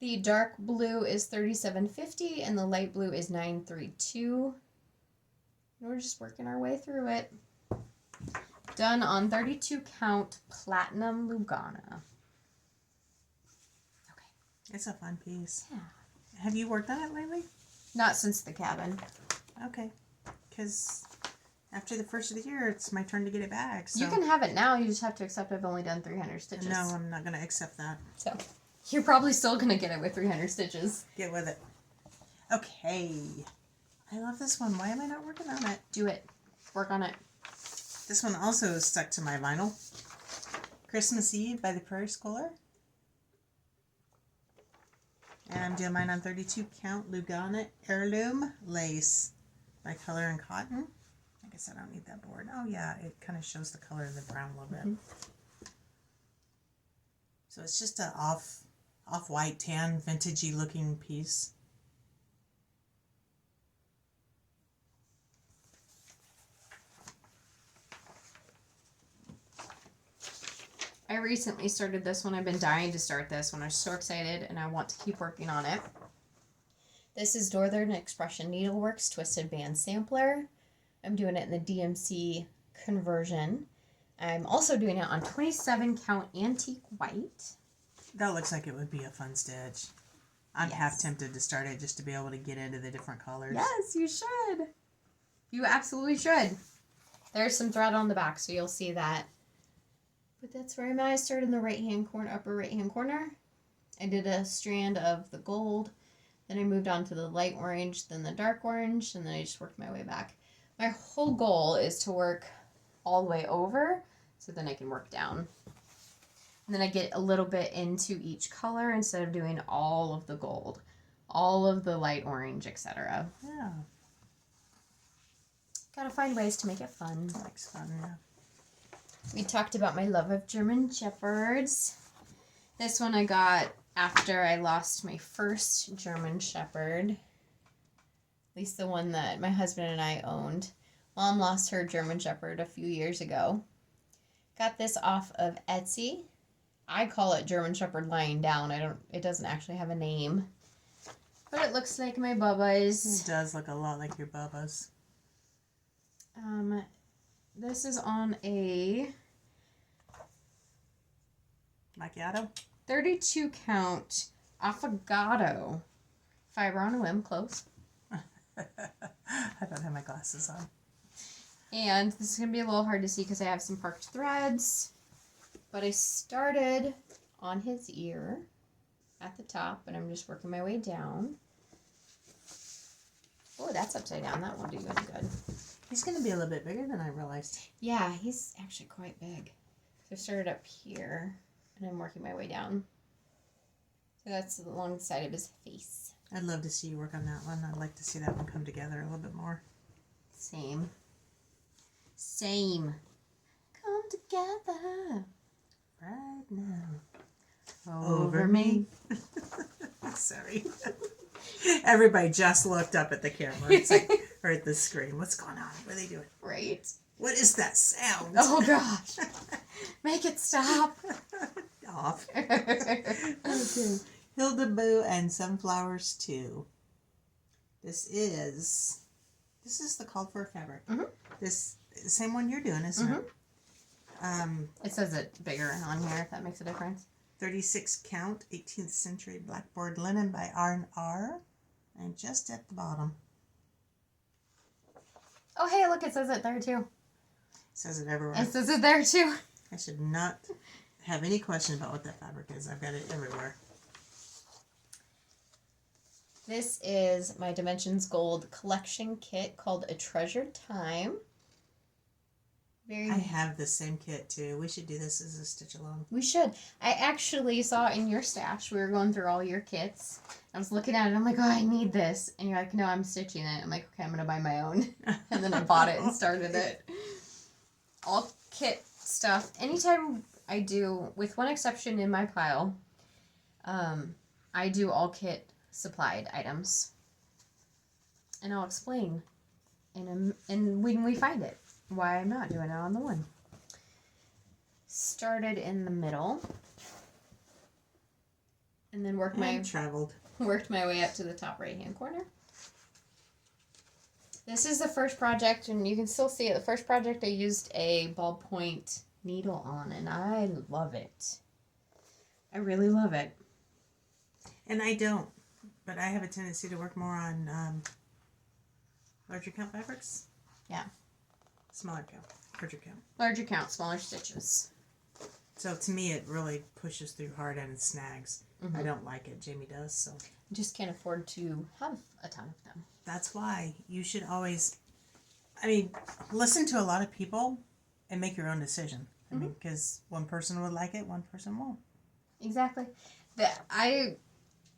The dark blue is $37.50 and the light blue is $9.32. We're just working our way through it. Done on 32 count platinum Lugana. Okay. It's a fun piece. Yeah. Have you worked on it lately? Not since the cabin. Okay. Because after the first of the year, it's my turn to get it back. So. You can have it now. You just have to accept I've only done 300 stitches. No, I'm not going to accept that. So you're probably still going to get it with 300 stitches. Get with it. Okay. I love this one. Why am I not working on it? Do it. Work on it. This one also is stuck to my vinyl. Christmas Eve by the Prairie Schooler. And I'm doing mine on 32 count Lugana Heirloom Lace by Color and Cotton. I guess I don't need that board. Oh yeah, it kind of shows the color of the brown a little bit. Mm-hmm. So it's just a off-white tan vintagey looking piece. I recently started this one. I've been dying to start this one. I'm so excited and I want to keep working on it. This is Northern Expression Needleworks Twisted Band Sampler. I'm doing it in the DMC conversion. I'm also doing it on 27 count antique white. That looks like it would be a fun stitch. I'm half tempted to start it just to be able to get into the different colors. Yes, you should. You absolutely should. There's some thread on the back, so you'll see that. But that's where I'm at. I started in the right-hand corner, upper right-hand corner. I did a strand of the gold. Then I moved on to the light orange, then the dark orange, and then I just worked my way back. My whole goal is to work all the way over, so then I can work down. And then I get a little bit into each color instead of doing all of the gold, all of the light orange, etc. Yeah. Gotta find ways to make it fun. Looks fun, yeah. We talked about my love of German Shepherds. This one I got after I lost my first German Shepherd. At least the one that my husband and I owned. Mom lost her German Shepherd a few years ago. Got this off of Etsy. I call it German Shepherd lying down. It doesn't actually have a name. But it looks like my Bubba's. It does look a lot like your Bubba's. This is on a Macchiato? 32 count affogato. Fiber on a whim, close. I don't have my glasses on. And this is going to be a little hard to see because I have some parked threads. But I started on his ear at the top, and I'm just working my way down. Oh, that's upside down. That won't do any good. He's going to be a little bit bigger than I realized. Yeah, he's actually quite big. So I started up here, and I'm working my way down. So that's along the side of his face. I'd love to see you work on that one. I'd like to see that one come together a little bit more. Same. Come together. Right now. Over me. Sorry. Everybody just looked up at the camera. It's like, or at the screen. What's going on? What are they doing? Right. What is that sound? Oh, gosh. Make it stop. Off. Okay. Hilda Boo and Sunflowers 2. This is the called for fabric. Mm-hmm. This same one you're doing, isn't it? It says it bigger on here, if that makes a difference. 36 count, 18th century blackboard linen by R&R. And just at the bottom. Oh, hey, look, it says it there, too. says it everywhere. It says it there too. I should not have any question about what that fabric is. I've got it everywhere. This is my Dimensions Gold collection kit called A Treasured Time. I have the same kit too. We should do this as a stitch along. We should. I actually saw it in your stash. We were going through all your kits. I was looking at it. I'm like, oh, I need this. And you're like, no, I'm stitching it. I'm like, okay, I'm going to buy my own. And then I bought it and started it. All kit stuff. Anytime I do, with one exception in my pile, I do all kit supplied items. And I'll explain and when we find it why I'm not doing it on the one. Started in the middle and then worked my way up to the top right hand corner. This is the first project, and you can still see it. The first project I used a ballpoint needle on, and I love it. I really love it. And I don't, but I have a tendency to work more on larger count fabrics. Yeah. Smaller count, larger count. Larger count, smaller stitches. So to me, it really pushes through hard and snags. Mm-hmm. I don't like it. Jamie does, so. I just can't afford to have a ton of them. That's why you should always, listen to a lot of people and make your own decision. Mm-hmm. Because one person would like it, one person won't. Exactly. I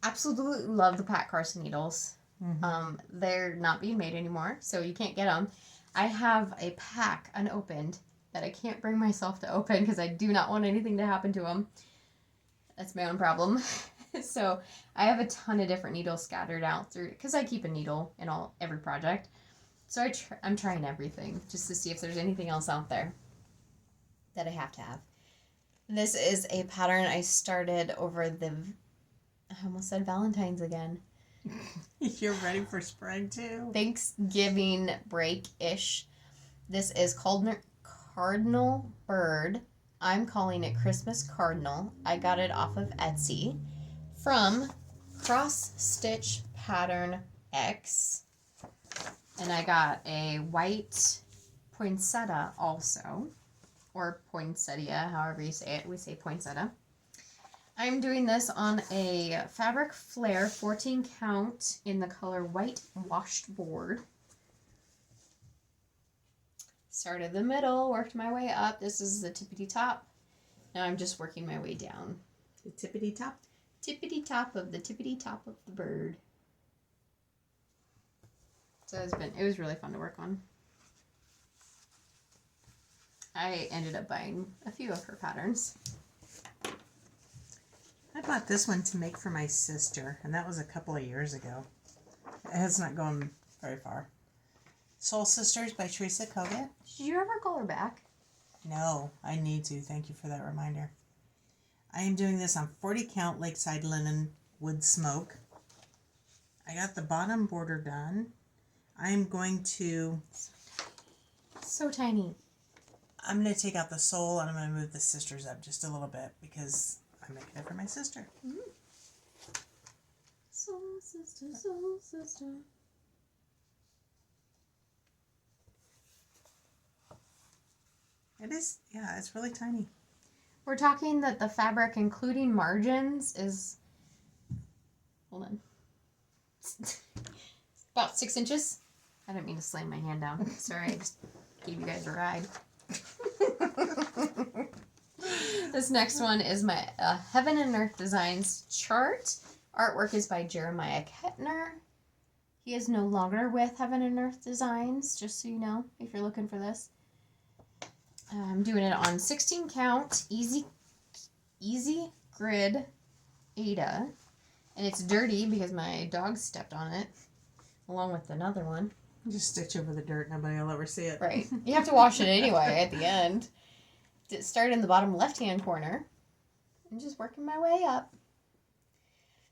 absolutely love the Pat Carson needles. Mm-hmm. They're not being made anymore, so you can't get them. I have a pack unopened that I can't bring myself to open because I do not want anything to happen to them. That's my own problem. So I have a ton of different needles scattered out through, because I keep a needle in every project. So I'm trying everything just to see if there's anything else out there that I have to have. This is a pattern I started over I almost said Valentine's again. You're ready for spring too? Thanksgiving break-ish. This is called Cardinal Bird. I'm calling it Christmas Cardinal. I got it off of Etsy from Cross Stitch Pattern X. And I got a white poinsettia also. Or poinsettia, however you say it. We say poinsettia. I'm doing this on a Fabric Flare 14 count in the color White Washed Board. Started the middle, worked my way up. This is the tippity top. Now I'm just working my way down. The tippity top? Tippity top of the bird. So it was really fun to work on. I ended up buying a few of her patterns. I bought this one to make for my sister, and that was a couple of years ago. It has not gone very far. Soul Sisters by Teresa Kogut. Did you ever call her back? No, I need to. Thank you for that reminder. I am doing this on 40 count Lakeside Linen Wood Smoke. I got the bottom border done. I'm going to... So tiny. I'm going to take out the sole and I'm going to move the sisters up just a little bit because I'm making it for my sister. Mm-hmm. Soul sister, soul sister. It is, yeah, it's really tiny. We're talking that the fabric, including margins, is... Hold on. About 6 inches. I didn't mean to slam my hand down. Sorry, I just gave you guys a ride. This next one is my Heaven and Earth Designs chart. Artwork is by Jeremiah Kettner. He is no longer with Heaven and Earth Designs, just so you know, if you're looking for this. I'm doing it on 16 count, easy grid Ada. And it's dirty because my dog stepped on it, along with another one. Just stitch over the dirt. Nobody will ever see it. Right. You have to wash it anyway at the end. Start in the bottom left-hand corner. I'm just working my way up.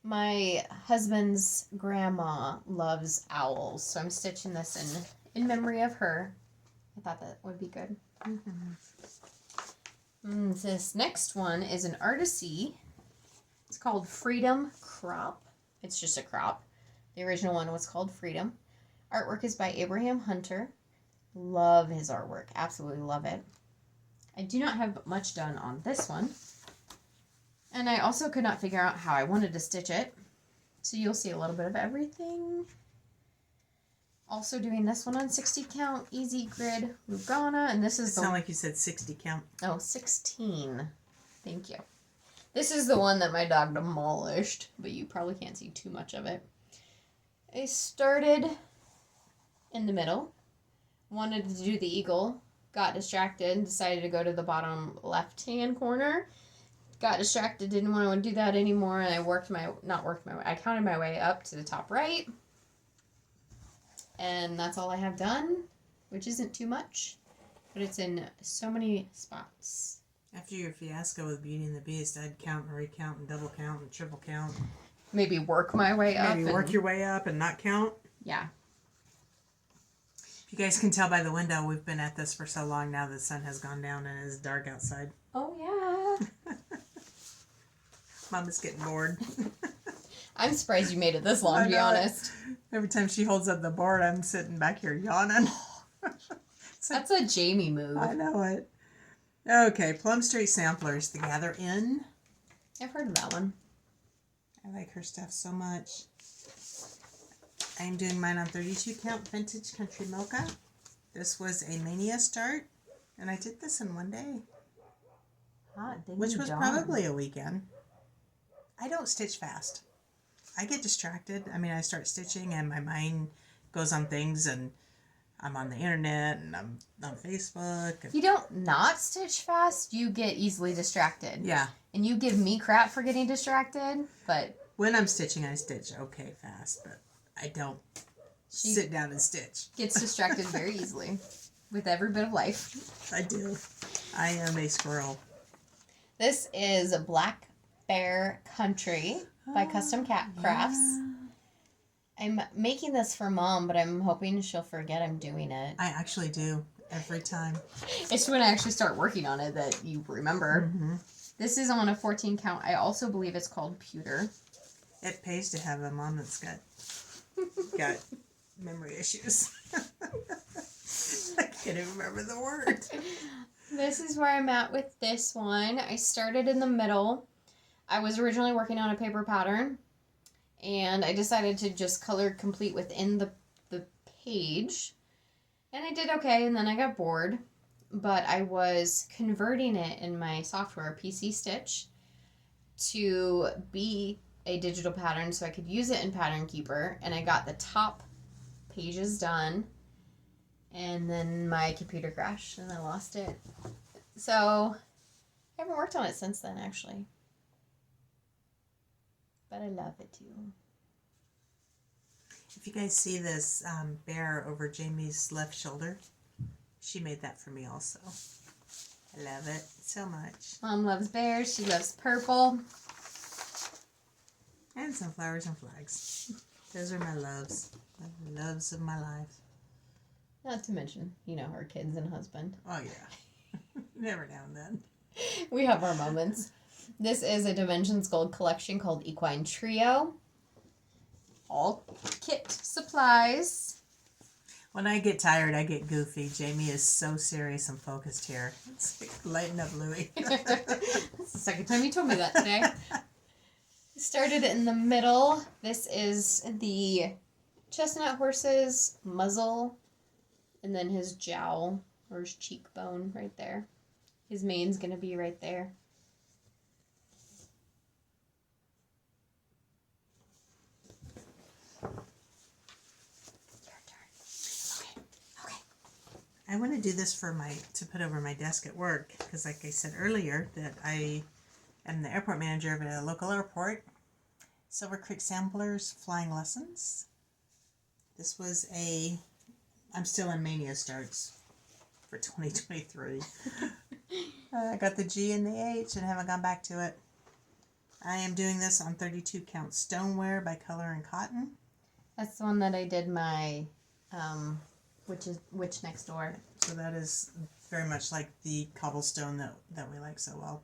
My husband's grandma loves owls, so I'm stitching this in memory of her. I thought that would be good. Mm-hmm. This next one is an Artisy. It's called Freedom Crop. It's just a crop. The original one was called Freedom. Artwork is by Abraham Hunter. Love his artwork. Absolutely love it. I do not have much done on this one. And I also could not figure out how I wanted to stitch it. So you'll see a little bit of everything. Also doing this one on 60 count, easy grid, Lugana, and this is It sounded like you said 60 count. Oh, 16. Thank you. This is the one that my dog demolished, but you probably can't see too much of it. I started in the middle, wanted to do the eagle, got distracted, decided to go to the bottom left-hand corner, got distracted, didn't want to do that anymore, and I I counted my way up to the top right, and that's all I have done, which isn't too much, but it's in so many spots. After your fiasco with Beauty and the Beast, I'd count and recount and double count and triple count. Maybe work my way up. Maybe work your way up and not count. Yeah. If you guys can tell by the window, we've been at this for so long now the sun has gone down and it's dark outside. Oh, yeah. Mom is getting bored. I'm surprised you made it this long, to be honest. Every time she holds up the board, I'm sitting back here yawning. That's a Jamie move. I know it. Okay, Plum Street Samplers, The Gather Inn. I've heard of that one. I like her stuff so much. I'm doing mine on 32 count vintage country mocha. This was a Mania start, and I did this in one day, which was probably a weekend. I don't stitch fast. I get distracted. I mean, I start stitching and my mind goes on things, and I'm on the internet and I'm on Facebook. You don't not stitch fast, you get easily distracted. Yeah. And you give me crap for getting distracted, but... When I'm stitching, I stitch okay fast, but I don't sit down and stitch. Gets distracted very easily with every bit of life. I do. I am a squirrel. This is Black Bear Country by Custom Cat Crafts. Yeah. I'm making this for Mom, but I'm hoping she'll forget I'm doing it. I actually do every time. It's when I actually start working on it that you remember. Mm-hmm. This is on a 14 count. I also believe it's called pewter. It pays to have a mom that's got memory issues. I can't even remember the word. This is where I'm at with this one. I started in the middle. I was originally working on a paper pattern, and I decided to just color complete within the page. And I did okay, and then I got bored. But I was converting it in my software, PC Stitch, to be a digital pattern so I could use it in Pattern Keeper. And I got the top pages done. And then my computer crashed and I lost it. So I haven't worked on it since then, actually. But I love it too. If you guys see this bear over Jamie's left shoulder, she made that for me also. I love it so much. Mom loves bears. She loves purple. And sunflowers and flags. Those are my loves. The loves of my life. Not to mention, her kids and husband. Oh, yeah. Never now and then. We have our moments. This is a Dimensions Gold collection called Equine Trio. All kit supplies. When I get tired, I get goofy. Jamie is so serious and focused here. It's like, lighten up, Louie. That's the second time you told me that today. Started in the middle. This is the chestnut horse's muzzle, and then his jowl, or his cheekbone right there. His mane's going to be right there. I want to do this to put over my desk at work, because like I said earlier, that I am the airport manager of a local airport. Silver Creek Samplers Flying Lessons. This was I'm still in Mania starts for 2023. I got the G and the H and haven't gone back to it. I am doing this on 32 count stoneware by Color and Cotton. That's the one that I did my Witch Next Door. So that is very much like the cobblestone that we like so well.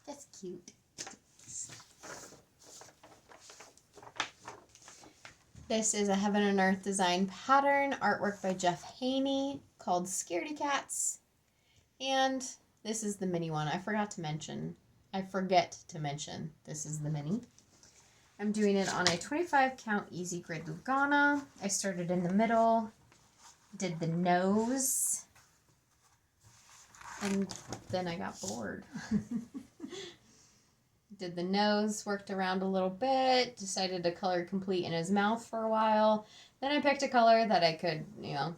That's cute. This is a Heaven and Earth design pattern, artwork by Jeff Haney, called Scaredy Cats. And this is the mini one. I forget to mention this is the mini. I'm doing it on a 25 count easy grid Lugana. I started in the middle, did the nose, and then I got bored. Did the nose, worked around a little bit, decided to color complete in his mouth for a while. Then I picked a color that I could,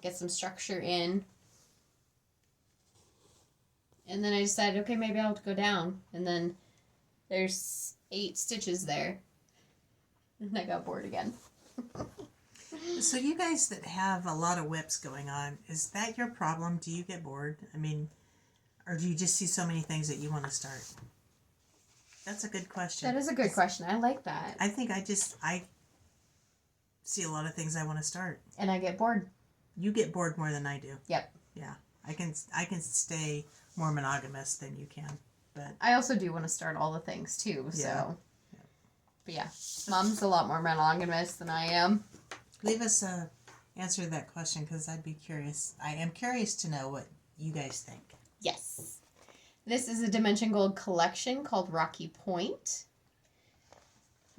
get some structure in. And then I decided, okay, maybe I'll go down. And then there's 8 stitches there. And I got bored again. So you guys that have a lot of WIPs going on, is that your problem? Do you get bored? I mean, or do you just see so many things that you want to start? That's a good question. That is a good question. I like that. I think I see a lot of things I want to start. And I get bored. You get bored more than I do. Yep. Yeah. I can stay more monogamous than you can. But I also do want to start all the things too, so. Yeah. But yeah, Mom's a lot more monogamous than I am. Leave us a answer to that question because I'd be curious. I am curious to know what you guys think. Yes. This is a Dimension Gold collection called Rocky Point.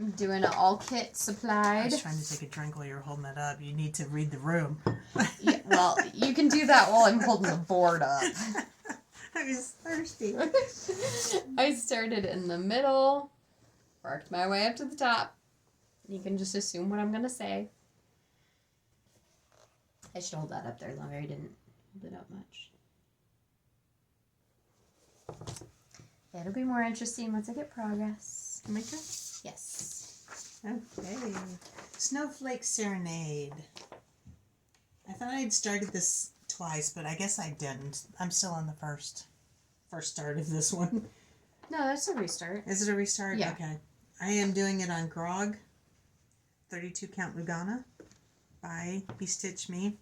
I'm doing an all kit I supplied. was trying to take a drink while you were holding that up. You need to read the room. Yeah, well, you can do that while I'm holding the board up. I was thirsty. I started in the middle, worked my way up to the top. You can just assume what I'm going to say. I should hold that up there longer. I didn't hold it up much. It'll be more interesting once I get progress. Make it? Yes. Okay. Snowflake Serenade. I thought I'd started this twice, but I guess I didn't. I'm still on the first start of this one. No, that's a restart. Is it a restart? Yeah. Okay. I am doing it on Grog, 32 count Lugana by Bestitch Me.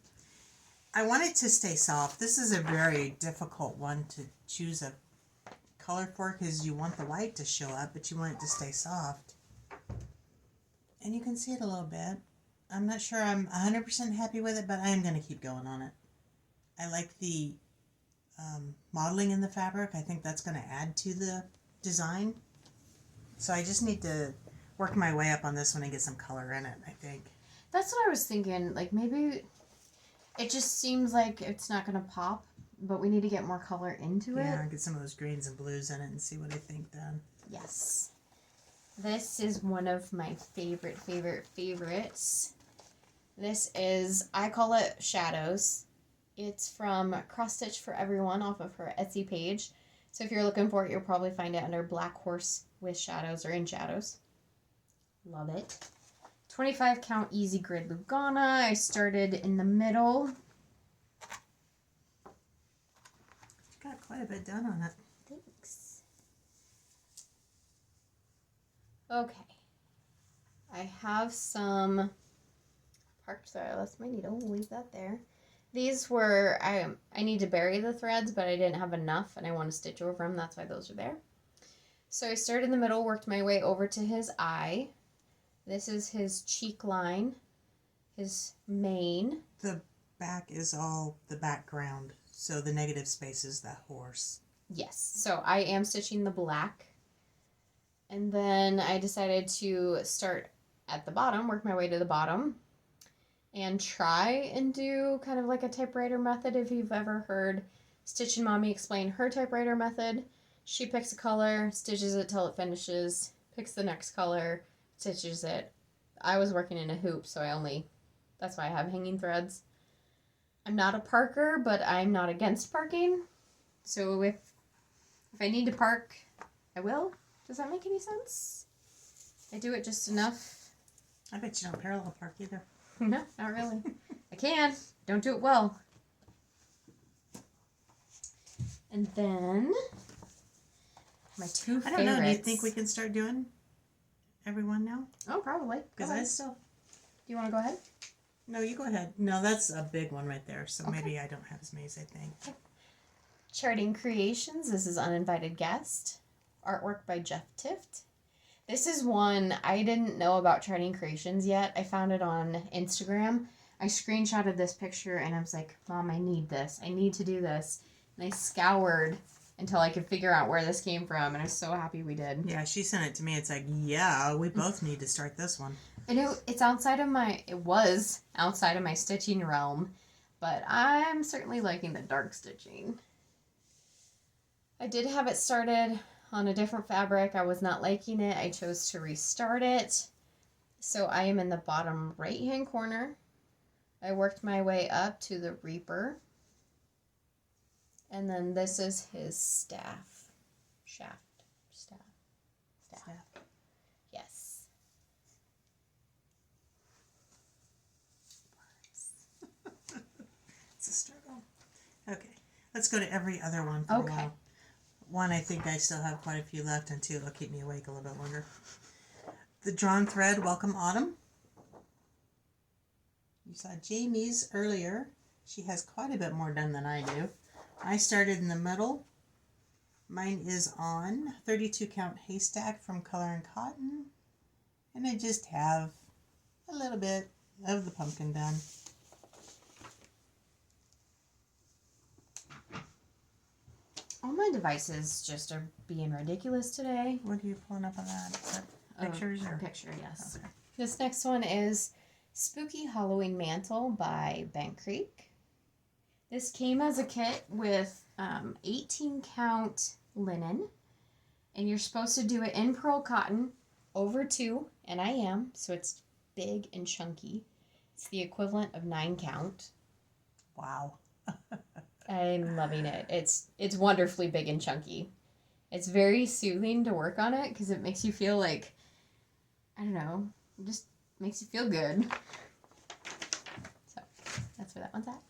I want it to stay soft. This is a very difficult one to choose a color for because you want the white to show up, but you want it to stay soft. And you can see it a little bit. I'm not sure I'm 100% happy with it, but I am going to keep going on it. I like the modeling in the fabric. I think that's going to add to the design. So I just need to work my way up on this one and get some color in it, I think. That's what I was thinking. Like, maybe it just seems like it's not going to pop, but we need to get more color into it. Yeah, get some of those greens and blues in it and see what I think then. Yes. This is one of my favorites. This is, I call it Shadows. It's from Cross Stitch for Everyone off of her Etsy page. So if you're looking for it, you'll probably find it under Black Horse with Shadows or in Shadows. Love it. 25 count easy grid Lugana. I started in the middle. You got quite a bit done on it. Thanks. Okay. I have some parked there. I lost my needle. We'll leave that there. These were, I need to bury the threads, but I didn't have enough and I want to stitch over them. That's why those are there. So I started in the middle, worked my way over to his eye. This is his cheek line, his mane. The back is all the background, so the negative space is that horse. Yes, so I am stitching the black. And then I decided to start at the bottom, work my way to the bottom, and try and do kind of like a typewriter method. If you've ever heard Stitch and Mommy explain her typewriter method, she picks a color, stitches it till it finishes, picks the next color, stitches it. I was working in a hoop, so that's why I have hanging threads. I'm not a parker, but I'm not against parking. So if I need to park, I will. Does that make any sense? I do it just enough. I bet you don't parallel park either. No, not really. I can. Don't do it well. And then my two favorites. I don't know. Do you think we can start doing everyone now? Oh, probably. Because I still... Do you want to go ahead? No, you go ahead. No, that's a big one right there. So Okay. maybe I don't have as many as I think. Charting Creations. This is Uninvited Guest. Artwork by Jeff Tift. This is one I didn't know about Charting Creations yet. I found it on Instagram. I screenshotted this picture and I was like, Mom, I need this. I need to do this. And I scoured until I could figure out where this came from, and I'm so happy we did. Yeah, she sent it to me. It's like, yeah, we both need to start this one. I know it was outside of my stitching realm, but I'm certainly liking the dark stitching. I did have it started on a different fabric. I was not liking it. I chose to restart it. So I am in the bottom right hand corner. I worked my way up to the Reaper. And then this is his staff. Staff. Yes. It's a struggle. Okay, let's go to every other one for a while. One, I think I still have quite a few left, and two, it'll keep me awake a little bit longer. The Drawn Thread, Welcome Autumn. You saw Jamie's earlier. She has quite a bit more done than I do. I started in the middle. Mine is on 32 count haystack from Color and Cotton. And I just have a little bit of the pumpkin done. All my devices just are being ridiculous today. What are you pulling up on that? Is that pictures or? Picture, yes. Okay. This next one is Spooky Halloween Mantle by Bent Creek. This came as a kit with 18 count linen, and you're supposed to do it in pearl cotton over 2, and I am, so it's big and chunky. It's the equivalent of 9 count. Wow. I'm loving it. It's wonderfully big and chunky. It's very soothing to work on it because it makes you feel like, I don't know, it just makes you feel good. So that's where that one's at.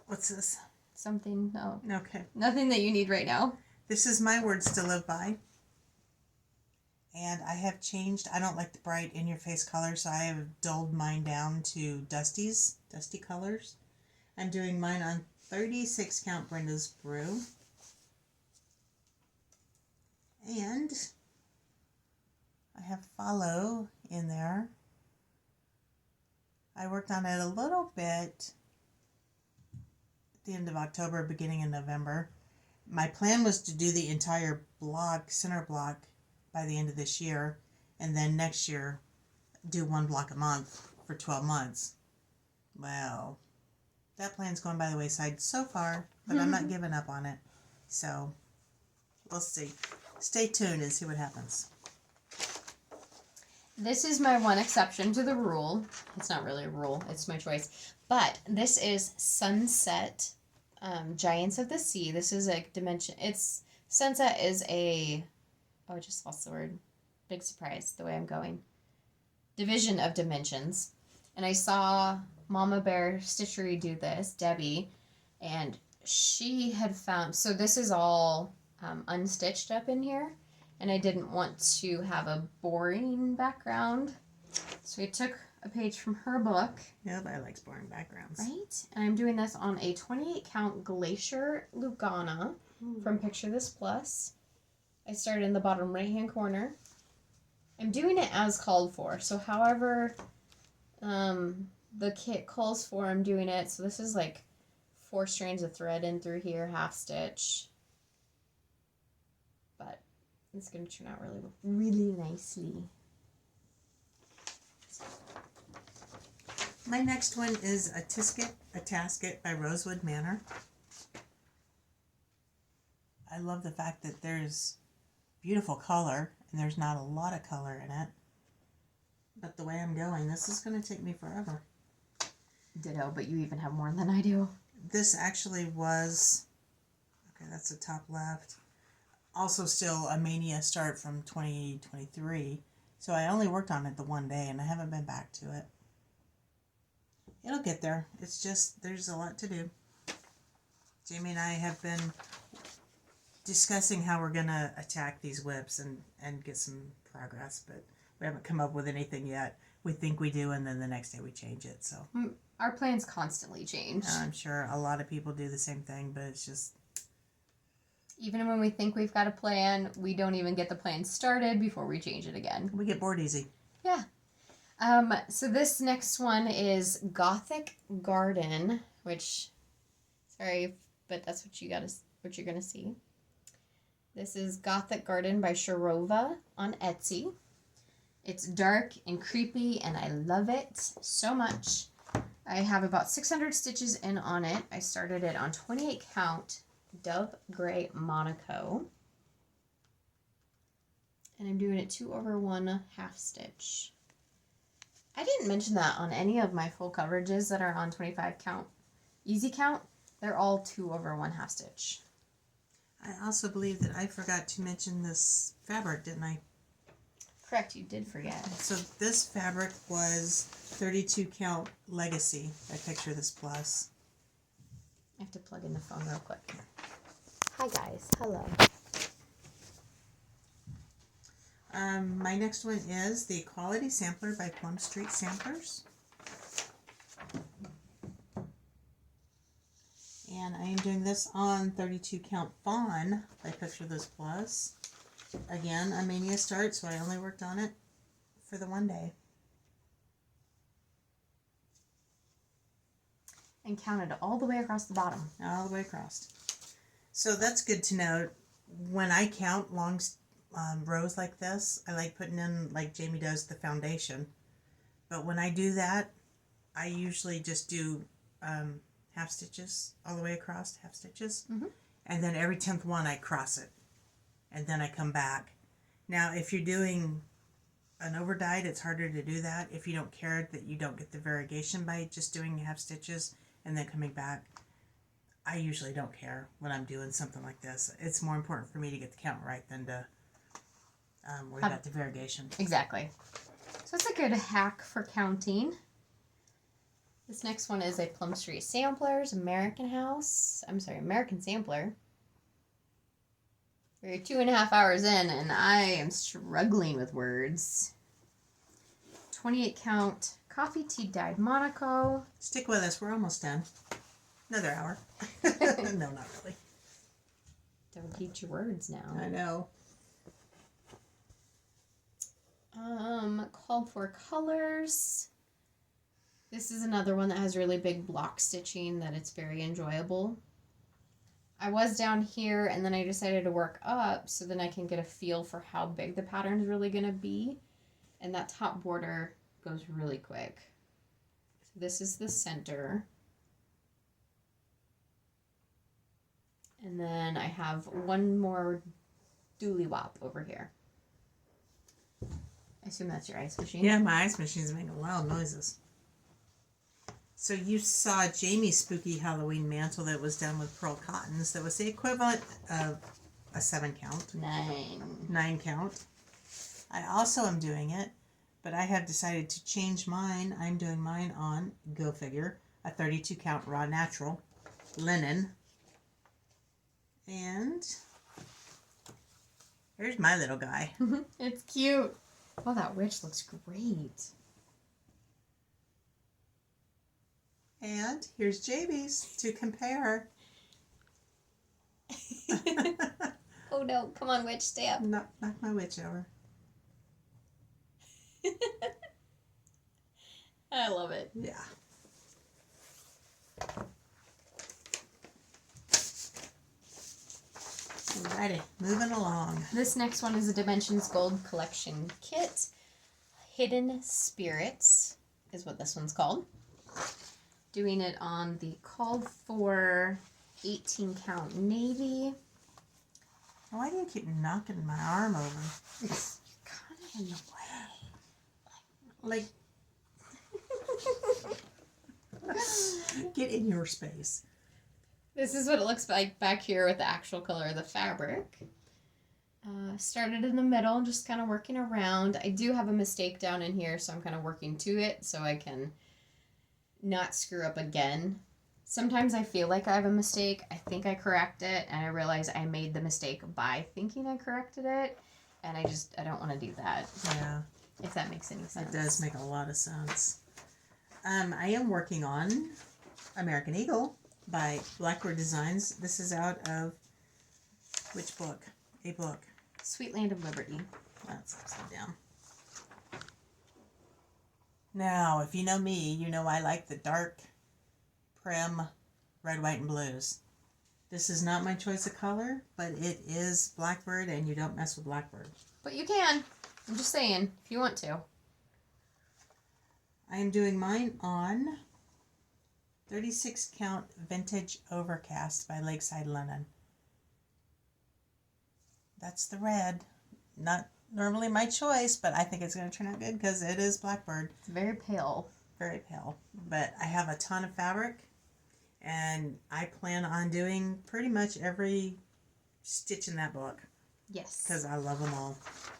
What's this? Something, no. Okay. Nothing that you need right now. This is My Words to Live By. And I have changed. I don't like the bright in-your-face colors, so I have dulled mine down to dusty colors. I'm doing mine on 36 count Brenda's Brew. And I have Follow in there. I worked on it a little bit at the end of October, beginning of November. My plan was to do the entire block, center block, by the end of this year, and then next year do 1 block a month for 12 months. Well, that plan's going by the wayside so far, but I'm not giving up on it. So we'll see. Stay tuned and see what happens. This is my one exception to the rule. It's not really a rule, it's my choice. But this is Sunset Giants of the Sea. This is a dimension. Sunset is a, oh, I just lost the word. Big surprise, the way I'm going. Division of Dimensions. And I saw Mama Bear Stitchery do this, Debbie, and she had found, so this is all unstitched up in here, and I didn't want to have a boring background, so I took a page from her book. Yep, I like boring backgrounds. Right? And I'm doing this on a 28 count Glacier Lugana from Picture This Plus. I started in the bottom right hand corner. I'm doing it as called for, so however the kit calls for, I'm doing it. So this is like 4 strands of thread in through here, half stitch. But it's going to turn out really, really nicely. My next one is a Tasket by Rosewood Manor. I love the fact that there's beautiful color and there's not a lot of color in it. But the way I'm going, this is going to take me forever. Ditto, but you even have more than I do. This actually was, okay, that's the top left. Also still a Mania start from 2023. So I only worked on it the one day and I haven't been back to it. It'll get there. It's just, there's a lot to do. Jamie and I have been discussing how we're going to attack these WIPs and get some progress, but we haven't come up with anything yet. We think we do, and then the next day we change it. So our plans constantly change. I'm sure a lot of people do the same thing, but it's just, Even when we think we've got a plan, we don't even get the plan started before we change it again. We get bored easy. Yeah. So this next one is Gothic Garden, which, sorry, but that's what you're gonna see. This is Gothic Garden by Sharova on Etsy. It's dark and creepy, and I love it so much. I have about 600 stitches in on it. I started it on 28 count Dove Gray Monaco. And I'm doing it 2/1 half stitch. I didn't mention that on any of my full coverages that are on 25 count easy count. They're all 2/1 half stitch. I also believe that I forgot to mention this fabric, didn't I? Correct, you did forget. So this fabric was 32 count Legacy by Picture This Plus. I have to plug in the phone real quick. Hi guys, hello. My next one is the Quality Sampler by Plum Street Samplers. And I am doing this on 32 count Fawn by Picture This Plus. Again, a Mania start, so I only worked on it for the one day. And counted all the way across the bottom. All the way across. So that's good to know. When I count long rows like this, I like putting in, like Jamie does, the foundation. But when I do that, I usually just do half stitches all the way across, half stitches. Mm-hmm. And then every 10th one I cross it. And then I come back. Now, if you're doing an overdyed, it's harder to do that. If you don't care that you don't get the variegation by just doing half stitches and then coming back, I usually don't care when I'm doing something like this. It's more important for me to get the count right than to worry about the variegation. Exactly. So it's a good hack for counting. This next one is a Plum Street Samplers, American Sampler. We're 2.5 hours in, and I am struggling with words. 28 count Coffee Tea Dyed Monaco. Stick with us. We're almost done. Another hour. No, not really. Don't eat your words now. I know. Called for colors. This is another one that has really big block stitching that it's very enjoyable. I was down here and then I decided to work up so then I can get a feel for how big the pattern is really going to be. And that top border goes really quick. So this is the center. And then I have one more dooley wop over here. I assume that's your ice machine. Yeah, my ice machine's making loud noises. So you saw Jamie's spooky Halloween mantle that was done with pearl cottons. That was the equivalent of a 7 count. 9 count. I also am doing it, but I have decided to change mine. I'm doing mine on, go figure, a 32 count raw natural linen. And here's my little guy. It's cute. Oh, that witch looks great. And here's Jamie's to compare. Oh no, come on, witch, stay up. Knock my witch over. I love it. Yeah. Alrighty, moving along. This next one is a Dimensions Gold Collection kit. Hidden Spirits is what this one's called. Doing it on the called for 18 count navy. Why do you keep knocking my arm over? It's kind of in the way. Like, get in your space. This is what it looks like back here with the actual color of the fabric. Started in the middle, just kind of working around. I do have a mistake down in here, so I'm kind of working to it so I can not screw up again. Sometimes I feel like I have a mistake. I think I correct it, and I realize I made the mistake by thinking I corrected it, and I don't want to do that. Yeah. If that makes any sense. It does make a lot of sense. I am working on American Eagle by Blackbird Designs. This is out of Which book? A book. Sweet Land of Liberty. That's upside down. Now, if you know me, you know I like the dark, prim, red, white, and blues. This is not my choice of color, but it is Blackbird, and you don't mess with Blackbird. But you can. I'm just saying, if you want to. I am doing mine on 36 count Vintage Overcast by Lakeside Linen. That's the red. Not normally my choice, but I think it's going to turn out good because it is Blackbird. It's very pale. Very pale. But I have a ton of fabric, and I plan on doing pretty much every stitch in that book Yes. because I love them all.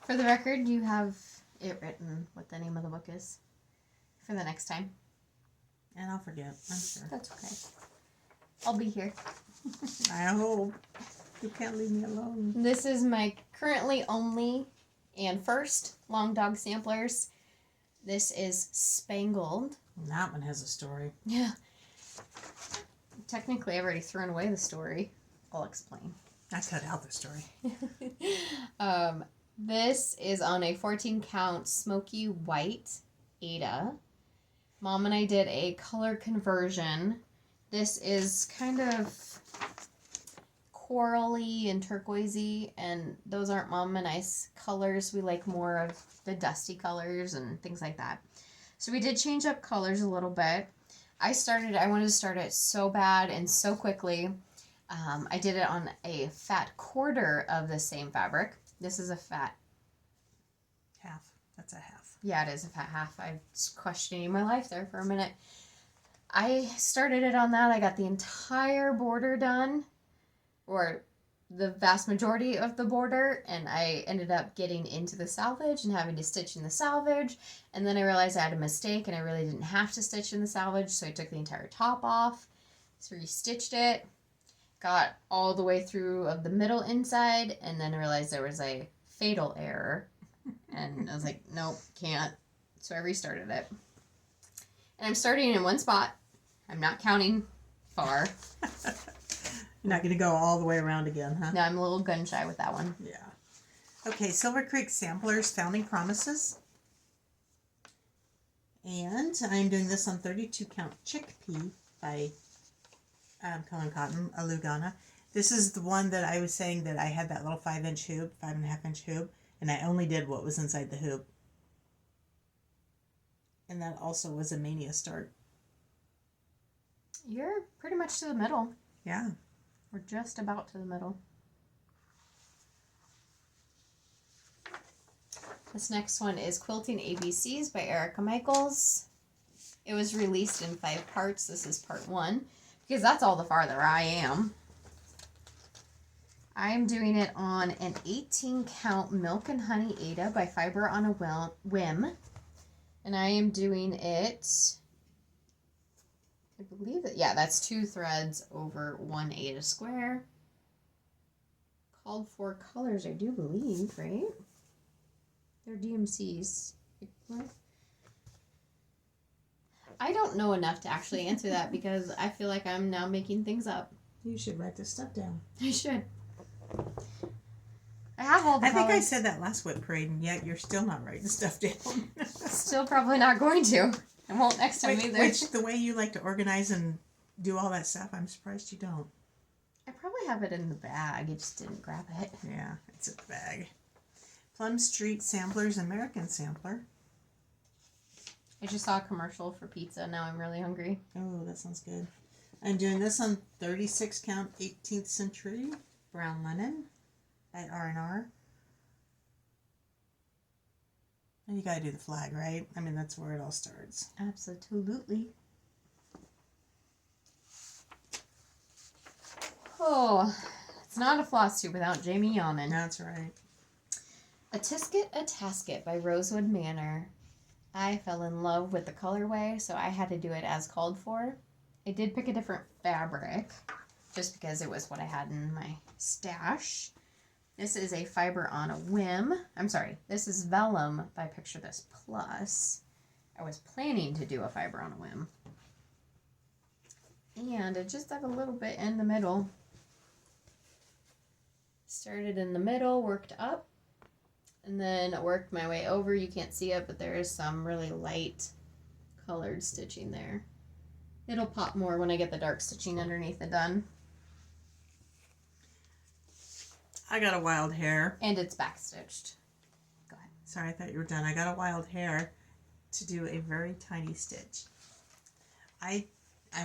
For the record, you have it written what the name of the book is for the next time. And I'll forget, I'm sure. That's okay. I'll be here. I hope. You can't leave me alone. This is my currently only and first Long Dog Samplers. This is Spangled. That one has a story. Yeah. Technically, I've already thrown away the story. I'll explain. I cut out the story. This is on a 14 count smoky white Ada. Mom and I did a color conversion. This is kind of corally and turquoisey, and those aren't Mom and I's colors. We like more of the dusty colors and things like that. So we did change up colors a little bit. I wanted to start it so bad and so quickly. I did it on a fat quarter of the same fabric. This is a fat half. That's a half. Yeah, it is a fat half. I was questioning my life there for a minute. I started it on that. I got the entire border done, or the vast majority of the border, and I ended up getting into the salvage and having to stitch in the salvage. And then I realized I had a mistake and I really didn't have to stitch in the salvage, so I took the entire top off, so restitched it, got all the way through of the middle inside, and then I realized there was a fatal error. And I was like, nope, can't. So I restarted it. And I'm starting in one spot. I'm not counting far. You're not going to go all the way around again, huh? No, I'm a little gun shy with that one. Yeah. Okay, Silver Creek Samplers, Founding Promises. And I'm doing this on 32 count Chickpea by Cullen Cotton, Alugana. This is the one that I was saying that I had that little 5-inch hoop, 5.5-inch hoop, and I only did what was inside the hoop. And that also was a Mania start. You're pretty much to the middle. Yeah. We're just about to the middle. This next one is Quilting ABCs by Erica Michaels. It was released in 5 parts. This is part 1, because that's all the farther I am. I'm doing it on an 18 count Milk and Honey Ada by Fiber on a Whim. And I am doing it, I believe that, yeah, that's 2 threads over 1 Ada square. Called for colors, I do believe, right? They're DMCs. I don't know enough to actually answer that because I feel like I'm now making things up. You should write this stuff down. I should. I have all the I think I colors. said that last WIP parade, and yet you're still not writing stuff down. Still probably not going to. I won't next time either. Which, the way you like to organize and do all that stuff, I'm surprised you don't. I probably have it in the bag. I just didn't grab it. Yeah, it's in the bag. Plum Street Samplers, American Sampler. I just saw a commercial for pizza. Now I'm really hungry. Oh, that sounds good. I'm doing this on 36 count 18th century brown linen at R&R. And you gotta do the flag, right? I mean, that's where it all starts. Absolutely. Oh, it's not a Flosstube without Jamie yawning. That's right. A Tisket, a Tasket by Rosewood Manor. I fell in love with the colorway, so I had to do it as called for. I did pick a different fabric, just because it was what I had in my stash. This is a Fiber on a Whim. I'm sorry, this is Vellum by Picture This Plus. I was planning to do a Fiber on a Whim. And I just have a little bit in the middle. Started in the middle, worked up, and then worked my way over. You can't see it, but there is some really light colored stitching there. It'll pop more when I get the dark stitching underneath it done. I got a wild hair. And it's back stitched. Go ahead. Sorry, I thought you were done. I got a wild hair to do a very tiny stitch. I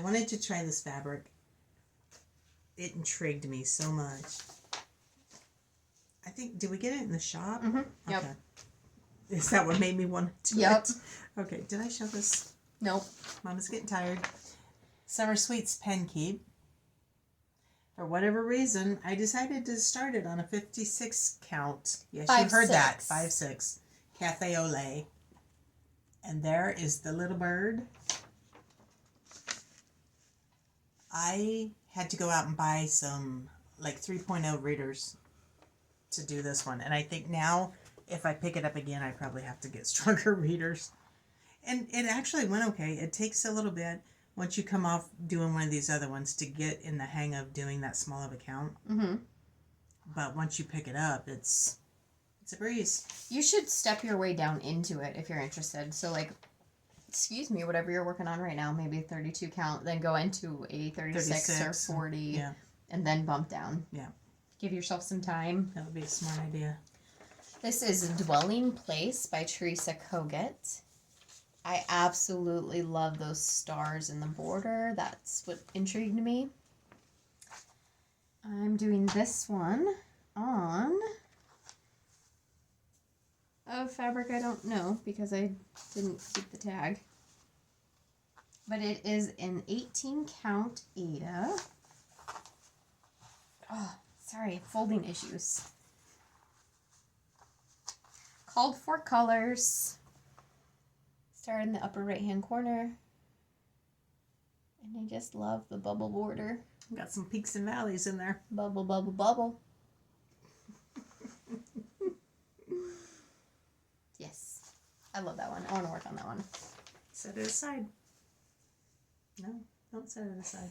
wanted to try this fabric. It intrigued me so much. I think, did we get it in the shop? Mm-hmm. Yep. Okay. Is that what made me want to do Yep. it? Okay, did I show this? Nope. Mama's getting tired. Summer Sweets pen keep. For whatever reason, I decided to start it on a 56 count. Yes, you heard that. 5/6. Cafe au lait. And there is the little bird. I had to go out and buy some like 3.0 readers to do this one. And I think now if I pick it up again, I probably have to get stronger readers. And it actually went okay. It takes a little bit once you come off doing one of these other ones to get in the hang of doing that small of a count. Mm-hmm. But once you pick it up, it's a breeze. You should step your way down into it if you're interested. So like, excuse me, whatever you're working on right now, maybe 32 count, then go into a 36 or 40, yeah, and then bump down. Yeah. Give yourself some time. That would be a smart idea. This is Dwelling Place by Teresa Kogut. I absolutely love those stars in the border. That's what intrigued me. I'm doing this one on a fabric I don't know because I didn't keep the tag. But it is an 18 count Aida. Oh, sorry, folding issues. Called for colors. Start in the upper right hand corner. And I just love the bubble border. Got some peaks and valleys in there. Bubble, bubble, bubble. Yes. I love that one. I want to work on that one. Set it aside. No, don't set it aside.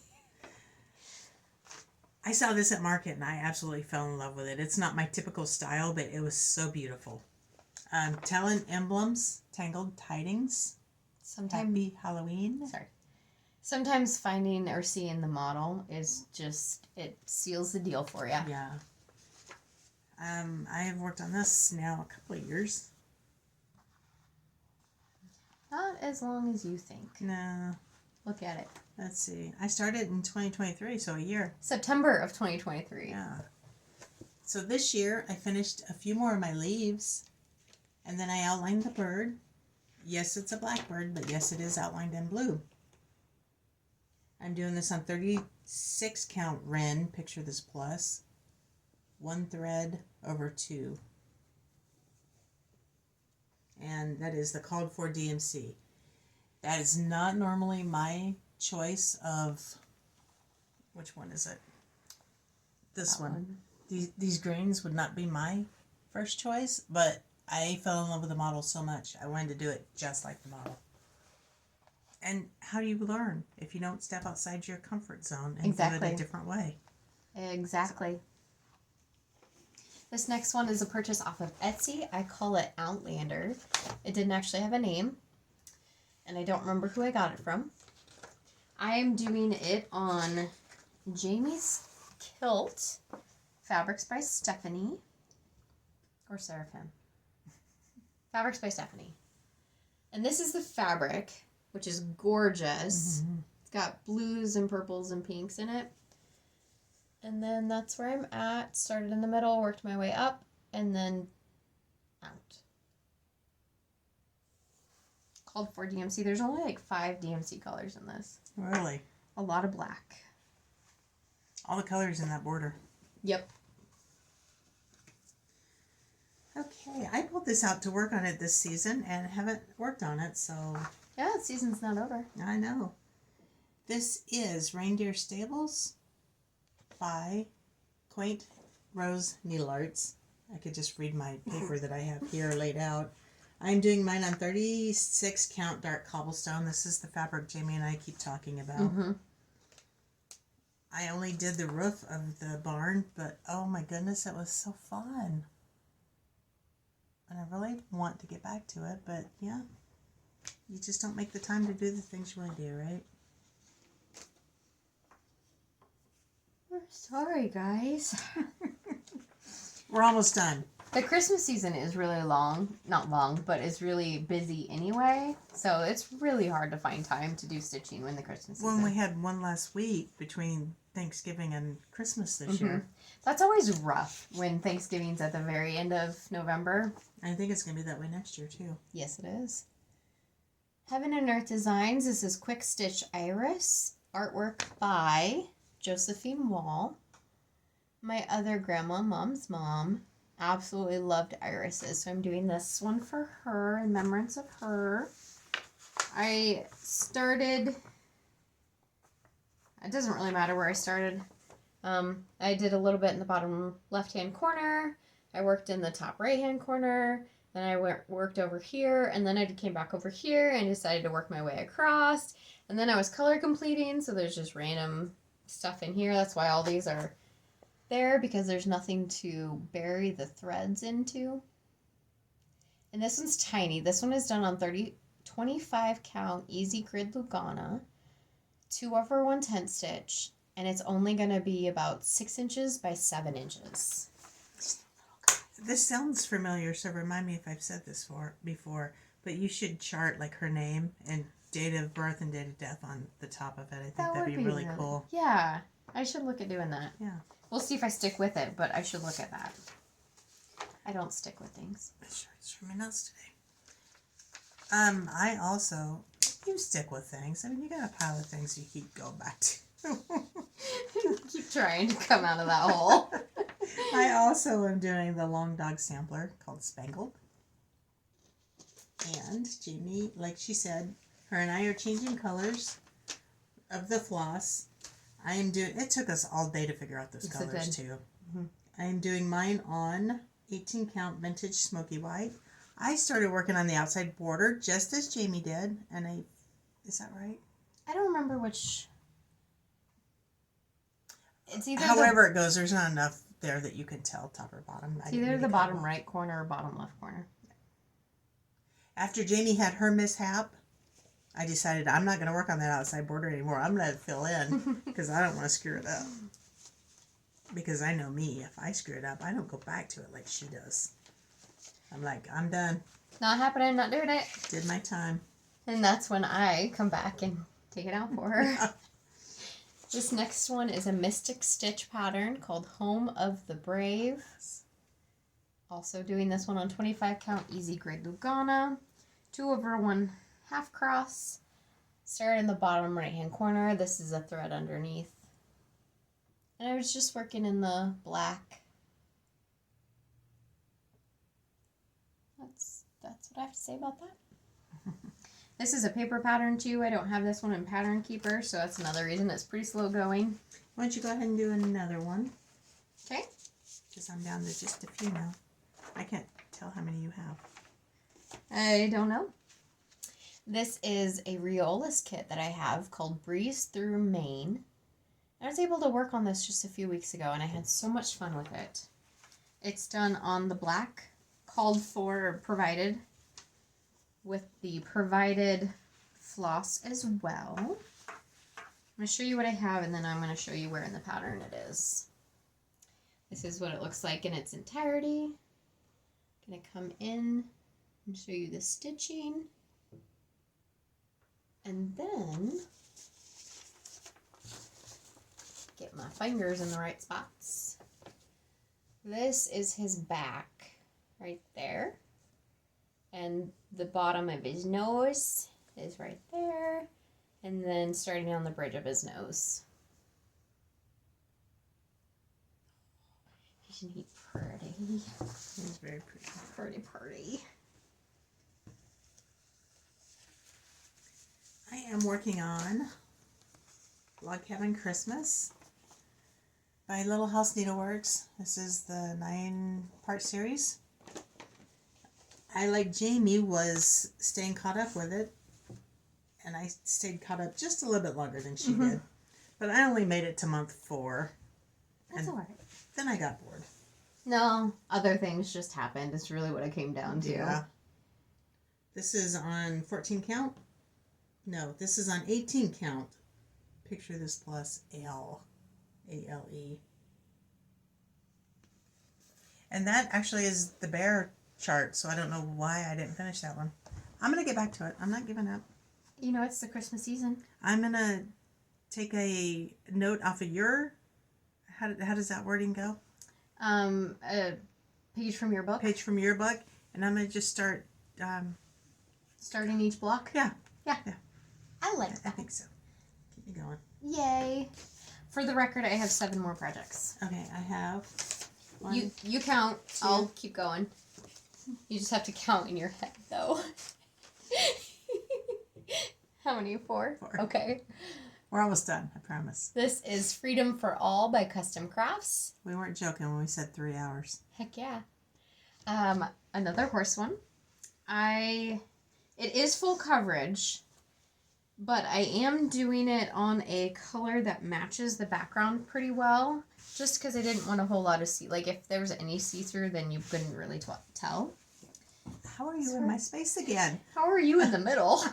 I saw this at market and I absolutely fell in love with it. It's not my typical style, but it was so beautiful. Talent Emblems, Tangled Tidings. Happy Halloween. Sorry. Sometimes finding or seeing the model is just, it seals the deal for you. Yeah. I have worked on this now a couple of years. Not as long as you think. No. Look at it. Let's see. I started in 2023, so a year. September of 2023. Yeah. So this year, I finished a few more of my leaves. And then I outlined the bird. Yes, it's a blackbird, but yes, it is outlined in blue. I'm doing this on 36 count Ren. Picture this plus. 1 thread over 2. And that is the called for DMC. That is not normally my choice of, which one is it? This one. These greens would not be my first choice, but I fell in love with the model so much. I wanted to do it just like the model. And how do you learn if you don't step outside your comfort zone and do it a different way? Exactly. This next one is a purchase off of Etsy. I call it Outlander. It didn't actually have a name, and I don't remember who I got it from. I am doing it on Jamie's Kilt, Fabrics by Stephanie, or Seraphim. Fabrics by Stephanie. And this is the fabric, which is gorgeous. Mm-hmm. It's got blues and purples and pinks in it. And then that's where I'm at. Started in the middle, worked my way up, and then out. Called for DMC. There's only like 5 DMC colors in this. Really? A lot of black. All the colors in that border. Yep. Okay, I pulled this out to work on it this season and haven't worked on it, so... Yeah, the season's not over. I know. This is Reindeer Stables by Quaint Rose Needle Arts. I could just read my paper that I have here laid out. I'm doing mine on 36 count dark cobblestone. This is the fabric Jamie and I keep talking about. Mm-hmm. I only did the roof of the barn, but oh my goodness, it was so fun. And I really want to get back to it, but yeah, you just don't make the time to do the things you want to do, right? We're sorry, guys. We're almost done. The Christmas season is really long. Not long, but it's really busy anyway. So it's really hard to find time to do stitching when the Christmas season. When we had one last week between Thanksgiving and Christmas this year. That's always rough when Thanksgiving's at the very end of November. I think it's going to be that way next year, too. Yes, it is. Heaven and Earth Designs. This is Quick Stitch Iris. Artwork by Josephine Wall. My other grandma, Mom's mom, absolutely loved irises. So I'm doing this one for her in remembrance of her. I started... It doesn't really matter where I started. I did a little bit in the bottom left-hand corner. I worked in the top right-hand corner. Then I worked over here. And then I came back over here and decided to work my way across. And then I was color completing. So there's just random stuff in here. That's why all these are there, because there's nothing to bury the threads into. And this one's tiny. This one is done on 25 count easy grid Lugana, 2/1/10 stitch, and it's only going to be about 6 inches by 7 inches. This sounds familiar, so remind me if I've said this before, but you should chart like her name and date of birth and date of death on the top of it. I think that'd be really cool. Yeah, I should look at doing that. Yeah. We'll see if I stick with it, but I should look at that. I don't stick with things. It's from my notes today. You stick with things. I mean, you got a pile of things you keep going back to. Keep trying to come out of that hole. I also am doing the long dog sampler called Spangled. And Jamie, like she said, her and I are changing colors of the floss. It took us all day to figure out those colors too. Mm-hmm. I am doing mine on 18 count vintage smoky white. I started working on the outside border just as Jamie did, and is that right? I don't remember which. It's either however it goes, there's not enough there that you can tell top or bottom. It's either the bottom right corner or bottom left corner. After Jamie had her mishap, I decided I'm not going to work on that outside border anymore. I'm going to let it fill in because I don't want to screw it up. Because I know me, if I screw it up, I don't go back to it like she does. I'm like, I'm done. Not happening, not doing it. Did my time. And that's when I come back and take it out for her. This next one is a Mystic Stitch pattern called Home of the Brave. Also doing this one on 25 count easy grid Lugana. 2/1 half cross. Start in the bottom right hand corner. This is a thread underneath. And I was just working in the black. That's what I have to say about that. This is a paper pattern too. I don't have this one in Pattern Keeper, so that's another reason it's pretty slow going. Why don't you go ahead and do another one? Okay. Because I'm down to just a few now. I can't tell how many you have. I don't know. This is a Riolis kit that I have called Breeze Through Maine. I was able to work on this just a few weeks ago, and I had so much fun with it. It's done on the black, called for or provided, with the provided floss as well. I'm going to show you what I have, and then I'm going to show you where in the pattern it is. This is what it looks like in its entirety. I'm going to come in and show you the stitching. And then get my fingers in the right spots. This is his back right there. And the bottom of his nose is right there. And then starting on the bridge of his nose. Isn't he pretty? He's very pretty. Pretty. I am working on Log Cabin Christmas by Little House Needleworks. This is the 9-part series. I, like Jamie, was staying caught up with it, and I stayed caught up just a little bit longer than she did. But I only made it to month 4. That's And alright. then I got bored. No, other things just happened. It's really what it came down to. Yeah. This is on 14 count? No, this is on 18 count. Picture this plus L. A-L-E. And that actually is the bear chart, so I don't know why I didn't finish that one. I'm going to get back to it. I'm not giving up. You know, it's the Christmas season. I'm going to take a note off of your... How does that wording go? A page from your book. Page from your book. And I'm going to just start... Starting each block. Yeah. I like I that. think so. Keep me going. Yay. For the record, I have 7 more projects. Okay, I have... One, You count. 2. I'll keep going. You just have to count in your head, though. How many? 4? 4. Okay. We're almost done, I promise. This is Freedom for All by Custom Crafts. We weren't joking when we said 3 hours. Heck yeah. Another horse one. It is full coverage, but I am doing it on a color that matches the background pretty well, just because I didn't want a whole lot of like if there was any see-through, then you couldn't really tell. How are you in my space again? How are you in the middle?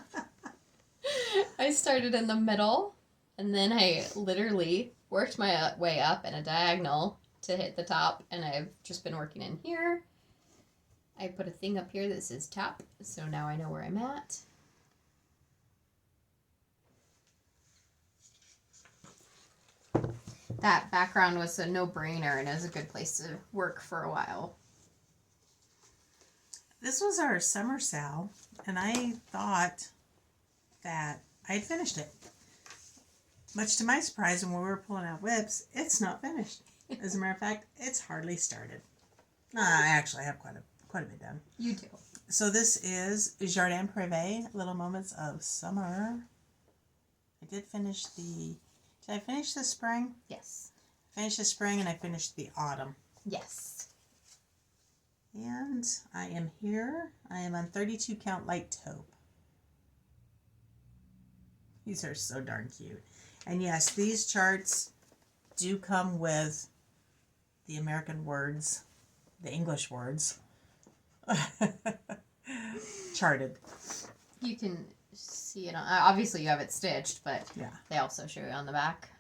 I started in the middle, and then I literally worked my way up in a diagonal to hit the top, and I've just been working in here. I put a thing up here that says top, so now I know where I'm at. That background was a no-brainer, and it was a good place to work for a while. This was our summer sale, and I thought that I had finished it. Much to my surprise, when we were pulling out WIPs, it's not finished. As a matter of fact, it's hardly started. I actually have quite a bit done. You do. So this is Jardin Privé, Little Moments of Summer. I did finish Did I finish the spring? Yes. I finished the spring and I finished the autumn. Yes. And I am here. I am on 32 count light taupe. These are so darn cute. And yes, these charts do come with the American words, the English words, charted. You can see it on, obviously you have it stitched, but Yeah. they also show you on the back.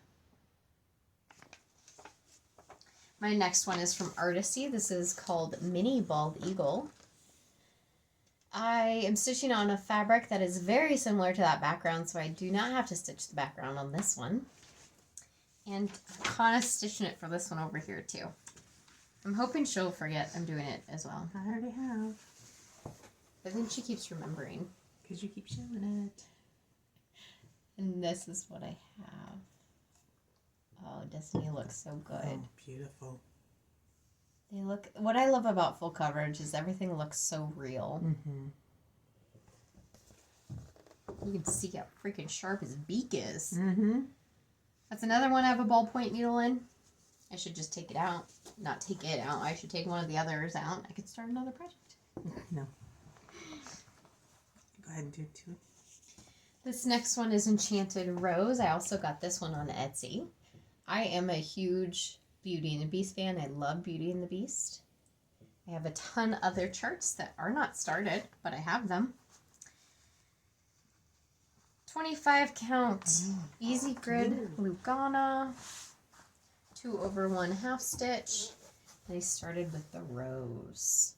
My next one is from Artisy. This is called Mini Bald Eagle. I am stitching on a fabric that is very similar to that background, so I do not have to stitch the background on this one. And I'm kind of stitching it for this one over here too. I'm hoping she'll forget I'm doing it as well. I already have. I think she keeps remembering. Because you keep showing it. And this is what I have. Oh, Destiny looks so good. Oh, beautiful. They look. What I love about full coverage is everything looks so real. Mm-hmm. You can see how freaking sharp his beak is. Mm-hmm. That's another one I have a ballpoint needle in. I should just take it out. Not take it out. I should take one of the others out. I could start another project. No. Go ahead and do 2. This next one is Enchanted Rose. I also got this one on Etsy. I am a huge Beauty and the Beast fan. I love Beauty and the Beast. I have a ton other charts that are not started, but I have them. 25 count, easy grid, Lugana, 2/1/2 stitch. And I started with the rose.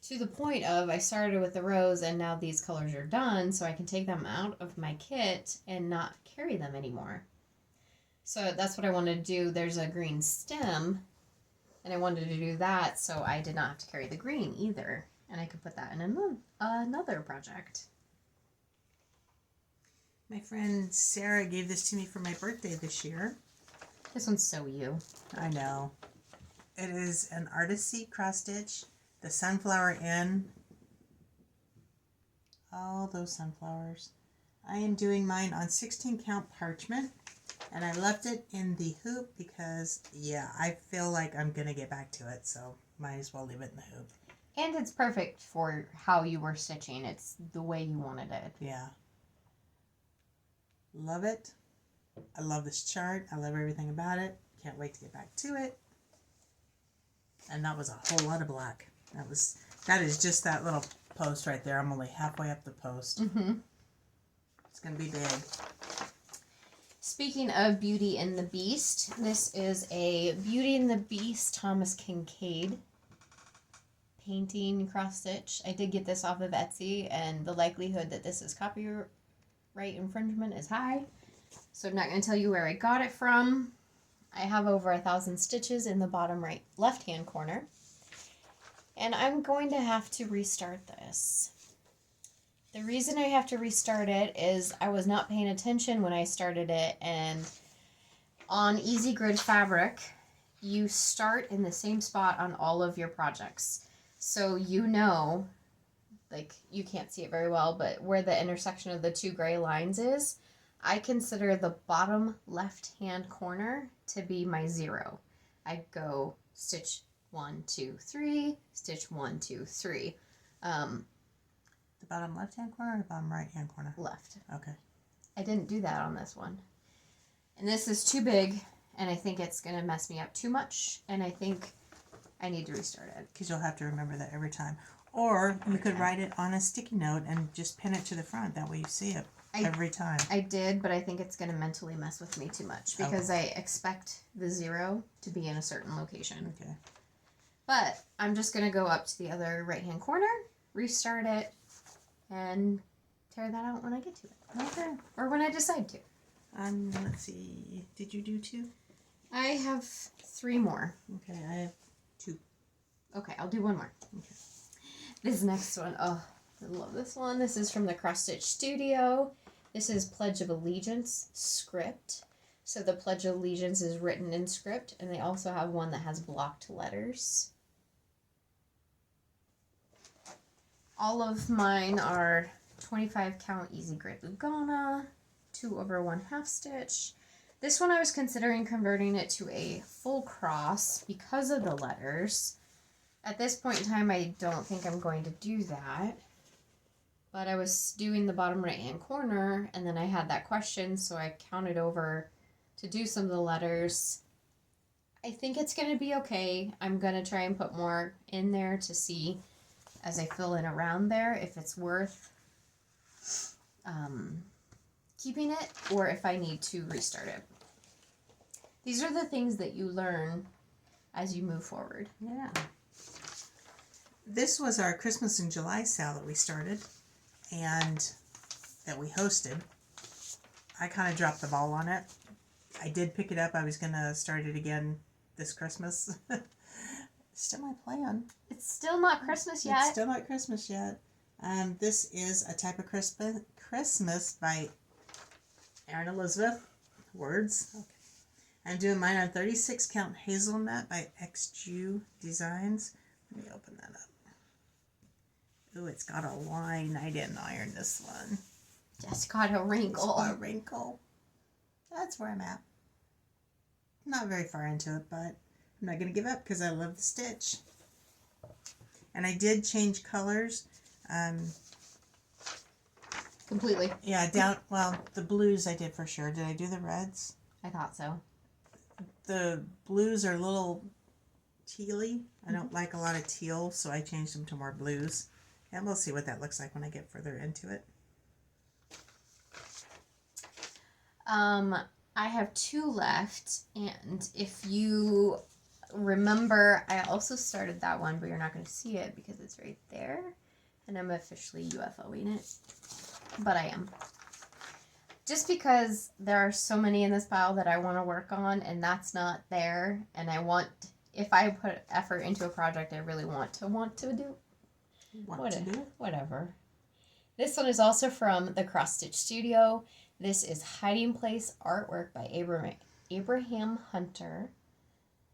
To the point of I started with the rose and now these colors are done, so I can take them out of my kit and not carry them anymore. So that's what I wanted to do. There's a green stem, and I wanted to do that so I did not have to carry the green either. And I could put that in another project. My friend Sarah gave this to me for my birthday this year. This one's so you. I know. It is an Artisy cross stitch. The Sunflower Inn. All those sunflowers. I am doing mine on 16 count parchment. And I left it in the hoop because, yeah, I feel like I'm going to get back to it. So might as well leave it in the hoop. And it's perfect for how you were stitching. It's the way you wanted it. Yeah. Love it. I love this chart. I love everything about it. Can't wait to get back to it. And that was a whole lot of black. That is just that little post right there. I'm only halfway up the post. Mm-hmm. It's going to be big. Speaking of Beauty and the Beast, this is a Beauty and the Beast Thomas Kincaid painting cross stitch. I did get this off of Etsy, and the likelihood that this is copyright infringement is high. So I'm not going to tell you where I got it from. I have over 1,000 stitches in the bottom right left-hand corner. And I'm going to have to restart this. The reason I have to restart it is I was not paying attention when I started it, and on Easy Grid Fabric, you start in the same spot on all of your projects. So you know, like, you can't see it very well, but where the intersection of the two gray lines is, I consider the bottom left-hand corner to be my 0. I go stitch 1, 2, 3, stitch 1, 2, 3. The bottom left-hand corner or the bottom right-hand corner? Left. Okay. I didn't do that on this one. And this is too big, and I think it's going to mess me up too much, and I think I need to restart it. Because you'll have to remember that every time. Or you could write it on a sticky note and just pin it to the front. That way you see it every time. I did, but I think it's going to mentally mess with me too much because I expect the 0 to be in a certain location. Okay. But I'm just going to go up to the other right-hand corner, restart it, and tear that out when I get to it. Okay. Or when I decide to. Let's see. Did you do 2? I have 3 more. Okay, I have 2. Okay, I'll do 1 more. Okay. This next one, oh, I love this one. This is from the Cross Stitch Studio. This is Pledge of Allegiance script. So the Pledge of Allegiance is written in script, and they also have one that has blocked letters. All of mine are 25 count Easy Grid Lugana, 2/1/2 stitch. This one I was considering converting it to a full cross because of the letters. At this point in time, I don't think I'm going to do that. But I was doing the bottom right-hand corner, and then I had that question, so I counted over to do some of the letters. I think it's going to be okay. I'm going to try and put more in there to see as I fill in around there if it's worth keeping it or if I need to restart it. These are the things that you learn as you move forward. Yeah. This was our Christmas in July sale that we started and that we hosted. I kind of dropped the ball on it. I did pick it up. I was going to start it again this Christmas. Still my plan. It's still not Christmas yet. It's still not Christmas yet. This is A Type of Christmas by Erin Elizabeth. Words. Okay. I'm doing mine on 36 count hazelnut by XJU Designs. Let me open that up. Ooh, it's got a line. I didn't iron this one. Just got a wrinkle. It's got a wrinkle. That's where I'm at. Not very far into it, but I'm not going to give up because I love the stitch. And I did change colors. Completely. Yeah, well, the blues I did for sure. Did I do the reds? I thought so. The blues are a little tealy. I don't like a lot of teal, so I changed them to more blues. And we'll see what that looks like when I get further into it. I have 2 left, and if you remember, I also started that one, but you're not going to see it because it's right there, and I'm officially UFOing it, but I am. Just because there are so many in this pile that I want to work on, and that's not there, and I want, if I put effort into a project, I really want to do. Whatever. This one is also from the Cross Stitch Studio. This is Hiding Place artwork by Abraham Hunter.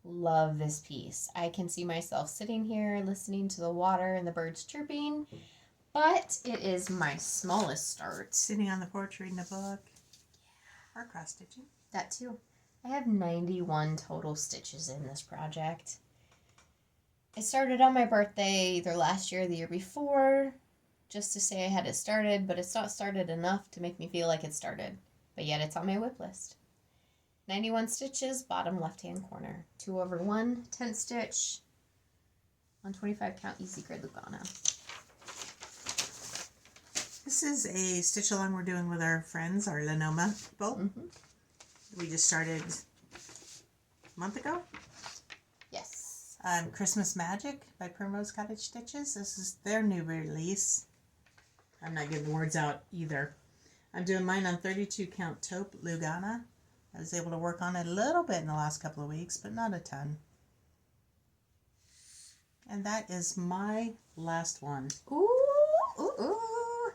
Love this piece. I can see myself sitting here listening to the water and the birds chirping, but it is my smallest start. Sitting on the porch reading a book. Or cross stitching. That too. I have 91 total stitches in this project. I started on my birthday either last year or the year before, just to say I had it started, but it's not started enough to make me feel like it started. But yet it's on my WIP list. 91 stitches, bottom left-hand corner. 2 over 1, 10 stitch, 125 count easy grid Lugana. This is a stitch along we're doing with our friends, our Lenoma people. We just started a month ago. Yes. Christmas Magic by Primrose Cottage Stitches. This is their new release. I'm not getting the words out either. I'm doing mine on 32 count taupe Lugana. I was able to work on it a little bit in the last couple of weeks, but not a ton. And that is my last one. Ooh, ooh, ooh.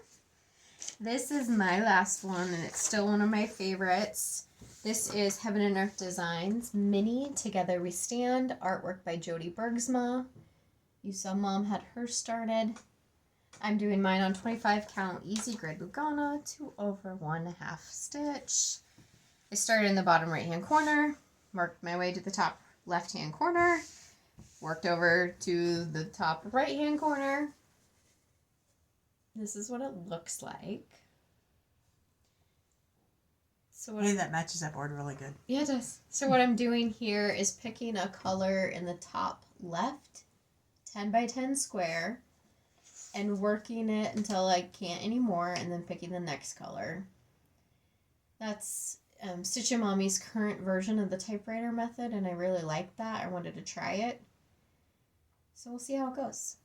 This is my last one, and it's still one of my favorites. This is Heaven and Earth Designs Mini Together We Stand, artwork by Jody Bergsma. You saw Mom had hers started. I'm doing mine on 25 count easy grid Lugana, 2 over 1/2 stitch. I started in the bottom right hand corner, worked my way to the top left hand corner, worked over to the top right hand corner. This is what it looks like. So Hey, that matches that board really good. Yeah, it does. So what I'm doing here is picking a color in the top left 10 by 10 square and working it until I can't anymore, and then picking the next color. That's Stitch and Mommy's current version of the typewriter method, and I really like that. I wanted to try it. So we'll see how it goes.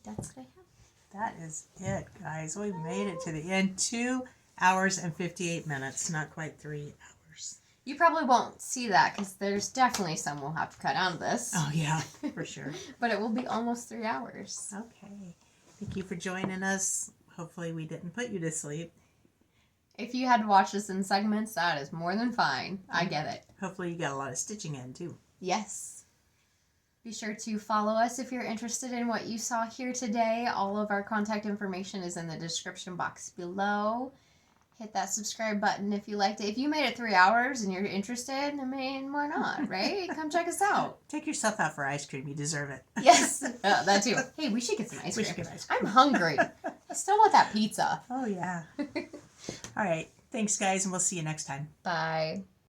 That's what I have. That is it, guys. We made it to the end. 2 hours and 58 minutes. Not quite 3 hours. You probably won't see that because there's definitely some we'll have to cut out of this. Oh, yeah, for sure. But it will be almost 3 hours. Okay. Thank you for joining us. Hopefully we didn't put you to sleep. If you had to watch this in segments, that is more than fine. I get it. Hopefully you got a lot of stitching in, too. Yes. Be sure to follow us if you're interested in what you saw here today. All of our contact information is in the description box below. Hit that subscribe button if you liked it. If you made it 3 hours and you're interested, I mean, why not, right? Come check us out. Take yourself out for ice cream. You deserve it. Yes, that too. Hey, we should get some ice cream. We should get ice cream. I'm hungry. I still want that pizza. Oh, yeah. All right. Thanks, guys, and we'll see you next time. Bye.